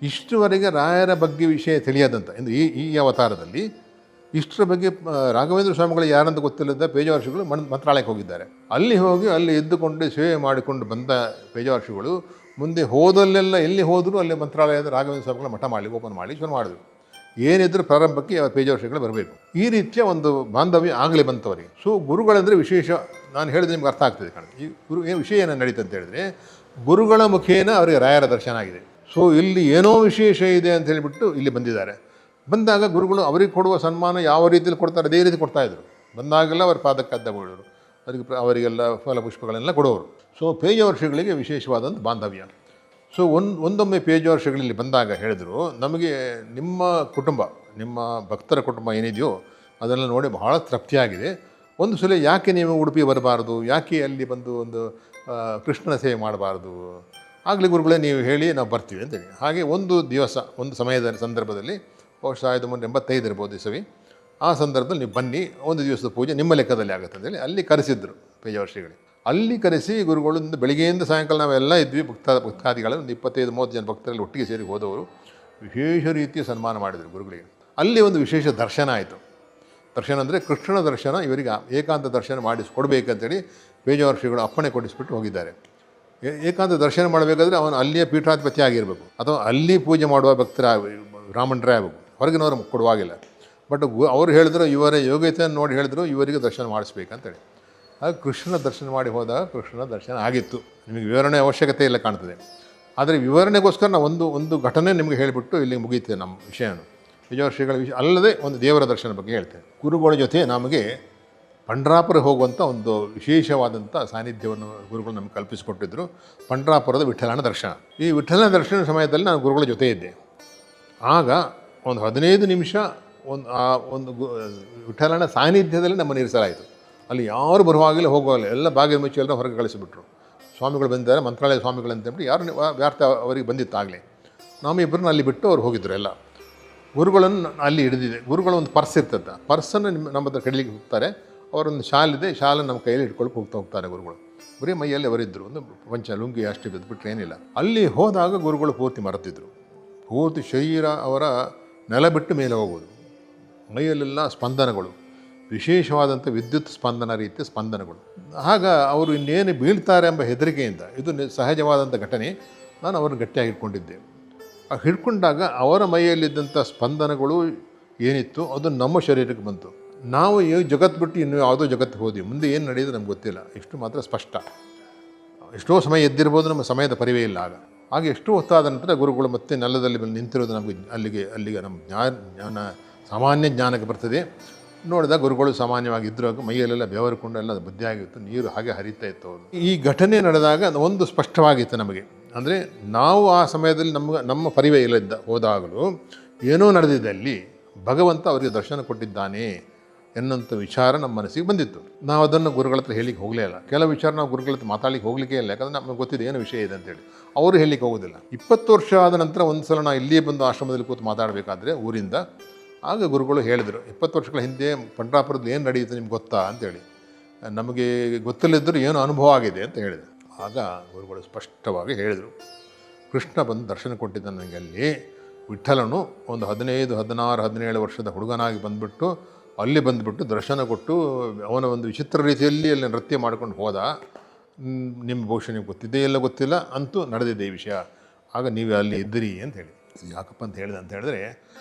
ಇಷ್ಟುವರೆಗೆ ರಾಯರ ಬಗ್ಗೆ ವಿಷಯ ತಿಳಿಯದಂಥ ಎಂದು ಈ ಅವತಾರದಲ್ಲಿ ಇಷ್ಟರ ಬಗ್ಗೆ ರಾಘವೇಂದ್ರ ಸ್ವಾಮಿಗಳು ಯಾರಂತ ಗೊತ್ತಿಲ್ಲದ ಪೇಜಾವರ್ಷಗಳು ಮಂತ್ರಾಲಯಕ್ಕೆ ಹೋಗಿದ್ದಾರೆ. ಅಲ್ಲಿ ಹೋಗಿ ಅಲ್ಲಿ ಎದ್ದುಕೊಂಡು ಸೇವೆ ಮಾಡಿಕೊಂಡು ಬಂದ ಪೇಜಾವರ್ಷಗಳು ಮುಂದೆ ಹೋದಲ್ಲೆಲ್ಲ ಎಲ್ಲಿ ಹೋದರೂ ಅಲ್ಲಿ ಮಂತ್ರಾಲಯದ ರಾಘವೇಂದ್ರ ಸ್ವಾಮಿಗಳ ಮಠ ಮಾಡಿ ಓಪನ್ ಮಾಡಿ ಶುರು ಮಾಡಿದ್ರು. ಏನಿದ್ರೂ ಪ್ರಾರಂಭಕ್ಕೆ ಪೇಜಾವರ್ಷಗಳು ಬರಬೇಕು. ಈ ರೀತಿಯ ಒಂದು ಬಾಂಧವ್ಯ ಆಗಲೇ ಬಂತವರಿಗೆ. ಸೊ ಗುರುಗಳಂದರೆ ವಿಶೇಷ, ನಾನು ಹೇಳಿದ್ರೆ ನಿಮ್ಗೆ ಅರ್ಥ ಆಗ್ತದೆ ಕಾಣುತ್ತೆ. ಈ ಏನು ವಿಷಯ ಏನು ನಡೀತು ಅಂತ ಹೇಳಿದ್ರೆ, ಗುರುಗಳ ಮುಖೇನ ಅವರಿಗೆ ರಾಯರ ದರ್ಶನ ಆಗಿದೆ. ಸೊ ಇಲ್ಲಿ ಏನೋ ವಿಶೇಷ ಇದೆ ಅಂತ ಹೇಳಿಬಿಟ್ಟು ಇಲ್ಲಿ ಬಂದಿದ್ದಾರೆ. ಬಂದಾಗ ಗುರುಗಳು ಅವರಿಗೆ ಕೊಡುವ ಸನ್ಮಾನ ಯಾವ ರೀತಿಯಲ್ಲಿ ಕೊಡ್ತಾರೆ ಅದೇ ರೀತಿ ಕೊಡ್ತಾಯಿದ್ರು. ಬಂದಾಗೆಲ್ಲ ಅವ್ರ ಪಾದಕ್ಕೆ ಅದ್ದ ಕೊಡೋರು, ಅವರಿಗೆಲ್ಲ ಫಲಪುಷ್ಪಗಳೆಲ್ಲ ಕೊಡೋರು. ಸೊ ಪೇಜಾವರ್ಷಗಳಿಗೆ ವಿಶೇಷವಾದಂಥ ಬಾಂಧವ್ಯ. ಸೊ ಒಂದೊಮ್ಮೆ ಪೇಜಾವರ್ಷಗಳಲ್ಲಿ ಬಂದಾಗ ಹೇಳಿದರು, ನಮಗೆ ನಿಮ್ಮ ಕುಟುಂಬ, ನಿಮ್ಮ ಭಕ್ತರ ಕುಟುಂಬ ಏನಿದೆಯೋ ಅದನ್ನು ನೋಡಿ ಬಹಳ ತೃಪ್ತಿಯಾಗಿದೆ. ಒಂದು ಸಲ ಯಾಕೆ ನೀವು ಉಡುಪಿ ಬರಬಾರ್ದು, ಯಾಕೆ ಅಲ್ಲಿ ಬಂದು ಒಂದು ಕೃಷ್ಣನ ಸೇವೆ ಮಾಡಬಾರ್ದು, ಆಗಲಿ ಗುರುಗಳೇ ನೀವು ಹೇಳಿ ನಾವು ಬರ್ತೀವಿ ಅಂತೇಳಿ. ಹಾಗೆ ಒಂದು ದಿವಸ ಒಂದು ಸಮಯದ ಸಂದರ್ಭದಲ್ಲಿ ಬಹುಶಃ 1985 ಇರ್ಬೋದು ಇಸವಿ, ಆ ಸಂದರ್ಭದಲ್ಲಿ ನೀವು ಬನ್ನಿ, ಒಂದು ದಿವಸದ ಪೂಜೆ ನಿಮ್ಮ ಲೆಕ್ಕದಲ್ಲಿ ಆಗುತ್ತೆ ಅಂತೇಳಿ ಅಲ್ಲಿ ಕರೆಸಿದ್ರು ಪೇಜಾವರ್ಷಗಳಿಗೆ. ಅಲ್ಲಿ ಕರೆಸಿ ಗುರುಗಳಿಂದ ಬೆಳಿಗ್ಗೆಯಿಂದ ಸಾಯಂಕಾಲ ನಾವೆಲ್ಲ ಇದ್ವಿ, ಭಕ್ತಾದಿಗಳು ಒಂದು 25-30 ಜನ ಭಕ್ತರಲ್ಲಿ ಒಟ್ಟಿಗೆ ಸೇರಿ ಹೋದವರು ವಿಶೇಷ ರೀತಿಯ ಸನ್ಮಾನ ಮಾಡಿದರು ಗುರುಗಳಿಗೆ. ಅಲ್ಲಿ ಒಂದು ವಿಶೇಷ ದರ್ಶನ ಆಯಿತು. ದರ್ಶನ ಅಂದರೆ ಕೃಷ್ಣನ ದರ್ಶನ, ಇವರಿಗೆ ಏಕಾಂತ ದರ್ಶನ ಮಾಡಿಸ್ಕೊಡ್ಬೇಕಂತೇಳಿ ಪೇಜಾವರ್ಷಗಳು ಅಪ್ಪಣೆ ಕೊಡಿಸ್ಬಿಟ್ಟು ಹೋಗಿದ್ದಾರೆ. ಏಕಾಂತ ದರ್ಶನ ಮಾಡಬೇಕಾದ್ರೆ ಅವನು ಅಲ್ಲಿಯೇ ಪೀಠಾಧಿಪತಿ ಆಗಿರಬೇಕು, ಅಥವಾ ಅಲ್ಲಿ ಪೂಜೆ ಮಾಡುವ ಭಕ್ತರ ಬ್ರಾಹ್ಮಣರೇ ಆಗಬೇಕು, ಹೊರಗಿನವರು ಕೊಡುವಾಗಿಲ್ಲ. ಬಟ್ ಅವರು ಹೇಳಿದ್ರು, ಇವರ ಯೋಗ್ಯತೆಯನ್ನು ನೋಡಿ ಹೇಳಿದ್ರು ಇವರಿಗೆ ದರ್ಶನ ಮಾಡಿಸ್ಬೇಕಂತೇಳಿ. ಆಗ ಕೃಷ್ಣನ ದರ್ಶನ ಮಾಡಿ ಹೋದಾಗ ಕೃಷ್ಣನ ದರ್ಶನ ಆಗಿತ್ತು. ನಿಮಗೆ ವಿವರಣೆ ಅವಶ್ಯಕತೆ ಇಲ್ಲ ಕಾಣ್ತದೆ. ಆದರೆ ವಿವರಣೆಗೋಸ್ಕರ ನಾವು ಒಂದು ಘಟನೆ ನಿಮಗೆ ಹೇಳಿಬಿಟ್ಟು ಇಲ್ಲಿ ಮುಗೀತೇವೆ ನಮ್ಮ ವಿಷಯವನ್ನು. ಪೇಜಾವರ್ಷಗಳ ವಿಷಯ ಅಲ್ಲದೆ ಒಂದು ದೇವರ ದರ್ಶನ ಬಗ್ಗೆ ಹೇಳ್ತೇನೆ. ಗುರುಗಳ ಜೊತೆ ನಮಗೆ ಪಂಡ್ರಾಪುರ ಹೋಗುವಂಥ ಒಂದು ವಿಶೇಷವಾದಂಥ ಸಾನ್ನಿಧ್ಯವನ್ನು ಗುರುಗಳು ನಮಗೆ ಕಲ್ಪಿಸಿಕೊಟ್ಟಿದ್ದರು. ಪಂಡ್ರಾಪುರದ ವಿಠ್ಠಲನ ದರ್ಶನ. ಈ ವಿಠ್ಠಲನ ದರ್ಶನ ಸಮಯದಲ್ಲಿ ನಾನು ಗುರುಗಳ ಜೊತೆ ಇದ್ದೆ. ಆಗ ಒಂದು 15 ನಿಮಿಷ ಒಂದು ವಿಠ್ಠಲನ ಸಾನ್ನಿಧ್ಯದಲ್ಲಿ ನಮ್ಮನ್ನು ಇರಿಸಲಾಯಿತು. ಅಲ್ಲಿ ಯಾರು ಬರುವಾಗಿಲ್ಲ ಹೋಗುವಾಗಿಲ್ಲ, ಎಲ್ಲ ಬಾಗಿಲು ಮುಚ್ಚಿ ಎಲ್ಲ ಹೊರಗೆ ಕಳಿಸಿಬಿಟ್ರು. ಸ್ವಾಮಿಗಳು ಬಂದಿದ್ದಾರೆ, ಮಂತ್ರಾಲಯ ಸ್ವಾಮಿಗಳು ಅಂತೇಳಿ ಯಾರು ವ್ಯಾರ್ಥ ಅವರಿಗೆ ಬಂದಿತ್ತು ಆಗಲೇ. ನಮ್ಮಿಬ್ಬರನ್ನ ಅಲ್ಲಿ ಬಿಟ್ಟು ಅವ್ರು ಹೋಗಿದ್ರು. ಎಲ್ಲ ಗುರುಗಳನ್ನು ಅಲ್ಲಿ ಹಿಡಿದಿದೆ. ಗುರುಗಳ ಒಂದು ಪರ್ಸ್ ಇರ್ತದೆ, ಪರ್ಸನ್ನು ನಮ್ಮ ಹತ್ರ ಕಡಲಿಕ್ಕೆ ಹೋಗ್ತಾರೆ. ಅವರೊಂದು ಶಾಲಿದೆ, ಶಾಲನ್ನು ನಮ್ಮ ಕೈಯಲ್ಲಿ ಇಟ್ಕೊಳಕ್ಕೆ ಹೋಗ್ತಾರೆ ಗುರುಗಳು. ಬರೀ ಮೈಯಲ್ಲಿ ಅವರಿದ್ದರು, ಒಂದು ಪಂಚ ಲುಂಗಿ ಅಷ್ಟು ಬಿಟ್ಬಿಟ್ರೆ ಏನಿಲ್ಲ. ಅಲ್ಲಿ ಹೋದಾಗ ಗುರುಗಳು ಪೂರ್ತಿ ಮರೆತಿದ್ರು. ಪೂರ್ತಿ ಶರೀರ ಅವರ ನೆಲ ಬಿಟ್ಟು ಮೇಲೆ ಹೋಗೋದು, ಮೈಯಲ್ಲೆಲ್ಲ ಸ್ಪಂದನಗಳು, ವಿಶೇಷವಾದಂಥ ವಿದ್ಯುತ್ ಸ್ಪಂದನ ರೀತಿಯ ಸ್ಪಂದನಗಳು. ಆಗ ಅವರು ಇನ್ನೇನು ಬೀಳ್ತಾರೆ ಎಂಬ ಹೆದರಿಕೆಯಿಂದ, ಇದು ಸಹಜವಾದಂಥ ಘಟನೆ, ನಾನು ಅವರನ್ನು ಗಟ್ಟಿಯಾಗಿ ಹಿಡ್ಕೊಂಡಿದ್ದೆ. ಹಿಡ್ಕೊಂಡಾಗ ಅವರ ಮೈಯಲ್ಲಿದ್ದಂಥ ಸ್ಪಂದನಗಳು ಏನಿತ್ತು ಅದು ನಮ್ಮ ಶರೀರಕ್ಕೆ ಬಂತು. ನಾವು ಈ ಜಗತ್ತು ಬಿಟ್ಟು ಇನ್ನೂ ಯಾವುದೋ ಜಗತ್ತಿಗೆ ಹೋದ್ವಿ, ಮುಂದೆ ಏನು ನಡೆಯೋದು ನಮ್ಗೆ ಗೊತ್ತಿಲ್ಲ. ಇಷ್ಟು ಮಾತ್ರ ಸ್ಪಷ್ಟ. ಎಷ್ಟೋ ಸಮಯ ಎದ್ದಿರ್ಬೋದು, ನಮ್ಮ ಸಮಯದ ಪರಿವೇ ಇಲ್ಲ. ಆಗ ಎಷ್ಟು ಹೊತ್ತಾದ ನಂತರ ಗುರುಗಳು ಮತ್ತೆ ನೆಲದಲ್ಲಿ ನಿಂತಿರೋದು ನಮಗೆ ಅಲ್ಲಿಗೆ ನಮ್ಮ ಜ್ಞಾನ ಸಾಮಾನ್ಯ ಜ್ಞಾನಕ್ಕೆ ಬರ್ತದೆ. ನೋಡಿದಾಗ ಗುರುಗಳು ಸಾಮಾನ್ಯವಾಗಿ ಇದ್ದಾಗ ಮೈಯಲ್ಲೆಲ್ಲ ಬೆವರ್ಕೊಂಡು ಎಲ್ಲ ಬುದ್ಧಿಯಾಗಿತ್ತು, ನೀರು ಹಾಗೆ ಹರಿತಾ ಇತ್ತು. ಅವರು ಈ ಘಟನೆ ನಡೆದಾಗ ಒಂದು ಸ್ಪಷ್ಟವಾಗಿತ್ತು ನಮಗೆ. ಅಂದರೆ ನಾವು ಆ ಸಮಯದಲ್ಲಿ ನಮ್ಮ ಪರಿವೇ ಇಲ್ಲದ ಹೋದಾಗಲೂ ಏನೋ ನಡೆದಿದ್ದಲ್ಲಿ ಭಗವಂತ ಅವರಿಗೆ ದರ್ಶನ ಕೊಟ್ಟಿದ್ದಾನೆ ಎನ್ನುವಂಥ ವಿಚಾರ ನಮ್ಮ ಮನಸ್ಸಿಗೆ ಬಂದಿತ್ತು. ನಾವು ಅದನ್ನು ಗುರುಗಳ ಹತ್ರ ಹೇಳಿಕ್ಕೆ ಹೋಗಲೇ ಇಲ್ಲ. ಕೆಲವು ವಿಚಾರ ನಾವು ಗುರುಗಳ ಹತ್ರ ಮಾತಾಡಲಿಕ್ಕೆ ಹೋಗಲಿಕ್ಕೆ ಇಲ್ಲ, ಯಾಕಂದರೆ ನಮಗೆ ಗೊತ್ತಿದೆ ಏನು ವಿಷಯ ಇದೆ ಅಂತೇಳಿ. ಅವರು ಹೇಳಲಿಕ್ಕೆ ಹೋಗೋದಿಲ್ಲ. 20 ವರ್ಷ ಆದ ನಂತರ ಒಂದು ಸಲ ನಾವು ಇಲ್ಲಿಯೇ ಬಂದು ಆಶ್ರಮದಲ್ಲಿ ಕೂತು ಮಾತಾಡಬೇಕಾದ್ರೆ ಊರಿಂದ, ಆಗ ಗುರುಗಳು ಹೇಳಿದರು, 20 ವರ್ಷಗಳ ಹಿಂದೆ ಪಂಡ್ರಾಪುರದಲ್ಲಿ ಏನು ನಡೆಯುತ್ತೆ ನಿಮ್ಗೆ ಗೊತ್ತಾ ಅಂತೇಳಿ. ನಮಗೆ ಗೊತ್ತಿಲ್ಲದಿದ್ದರೂ ಏನು ಅನುಭವ ಆಗಿದೆ ಅಂತ ಹೇಳಿದೆ. ಆಗ ಗುರುಗಳು ಸ್ಪಷ್ಟವಾಗಿ ಹೇಳಿದರು, ಕೃಷ್ಣ ಬಂದು ದರ್ಶನ ಕೊಟ್ಟಿದ್ದ ನನಗೆ ಅಲ್ಲಿ. ವಿಠ್ಠಲನು ಒಂದು 15, 16, 17 ವರ್ಷದ ಹುಡುಗನಾಗಿ ಬಂದುಬಿಟ್ಟು ಅಲ್ಲಿ ಬಂದುಬಿಟ್ಟು ದರ್ಶನ ಕೊಟ್ಟು ಅವನ ಒಂದು ವಿಚಿತ್ರ ರೀತಿಯಲ್ಲಿ ಅಲ್ಲಿ ನೃತ್ಯ ಮಾಡ್ಕೊಂಡು ಹೋದ. ನಿಮ್ಮ ಬಹುಶಃ ನಿಮ್ಗೆ ಗೊತ್ತಿದ್ದೇ ಇಲ್ಲ ಗೊತ್ತಿಲ್ಲ, ಅಂತೂ ನಡೆದಿದೆ ಈ ವಿಷಯ. ಆಗ ನೀವು ಅಲ್ಲಿ ಇದ್ದೀರಿ ಅಂತ ಹೇಳಿ. ಇದು ಯಾಕಪ್ಪ ಅಂತ ಹೇಳಿದೆ ಅಂತ ಹೇಳಿದ್ರೆ,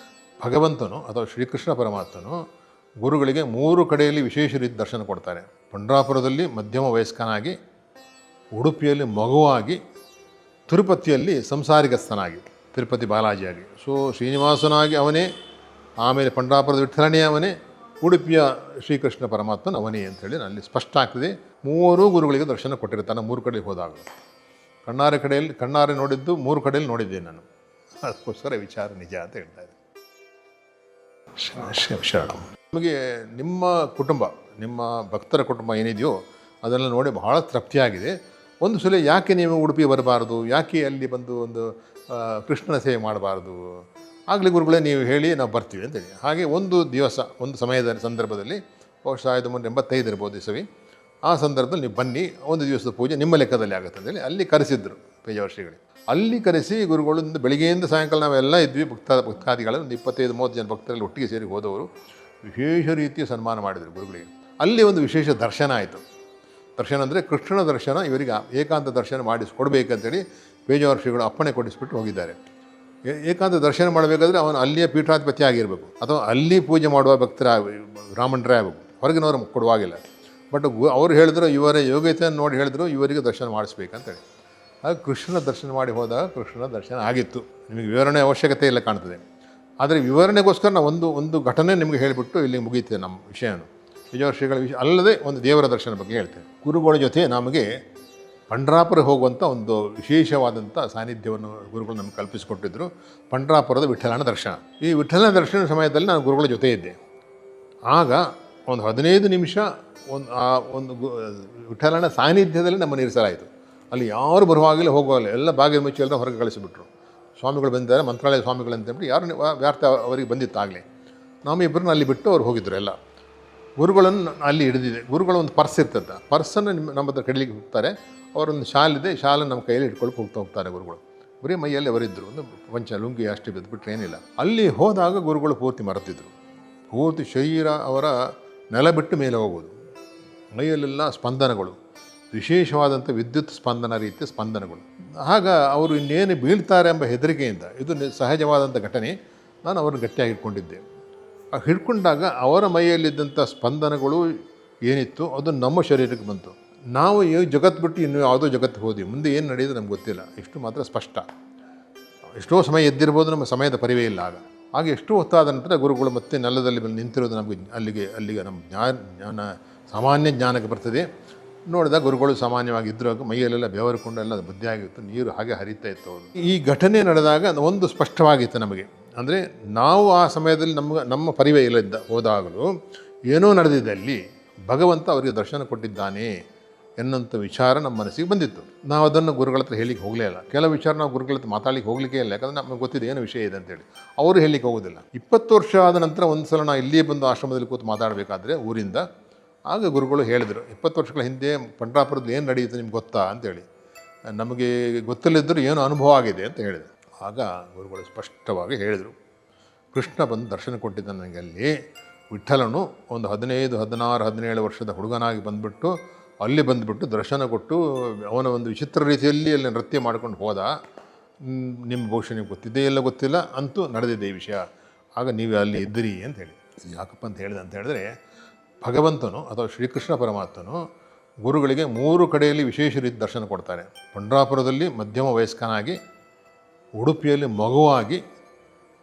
ಭಗವಂತನು ಅಥವಾ ಶ್ರೀಕೃಷ್ಣ ಪರಮಾತ್ಮನು ಗುರುಗಳಿಗೆ 3 ಕಡೆಯಲ್ಲಿ ವಿಶೇಷ ರೀತಿ ದರ್ಶನ ಕೊಡ್ತಾರೆ. ಪಂಡ್ರಾಪುರದಲ್ಲಿ ಮಧ್ಯಮ ವಯಸ್ಕನಾಗಿ, ಉಡುಪಿಯಲ್ಲಿ ಮಗುವಾಗಿ, ತಿರುಪತಿಯಲ್ಲಿ ಸಂಸಾರಿಗಸ್ಥನಾಗಿ, ತಿರುಪತಿ ಬಾಲಾಜಿಯಾಗಿ. ಸೊ ಶ್ರೀನಿವಾಸನಾಗಿ ಅವನೇ, ಆಮೇಲೆ ಪಂಡ್ರಾಪುರದ ವಿಠ್ಠಲನೇ ಅವನೇ, ಉಡುಪಿಯ ಶ್ರೀಕೃಷ್ಣ ಪರಮಾತ್ಮನ ಅವನೇ ಅಂಥೇಳಿ ಅಲ್ಲಿ ಸ್ಪಷ್ಟ ಆಗ್ತದೆ. 3 ಗುರುಗಳಿಗೆ ದರ್ಶನ ಕೊಟ್ಟಿರ್ತಾನೆ 3 ಕಡೆಗೆ ಹೋದಾಗ. ಕಣ್ಣಾರೆ ನೋಡಿದ್ದು 3 ಕಡೆಯಲ್ಲಿ ನೋಡಿದ್ದೇನೆ ನಾನು. ಅದಕ್ಕೋಸ್ಕರ ವಿಚಾರ ನಿಜ ಅಂತ ಹೇಳ್ತಾ ಇದ್ದೆ. ಶರಣ. ನಮಗೆ ನಿಮ್ಮ ಕುಟುಂಬ, ನಿಮ್ಮ ಭಕ್ತರ ಕುಟುಂಬ ಏನಿದೆಯೋ ಅದನ್ನು ನೋಡಿ ಬಹಳ ತೃಪ್ತಿಯಾಗಿದೆ. ಒಂದು ಸಲ ಯಾಕೆ ನೀವು ಉಡುಪಿ ಬರಬಾರ್ದು, ಯಾಕೆ ಅಲ್ಲಿ ಬಂದು ಒಂದು ಕೃಷ್ಣನ ಸೇವೆ ಮಾಡಬಾರ್ದು. ಆಗಲಿ ಗುರುಗಳೇ ನೀವು ಹೇಳಿ ನಾವು ಬರ್ತೀವಿ ಅಂತೇಳಿ. ಹಾಗೆ ಒಂದು ದಿವಸ ಒಂದು ಸಮಯದ ಸಂದರ್ಭದಲ್ಲಿ ಬಹುಶಃ 1985 ಇರ್ಬೋದು ಇಸವಿ. ಆ ಸಂದರ್ಭದಲ್ಲಿ ನೀವು ಬನ್ನಿ, ಒಂದು ದಿವಸದ ಪೂಜೆ ನಿಮ್ಮ ಲೆಕ್ಕದಲ್ಲಿ ಆಗುತ್ತೆ ಅಂತೇಳಿ ಅಲ್ಲಿ ಕರೆಸಿದ್ರು ಪೇಜಾವರ ಶ್ರೀಗಳಿಗೆ. ಅಲ್ಲಿ ಕರೆಸಿ ಗುರುಗಳು ಬೆಳಿಗ್ಗೆಯಿಂದ ಸಾಯಂಕಾಲ ನಾವೆಲ್ಲ ಇದ್ವಿ, ಭಕ್ತಾದಿಗಳು ಒಂದು 25-30 ಜನ ಭಕ್ತರಲ್ಲಿ ಒಟ್ಟಿಗೆ ಸೇರಿ ಹೋದವರು. ವಿಶೇಷ ರೀತಿಯ ಸನ್ಮಾನ ಮಾಡಿದರು ಗುರುಗಳಿಗೆ. ಅಲ್ಲಿ ಒಂದು ವಿಶೇಷ ದರ್ಶನ ಆಯಿತು. ದರ್ಶನ ಅಂದರೆ ಕೃಷ್ಣನ ದರ್ಶನ ಇವರಿಗೆ ಏಕಾಂತ ದರ್ಶನ ಮಾಡಿಸ್ಕೊಡ್ಬೇಕಂತೇಳಿ ಪೇಜಾವರ ಶ್ರೀಗಳು ಅಪ್ಪಣೆ ಕೊಡಿಸ್ಬಿಟ್ಟು ಹೋಗಿದ್ದಾರೆ. ಏಕಾಂತ ದರ್ಶನ ಮಾಡಬೇಕಾದ್ರೆ ಅವನು ಅಲ್ಲಿಯ ಪೀಠಾಧಿಪತಿ ಆಗಿರಬೇಕು, ಅಥವಾ ಅಲ್ಲಿ ಪೂಜೆ ಮಾಡುವ ಭಕ್ತರ ಬ್ರಾಹ್ಮಣರೇ ಆಗಬೇಕು, ಹೊರಗಿನವರು ಕೊಡುವಾಗಿಲ್ಲ. ಬಟ್ ಅವರು ಹೇಳಿದ್ರು, ಇವರ ಯೋಗ್ಯತೆಯನ್ನು ನೋಡಿ ಹೇಳಿದ್ರು ಇವರಿಗೆ ದರ್ಶನ ಮಾಡಿಸ್ಬೇಕಂತೇಳಿ. ಆಗ ಕೃಷ್ಣನ ದರ್ಶನ ಮಾಡಿ ಹೋದಾಗ ಕೃಷ್ಣನ ದರ್ಶನ ಆಗಿತ್ತು. ನಿಮಗೆ ವಿವರಣೆ ಅವಶ್ಯಕತೆ ಇಲ್ಲ ಕಾಣ್ತದೆ. ಆದರೆ ವಿವರಣೆಗೋಸ್ಕರ ನಾವು ಒಂದು ಘಟನೆ ನಿಮಗೆ ಹೇಳಿಬಿಟ್ಟು ಇಲ್ಲಿ ಮುಗೀತದೆ ನಮ್ಮ ವಿಷಯವನ್ನು. ಪೇಜಾವರ ಶ್ರೀಗಳ ವಿಷಯ ಅಲ್ಲದೆ ಒಂದು ದೇವರ ದರ್ಶನ ಬಗ್ಗೆ ಹೇಳ್ತೇನೆ. ಗುರುಗಳ ಜೊತೆ ನಮಗೆ ಪಂಡ್ರಾಪುರ ಹೋಗುವಂಥ ಒಂದು ವಿಶೇಷವಾದಂಥ ಸಾನ್ನಿಧ್ಯವನ್ನು ಗುರುಗಳು ನಮಗೆ ಕಲ್ಪಿಸಿಕೊಟ್ಟಿದ್ದರು. ಪಂಡ್ರಾಪುರದ ವಿಠ್ಠಲನ ದರ್ಶನ. ಈ ವಿಠ್ಠಲನ ದರ್ಶನ ಸಮಯದಲ್ಲಿ ನಾನು ಗುರುಗಳ ಜೊತೆ ಇದ್ದೆ. ಆಗ ಒಂದು 15 ನಿಮಿಷ ಒಂದು ವಿಠ್ಠಲನ ಸಾನ್ನಿಧ್ಯದಲ್ಲಿ ನಮ್ಮನ್ನು ಇರಿಸಲಾಯಿತು. ಅಲ್ಲಿ ಯಾರು ಬರುವಾಗಲೇ ಹೋಗುವಾಗಲೇ ಎಲ್ಲ ಬಾಗಿಲು ಮುಚ್ಚಿ ಎಲ್ಲ ಹೊರಗೆ ಕಳಿಸಿಬಿಟ್ರು. ಸ್ವಾಮಿಗಳು ಬಂದಿದ್ದಾರೆ, ಮಂತ್ರಾಲಯ ಸ್ವಾಮಿಗಳು ಅಂತೇಳಿ ಯಾರು ವ್ಯಾರ್ಥ ಅವರಿಗೆ ಬಂದಿತ್ತಾಗಲೇ. ನಮ್ಮಿಬ್ಬರನ್ನ ಅಲ್ಲಿ ಬಿಟ್ಟು ಅವ್ರು ಹೋಗಿದ್ರು. ಎಲ್ಲ ಗುರುಗಳನ್ನು ಅಲ್ಲಿ ಹಿಡಿದಿದೆ. ಗುರುಗಳ ಒಂದು ಪರ್ಸ್ ಇರ್ತದೆ, ಪರ್ಸನ್ನು ನಮ್ಮ ಹತ್ರ ಕಡಲಿಕ್ಕೆ ಹೋಗ್ತಾರೆ. ಅವರೊಂದು ಶಾಲಿದೆ, ಶಾಲನ್ನು ನಮ್ಮ ಕೈಯಲ್ಲಿ ಇಟ್ಕೊಂಡು ಹೋಗ್ತಾರೆ ಗುರುಗಳು. ಬರೀ ಮೈಯಲ್ಲಿ ಅವರಿದ್ದರು, ಒಂದು ಪಂಚ ಲುಂಗಿ ಅಷ್ಟೇ ಬಿದ್ದುಬಿಟ್ರೆ ಏನಿಲ್ಲ. ಅಲ್ಲಿ ಹೋದಾಗ ಗುರುಗಳು ಪೂರ್ತಿ ಮರೆತಿದ್ರು. ಪೂರ್ತಿ ಶರೀರ ಅವರ ನೆಲ ಬಿಟ್ಟು ಮೇಲೆ ಹೋಗೋದು, ಮೈಯಲ್ಲೆಲ್ಲ ಸ್ಪಂದನಗಳು, ವಿಶೇಷವಾದಂಥ ವಿದ್ಯುತ್ ಸ್ಪಂದನ ರೀತಿಯ ಸ್ಪಂದನಗಳು. ಆಗ ಅವರು ಇನ್ನೇನು ಬೀಳ್ತಾರೆ ಎಂಬ ಹೆದರಿಕೆಯಿಂದ, ಇದು ಸಹಜವಾದಂಥ ಘಟನೆ, ನಾನು ಅವರನ್ನು ಗಟ್ಟಿಯಾಗಿ ಇಟ್ಕೊಂಡಿದ್ದೆ. ಹಿಡ್ಕೊಂಡಾಗ ಅವರ ಮೈಯಲ್ಲಿದ್ದಂಥ ಸ್ಪಂದನಗಳು ಏನಿತ್ತು ಅದು ನಮ್ಮ ಶರೀರಕ್ಕೆ ಬಂತು. ನಾವು ಈ ಜಗತ್ತು ಬಿಟ್ಟು ಇನ್ನೂ ಯಾವುದೋ ಜಗತ್ತಿಗೆ ಹೋದ್ವಿ, ಮುಂದೆ ಏನು ನಡೆಯೋದು ನಮ್ಗೆ ಗೊತ್ತಿಲ್ಲ. ಇಷ್ಟು ಮಾತ್ರ ಸ್ಪಷ್ಟ. ಎಷ್ಟೋ ಸಮಯ ಎದ್ದಿರ್ಬೋದು, ನಮ್ಮ ಸಮಯದ ಪರಿವೇ ಇಲ್ಲ. ಆಗ ಎಷ್ಟು ಹೊತ್ತಾದ ನಂತರ ಗುರುಗಳು ಮತ್ತೆ ನೆಲದಲ್ಲಿ ನಿಂತಿರೋದು ನಮಗೆ ಅಲ್ಲಿಗೆ ನಮ್ಮ ಜ್ಞಾನ ಸಾಮಾನ್ಯ ಜ್ಞಾನಕ್ಕೆ ಬರ್ತದೆ. ನೋಡಿದಾಗ ಗುರುಗಳು ಸಾಮಾನ್ಯವಾಗಿದ್ದರು. ಮೈಯಲ್ಲೆಲ್ಲ ಬೆವರಿಕೊಂಡು ಎಲ್ಲ ಬುದ್ಧಿಯಾಗಿತ್ತು, ನೀರು ಹಾಗೆ ಹರಿತಾ ಇತ್ತು. ಅವರು ಈ ಘಟನೆ ನಡೆದಾಗ ಒಂದು ಸ್ಪಷ್ಟವಾಗಿತ್ತು ನಮಗೆ. ಅಂದರೆ ನಾವು ಆ ಸಮಯದಲ್ಲಿ ನಮ್ಮ ಪರಿವೇ ಇಲ್ಲದ ಹೋದಾಗಲೂ ಏನೋ ನಡೆದಿದ್ದಲ್ಲಿ ಭಗವಂತ ಅವರಿಗೆ ದರ್ಶನ ಕೊಟ್ಟಿದ್ದಾನೆ ಎನ್ನುವಂಥ ವಿಚಾರ ನಮ್ಮ ಮನಸ್ಸಿಗೆ ಬಂದಿತ್ತು. ನಾವು ಅದನ್ನು ಗುರುಗಳ ಹತ್ರ ಹೇಳಿಕ್ಕೆ ಹೋಗಲೇ ಇಲ್ಲ. ಕೆಲವು ವಿಚಾರ ನಾವು ಗುರುಗಳ ಹತ್ರ ಮಾತಾಡಲಿಕ್ಕೆ ಹೋಗಲಿಕ್ಕೆ ಇಲ್ಲ, ಯಾಕಂದರೆ ನಮಗೆ ಗೊತ್ತಿದೆ ಏನು ವಿಷಯ ಇದೆ ಅಂತೇಳಿ. ಅವರು ಹೇಳಲಿಕ್ಕೆ ಹೋಗೋದಿಲ್ಲ. 20 ವರ್ಷ ಆದ ನಂತರ ಒಂದು ಸಲ ನಾವು ಇಲ್ಲಿಯೇ ಬಂದು ಆಶ್ರಮದಲ್ಲಿ ಕೂತು ಮಾತಾಡಬೇಕಾದ್ರೆ ಊರಿಂದ, ಆಗ ಗುರುಗಳು ಹೇಳಿದರು, 20 ವರ್ಷಗಳ ಹಿಂದೆ ಪಂಡ್ರಾಪುರದಲ್ಲಿ ಏನು ನಡೆಯುತ್ತೆ ನಿಮ್ಗೆ ಗೊತ್ತಾ ಅಂತೇಳಿ. ನಮಗೆ ಗೊತ್ತಿಲ್ಲದಿದ್ದರೂ ಏನು ಅನುಭವ ಆಗಿದೆ ಅಂತ ಹೇಳಿದರು. ಆಗ ಗುರುಗಳು ಸ್ಪಷ್ಟವಾಗಿ ಹೇಳಿದರು, ಕೃಷ್ಣ ಬಂದು ದರ್ಶನ ಕೊಟ್ಟಿದ್ದ ನನಗೆ ಅಲ್ಲಿ. ವಿಠ್ಠಲನು ಒಂದು 15, 16, 17 ವರ್ಷದ ಹುಡುಗನಾಗಿ ಬಂದುಬಿಟ್ಟು ಅಲ್ಲಿ ಬಂದುಬಿಟ್ಟು ದರ್ಶನ ಕೊಟ್ಟು ಅವನ ಒಂದು ವಿಚಿತ್ರ ರೀತಿಯಲ್ಲಿ ಅಲ್ಲಿ ನೃತ್ಯ ಮಾಡ್ಕೊಂಡು ಹೋದ. ನಿಮ್ಮ ಬಹುಶಃ ನಿಮ್ಗೆ ಗೊತ್ತಿದ್ದೇ ಇಲ್ಲ, ಗೊತ್ತಿಲ್ಲ, ಅಂತೂ ನಡೆದಿದೆ ಈ ವಿಷಯ. ಆಗ ನೀವು ಅಲ್ಲಿ ಇದ್ದೀರಿ ಅಂತ ಹೇಳಿ. ಯಾಕಪ್ಪ ಅಂತ ಹೇಳಿದೆ ಅಂತ ಹೇಳಿದ್ರೆ, ಭಗವಂತನು ಅಥವಾ ಶ್ರೀಕೃಷ್ಣ ಪರಮಾತ್ಮನು ಗುರುಗಳಿಗೆ 3 ಕಡೆಯಲ್ಲಿ ವಿಶೇಷ ರೀತಿ ದರ್ಶನ ಕೊಡ್ತಾರೆ. ಪಂಡ್ರಾಪುರದಲ್ಲಿ ಮಧ್ಯಮ ವಯಸ್ಕನಾಗಿ, ಉಡುಪಿಯಲ್ಲಿ ಮಗುವಾಗಿ,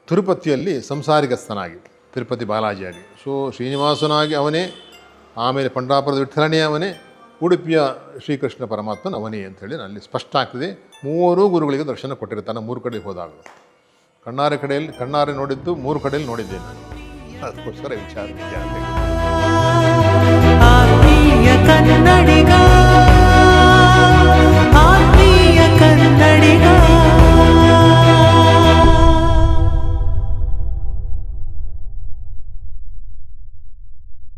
ತಿರುಪತಿಯಲ್ಲಿ ಸಂಸಾರಿಕಸ್ಥನಾಗಿ, ತಿರುಪತಿ ಬಾಲಾಜಿಯಾಗಿ. ಸೊ ಶ್ರೀನಿವಾಸನಾಗಿ ಅವನೇ, ಆಮೇಲೆ ಪಂಡ್ರಾಪುರದ ವಿಠ್ಠಲನೇ ಅವನೇ, ಉಡುಪಿಯ ಶ್ರೀಕೃಷ್ಣ ಪರಮಾತ್ಮನ ಅವನೇ ಅಂಥೇಳಿ ಅಲ್ಲಿ ಸ್ಪಷ್ಟ ಆಗ್ತದೆ. 3 ಗುರುಗಳಿಗೆ ದರ್ಶನ ಕೊಟ್ಟಿರ್ತಾನೆ 3 ಕಡೆಗೆ ಹೋದಾಗ. ಕಣ್ಣಾರೆ ನೋಡಿದ್ದು 3 ಕಡೆಯಲ್ಲಿ ನೋಡಿದ್ದೇನೆ ನಾನು. ಅದಕ್ಕೋಸ್ಕರ ವಿಚಾರ ನಿಜ ಅಂತ ಹೇಳಿ. ಆತ್ಮೀಯ ಕನ್ನಡಿಗ